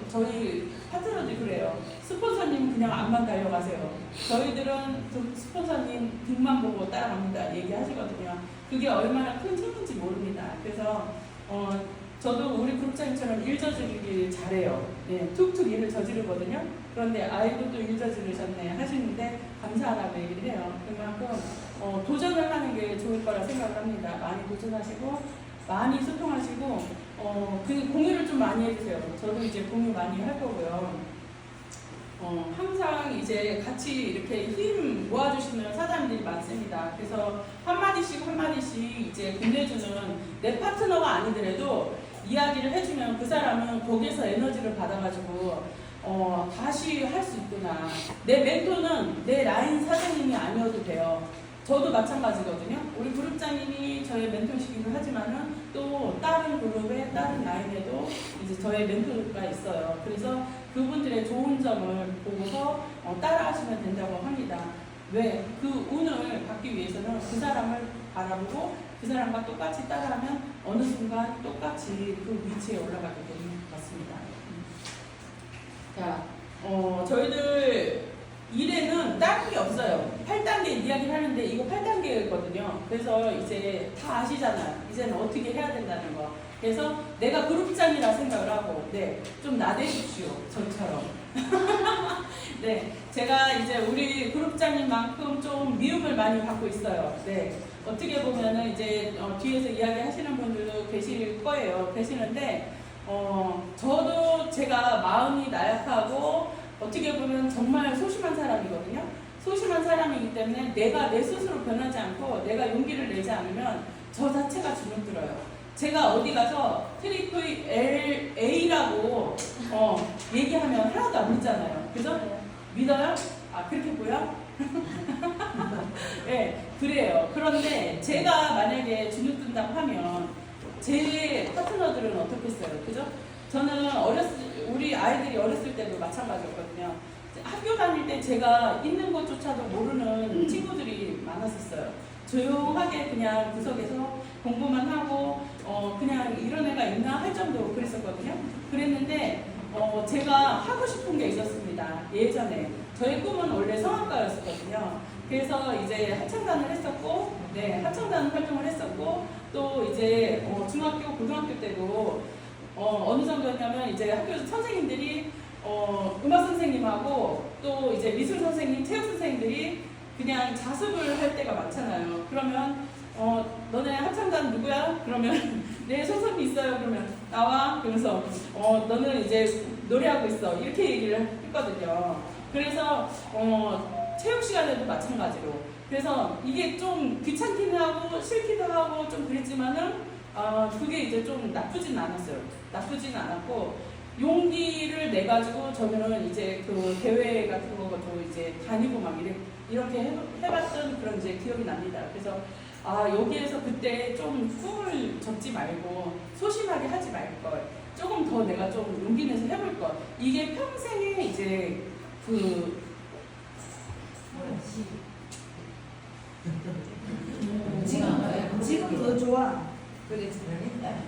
저희 파트너들이 그래요. 스폰서님 그냥 앞만 달려가세요. 저희들은 그 스폰서님 등만 보고 따라갑니다. 얘기하시거든요. 그게 얼마나 큰 힘인지 모릅니다. 그래서 저도 우리 그룹장님처럼 일 저지르기 잘해요. 예, 툭툭 일을 저지르거든요. 그런데 아이고 또 일 저지르셨네 하시는데 감사하다고 얘기를 해요. 그만큼 도전을 하는 게 좋을 거라 생각을 합니다. 많이 도전하시고 많이 소통하시고 그 공유를 좀 많이 해주세요. 저도 이제 공유 많이 할 거고요. 항상 이제 같이 이렇게 힘 모아주시는 사장님들이 많습니다. 그래서 한마디씩 이제 건네주는 내 파트너가 아니더라도 이야기를 해주면 그 사람은 거기에서 에너지를 받아가지고 다시 할 수 있구나. 내 멘토는 내 라인 사장님이 아니어도 돼요. 저도 마찬가지거든요. 우리 그룹장님이 저의 멘토시기도 하지만은 또 다른 그룹에 다른 라인에도 이제 저의 멘토가 있어요. 그래서 그분들의 좋은 점을 보고서 따라하시면 된다고 합니다. 왜? 그 운을 받기 위해서는 그 사람을 바라보고 그 사람과 똑같이 따라하면 어느 순간 똑같이 그 위치에 올라가게 되는 것 같습니다. 자, 저희들 일에는 다른 게 없어요. 8단계 이야기를 하는데 이거 8단계거든요. 그래서 이제 다 아시잖아요. 이제는 어떻게 해야 된다는 거. 그래서 내가 그룹장이라 생각을 하고, 네, 좀 나대십시오. 저처럼. 네, 제가 이제 우리 그룹장님만큼 좀 미움을 많이 받고 있어요. 네, 어떻게 보면은 이제 뒤에서 이야기하시는 분들도 계실 거예요. 계시는데, 저도 제가 마음이 나약하고 어떻게 보면 정말 소심한 사람이거든요. 소심한 사람이기 때문에 내가 내 스스로 변하지 않고 내가 용기를 내지 않으면 저 자체가 주눅들어요. 제가 어디 가서 트리플 A라고 얘기하면 하나도 안 믿잖아요. 그죠? 믿어요? 아, 그렇게 보여? 네, 그래요. 그런데 제가 만약에 주눅든다고 하면 제 파트너들은 어떻겠어요? 그죠? 저는 우리 아이들이 어렸을 때도 마찬가지였거든요. 학교 다닐 때 제가 있는 것조차도 모르는 친구들이 많았었어요. 조용하게 그냥 구석에서 공부만 하고 그냥 이런 애가 있나 할 정도로 그랬었거든요. 그랬는데 제가 하고 싶은 게 있었습니다. 예전에 저의 꿈은 원래 성악가였었거든요. 그래서 이제 합창단을 했었고, 네, 합창단 활동을 했었고, 또 이제 중학교, 고등학교 때도 어느 정도였냐면 이제 학교 선생님들이 음악 선생님하고 또 이제 미술 선생님, 체육 선생님들이 그냥 자습을 할 때가 많잖아요. 그러면 너네 합창단 누구야? 그러면 네, 손선이 있어요. 그러면 나와. 그러면서 너는 이제 노래하고 있어. 이렇게 얘기를 했거든요. 그래서 체육 시간에도 마찬가지로. 그래서 이게 좀 귀찮기는 하고 싫기도 하고 좀 그랬지만은 그게 이제 좀 나쁘진 않았어요. 나쁘진 않았고 용기를 내 가지고 저는 이제 그 대회 같은 것도 이제 다니고 막 이렇게 해봤던 그런 이제 기억이 납니다. 그래서 여기에서 그때 좀 꿈을 접지 말고 소심하게 하지 말 걸. 조금 더 내가 좀 용기 내서 해볼 것. 이게 평생에 이제 지금 더 좋아.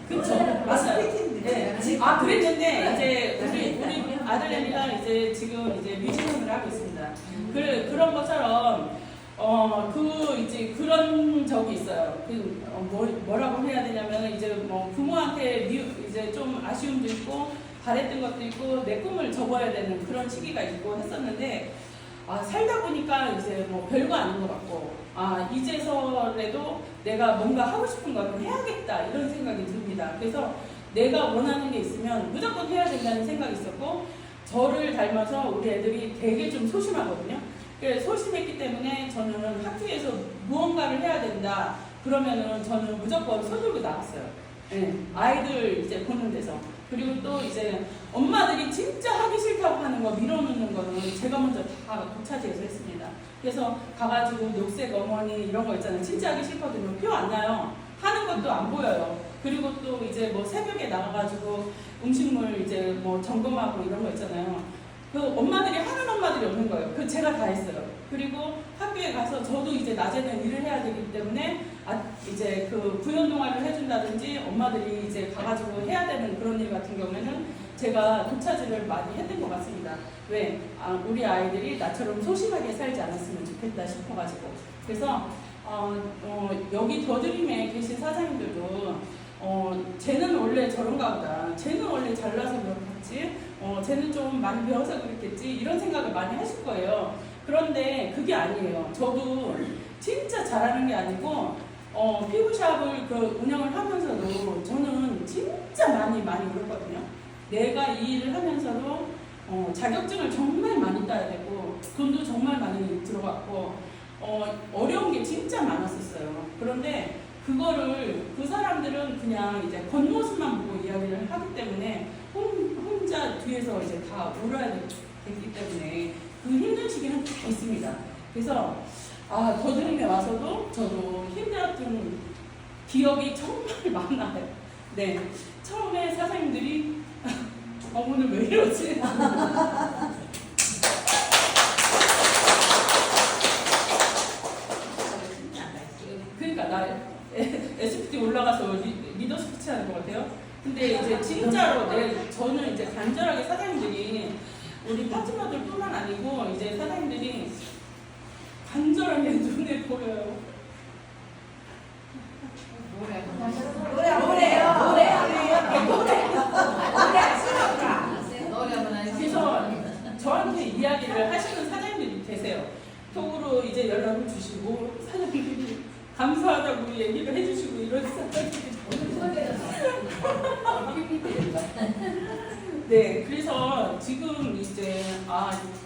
그렇죠. 맞아요. 네. 그랬는데 이제 우리 아들내미가 이제 지금 이제 뮤지션을 하고 있습니다. 그런 것처럼 이제 그런 적이 있어요. 뭐라고 해야 되냐면 이제 뭐 부모한테 이제 좀 아쉬움도 있고 바랬던 것도 있고 내 꿈을 접어야 되는 그런 시기가 있고 했었는데 살다 보니까 이제 뭐 별거 아닌 것 같고 이제서라도 내가 뭔가 하고 싶은 걸 해야겠다 이런 생각이 듭니다. 그래서 내가 원하는 게 있으면 무조건 해야 된다는 생각이 있었고 저를 닮아서 우리 애들이 되게 좀 소심하거든요. 그래서 소심했기 때문에 저는 학교에서 무언가를 해야 된다 그러면은 저는 무조건 서둘고 나갔어요. 네, 아이들 이제 보는 데서. 그리고 또 이제 엄마들이 진짜 하기 싫다고 하는 거 밀어놓는 거는 제가 먼저 다 독차지해서 했습니다. 그래서 가가지고 녹색 어머니 이런 거 있잖아요. 진짜 하기 싫거든요. 표 안 나요. 하는 것도 안 보여요. 그리고 또 이제 뭐 새벽에 나가가지고 음식물 이제 뭐 점검하고 이런 거 있잖아요. 그 엄마들이 하는 엄마들이 없는 거예요. 그 제가 다 했어요. 그리고 학교에 가서 저도 이제 낮에는 일을 해야 되기 때문에 이제 그 구연 동화를 해준다든지 엄마들이 이제 가가지고 해야 되는 그런 일 같은 경우에는 제가 도차지를 많이 했던 것 같습니다. 왜? 우리 아이들이 나처럼 소심하게 살지 않았으면 좋겠다 싶어가지고. 그래서 여기 더드림에 계신 사장님들도 쟤는 원래 저런가 보다. 쟤는 원래 잘나서 그렇겠지. 쟤는 좀 많이 배워서 그렇겠지. 이런 생각을 많이 하실 거예요. 그런데 그게 아니에요. 저도 진짜 잘하는 게 아니고 피부샵을 그 운영을 하면서도 저는 진짜 많이 울었거든요. 내가 이 일을 하면서도 자격증을 정말 많이 따야 되고 돈도 정말 많이 들어갔고 어려운 게 진짜 많았었어요. 그런데 그거를 그 사람들은 그냥 이제 겉모습만 보고 이야기를 하기 때문에 혼자 뒤에서 이제 다 울어야 되기 때문에 그 힘든 시기는 다 있습니다. 그래서 더드림에 와서도 저도 힘들었던 기억이 정말 많아요. 네, 처음에 사장님들이 오늘 왜 이러지? 그러니까 나 SPT 올라가서 리더 스피치 하는 것 같아요. 근데 이제 진짜로 저는 이제 간절하게 사장님들이 우리 파트너들뿐만 아니고 이제 사장님들이 간절하게 눈에 보여요. 그래서 저한테 이야기를 하시는 사장님들이 계세요. 톡으로 이제 연락을 주시고 사장님들이 감사하다고 얘기를 해주시고 이런 사장님들이 네, 그래서 지금 이제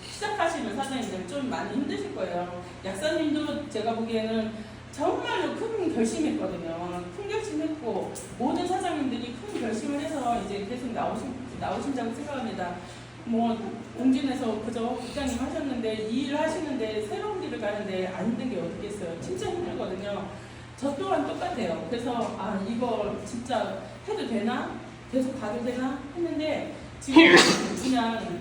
시작하시는 사장님들 좀 많이 힘드실 거예요. 약사님도 제가 보기에는 정말로 큰 결심했거든요. 큰 결심했고 모든 사장님들이 큰 결심을 해서 이제 계속 나오신다고 생각합니다. 뭐 옹진에서 그저 국장님 하셨는데 이 일을 하시는데 새로운 길을 가는데 안 힘든 게 어디 있겠어요. 진짜 힘들거든요. 저 또한 똑같아요. 그래서 이거 진짜 해도 되나? 계속 가도 되나? 했는데 지금 그냥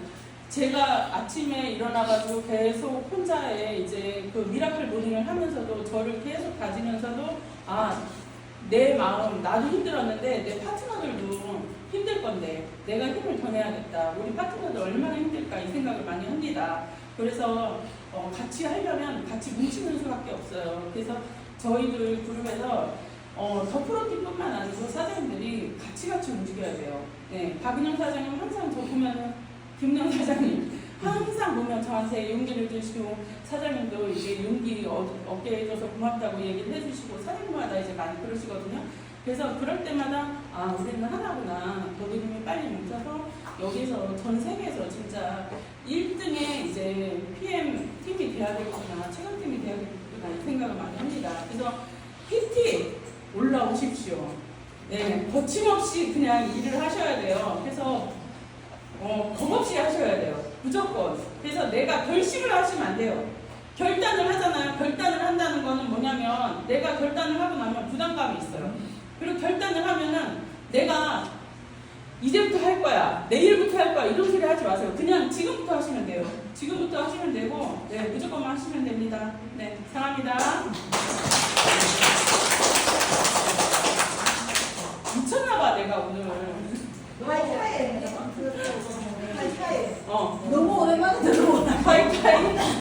제가 아침에 일어나가지고 계속 혼자의 이제 그 미라클 모닝을 하면서도 저를 계속 가지면서도 내 마음, 나도 힘들었는데 내 파트너들도 힘들 건데 내가 힘을 더 내야겠다. 우리 파트너들 얼마나 힘들까 이 생각을 많이 합니다. 그래서 같이 하려면 같이 뭉치는 수밖에 없어요. 그래서 저희들 그룹에서 더 프로팀뿐만 아니고 사장님들이 같이 움직여야 돼요. 네, 박은영 사장님 항상 저 보면은 김영 사장님 항상 보면 저한테 용기를 주시고 사장님도 이제 용기 어깨에 줘서 고맙다고 얘기를 해주시고 사장님마다 이제 많이 그러시거든요. 그래서 그럴 때마다 우리는 하나구나. 더드림이 빨리 뭉쳐서 여기서 전 세계에서 진짜 1등의 이제 PM 팀이 돼야 되겠구나. 최강팀이 돼야 되겠구나. 이 생각을 많이 합니다. 그래서 PT 올라오십시오. 네, 거침없이 그냥 일을 하셔야 돼요. 그래서 겁없이 하셔야 돼요. 무조건. 그래서 내가 결심을 하시면 안 돼요. 결단을 하잖아요. 결단을 한다는 거는 뭐냐면 내가 결단을 하고 나면 부담감이 있어요. 그리고 결단을 하면은 내가 이제부터 할 거야. 내일부터 할 거야. 이런 소리 하지 마세요. 그냥 지금부터 하시면 돼요. 지금부터 하시면 되고 네, 무조건 하시면 됩니다. 네, 사랑합니다. 미쳤나봐 내가 오늘. 와이파이. 너무 오랜만에 들어오나. 와이파이.